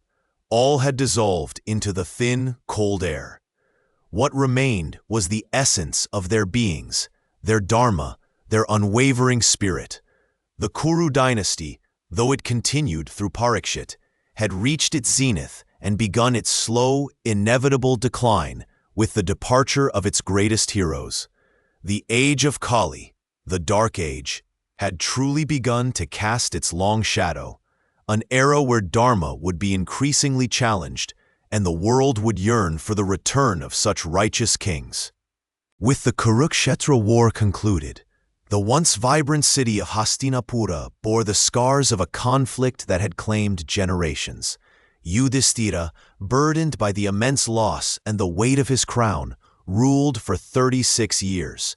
all had dissolved into the thin, cold air. What remained was the essence of their beings, their dharma, their unwavering spirit. The Kuru dynasty, though it continued through Parikshit, had reached its zenith and begun its slow, inevitable decline with the departure of its greatest heroes. The age of Kali, the Dark Age, had truly begun to cast its long shadow, an era where Dharma would be increasingly challenged and the world would yearn for the return of such righteous kings. With the Kurukshetra War concluded, the once vibrant city of Hastinapura bore the scars of a conflict that had claimed generations. Yudhisthira, burdened by the immense loss and the weight of his crown, ruled for 36 years.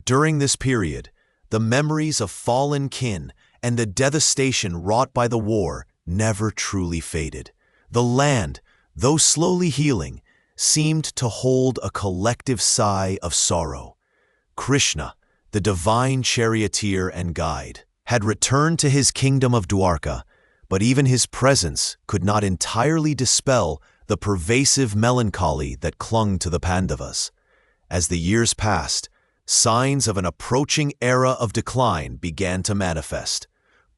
During this period, the memories of fallen kin and the devastation wrought by the war never truly faded. The land, though slowly healing, seemed to hold a collective sigh of sorrow. Krishna, the divine charioteer and guide, had returned to his kingdom of Dwarka, but even his presence could not entirely dispel the pervasive melancholy that clung to the Pandavas. As the years passed, signs of an approaching era of decline began to manifest.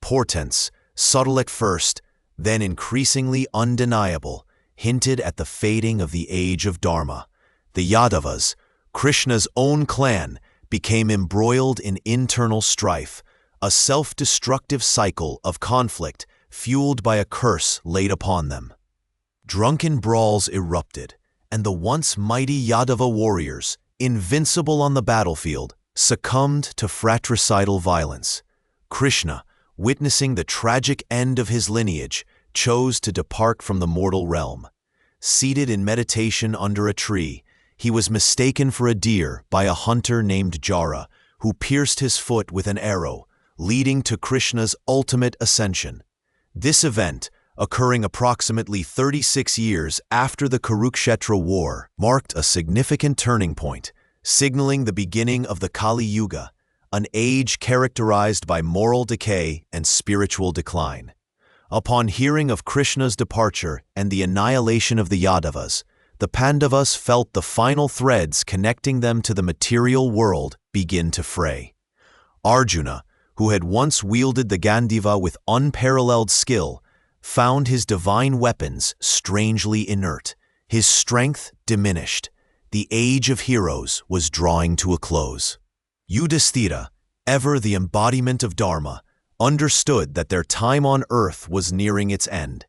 Portents, subtle at first, then increasingly undeniable, hinted at the fading of the age of Dharma. The Yadavas, Krishna's own clan, became embroiled in internal strife, a self-destructive cycle of conflict fueled by a curse laid upon them. Drunken brawls erupted, and the once mighty Yadava warriors, invincible on the battlefield, succumbed to fratricidal violence. Krishna, witnessing the tragic end of his lineage, chose to depart from the mortal realm. Seated in meditation under a tree, he was mistaken for a deer by a hunter named Jara, who pierced his foot with an arrow, leading to Krishna's ultimate ascension. This event, occurring approximately 36 years after the Kurukshetra War, marked a significant turning point, signaling the beginning of the Kali Yuga, an age characterized by moral decay and spiritual decline. Upon hearing of Krishna's departure and the annihilation of the Yadavas, the Pandavas felt the final threads connecting them to the material world begin to fray. Arjuna, who had once wielded the Gandiva with unparalleled skill, found his divine weapons strangely inert, his strength diminished. The age of heroes was drawing to a close. Yudhisthira, ever the embodiment of Dharma, understood that their time on earth was nearing its end.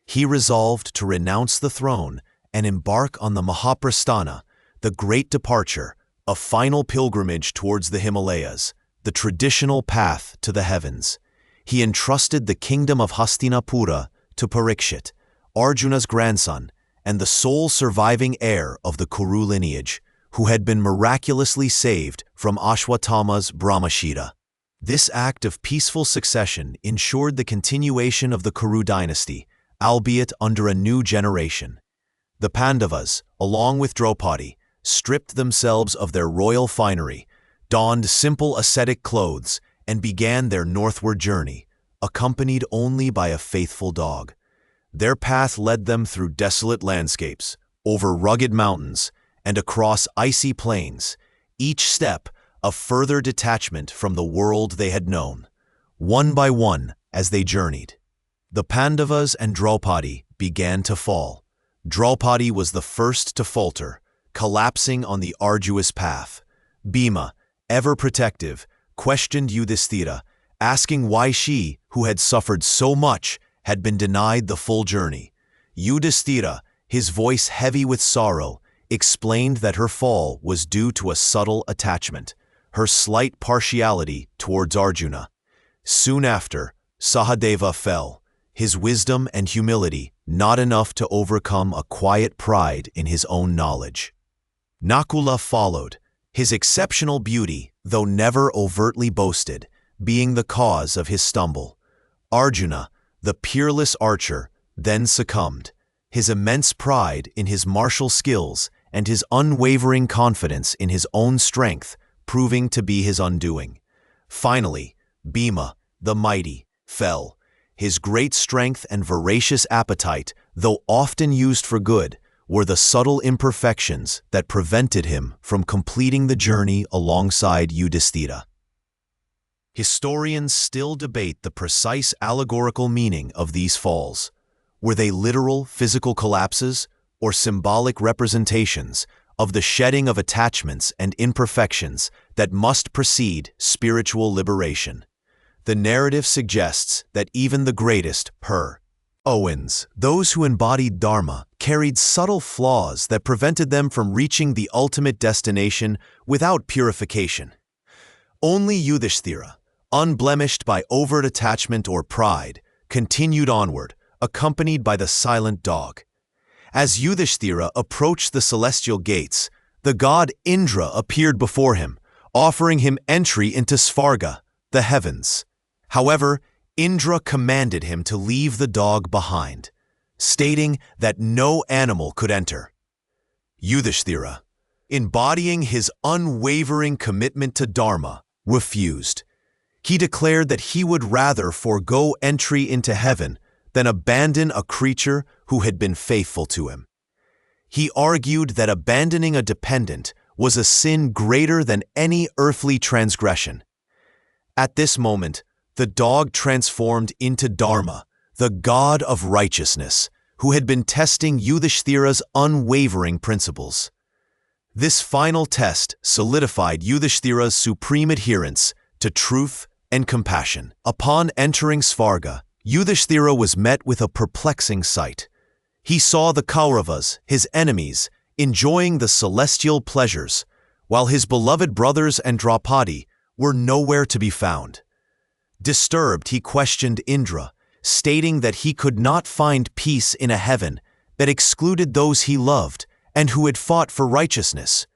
He resolved to renounce the throne and embark on the Mahaprasthana, the great departure, a final pilgrimage towards the Himalayas, the traditional path to the heavens. He entrusted the kingdom of Hastinapura to Parikshit, Arjuna's grandson, and the sole surviving heir of the Kuru lineage, who had been miraculously saved from Ashwatthama's Brahmashita. This act of peaceful succession ensured the continuation of the Kuru dynasty, albeit under a new generation. The Pandavas, along with Draupadi, stripped themselves of their royal finery, donned simple ascetic clothes, and began their northward journey, accompanied only by a faithful dog. Their path led them through desolate landscapes, over rugged mountains, and across icy plains, each step a further detachment from the world they had known. One by one, as they journeyed, the Pandavas and Draupadi began to fall. Draupadi was the first to falter, collapsing on the arduous path. Bhima, ever protective, questioned Yudhisthira, asking why she, who had suffered so much, had been denied the full journey. Yudhisthira, his voice heavy with sorrow, explained that her fall was due to a subtle attachment, her slight partiality towards Arjuna. Soon after, Sahadeva fell, his wisdom and humility not enough to overcome a quiet pride in his own knowledge. Nakula followed, his exceptional beauty, though never overtly boasted, being the cause of his stumble. Arjuna, the peerless archer, then succumbed, his immense pride in his martial skills and his unwavering confidence in his own strength proving to be his undoing. Finally, Bhima, the mighty, fell. His great strength and voracious appetite, though often used for good, were the subtle imperfections that prevented him from completing the journey alongside Yudhisthira. Historians still debate the precise allegorical meaning of these falls. Were they literal physical collapses or symbolic representations of the shedding of attachments and imperfections that must precede spiritual liberation? The narrative suggests that even the greatest Owens, those who embodied Dharma, carried subtle flaws that prevented them from reaching the ultimate destination without purification. Only Yudhisthira, unblemished by overt attachment or pride, continued onward, accompanied by the silent dog. As Yudhisthira approached the celestial gates, the god Indra appeared before him, offering him entry into Svarga, the heavens. However, Indra commanded him to leave the dog behind, stating that no animal could enter. Yudhisthira, embodying his unwavering commitment to Dharma, refused. He declared that he would rather forego entry into heaven than abandon a creature who had been faithful to him. He argued that abandoning a dependent was a sin greater than any earthly transgression. At this moment, the dog transformed into Dharma, the god of righteousness, who had been testing Yudhisthira's unwavering principles. This final test solidified Yudhisthira's supreme adherence to truth and compassion. Upon entering Svarga, Yudhisthira was met with a perplexing sight. He saw the Kauravas, his enemies, enjoying the celestial pleasures, while his beloved brothers and Draupadi were nowhere to be found. Disturbed, he questioned Indra, stating that he could not find peace in a heaven that excluded those he loved and who had fought for righteousness.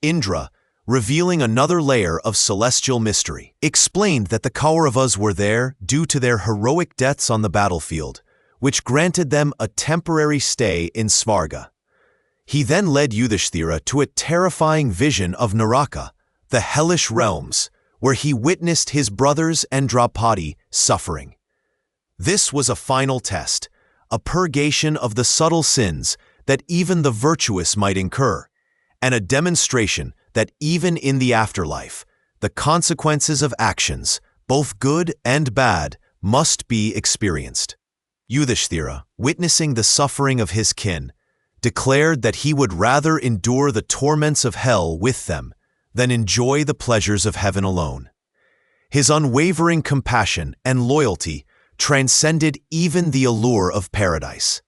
Indra, revealing another layer of celestial mystery, explained that the Kauravas were there due to their heroic deaths on the battlefield, which granted them a temporary stay in Svarga. He then led Yudhisthira to a terrifying vision of Naraka, the hellish realms, where he witnessed his brothers and Draupadi suffering. This was a final test, a purgation of the subtle sins that even the virtuous might incur, and a demonstration that even in the afterlife, the consequences of actions, both good and bad, must be experienced. Yudhisthira, witnessing the suffering of his kin, declared that he would rather endure the torments of hell with them than enjoy the pleasures of heaven alone. His unwavering compassion and loyalty transcended even the allure of paradise.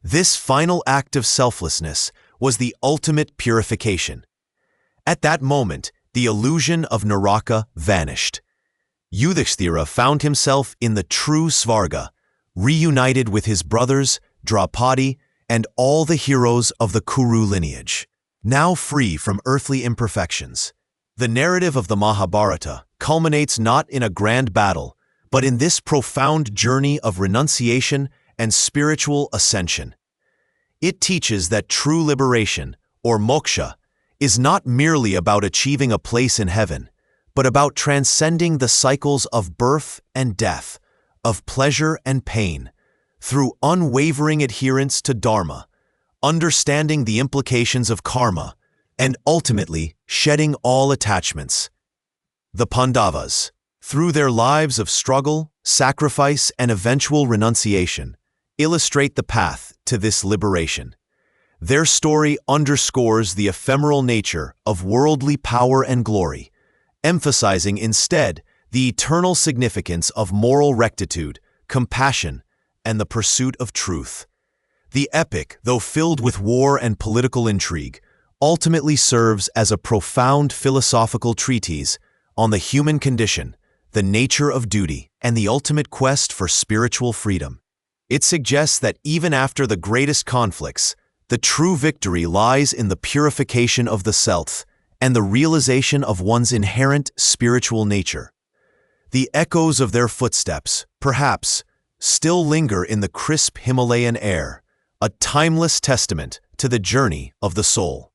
This final act of selflessness was the ultimate purification. At that moment, the illusion of Naraka vanished. Yudhisthira found himself in the true Svarga, reunited with his brothers, Draupadi, and all the heroes of the Kuru lineage, now free from earthly imperfections. The narrative of the Mahabharata culminates not in a grand battle, but in this profound journey of renunciation and spiritual ascension. It teaches that true liberation, or moksha, is not merely about achieving a place in heaven, but about transcending the cycles of birth and death, of pleasure and pain, through unwavering adherence to Dharma, understanding the implications of karma, and ultimately shedding all attachments. The Pandavas, through their lives of struggle, sacrifice, and eventual renunciation, illustrate the path to this liberation. Their story underscores the ephemeral nature of worldly power and glory, emphasizing instead the eternal significance of moral rectitude, compassion, and the pursuit of truth. The epic, though filled with war and political intrigue, ultimately serves as a profound philosophical treatise on the human condition, the nature of duty, and the ultimate quest for spiritual freedom. It suggests that even after the greatest conflicts, the true victory lies in the purification of the self and the realization of one's inherent spiritual nature. The echoes of their footsteps, perhaps, still linger in the crisp Himalayan air, a timeless testament to the journey of the soul.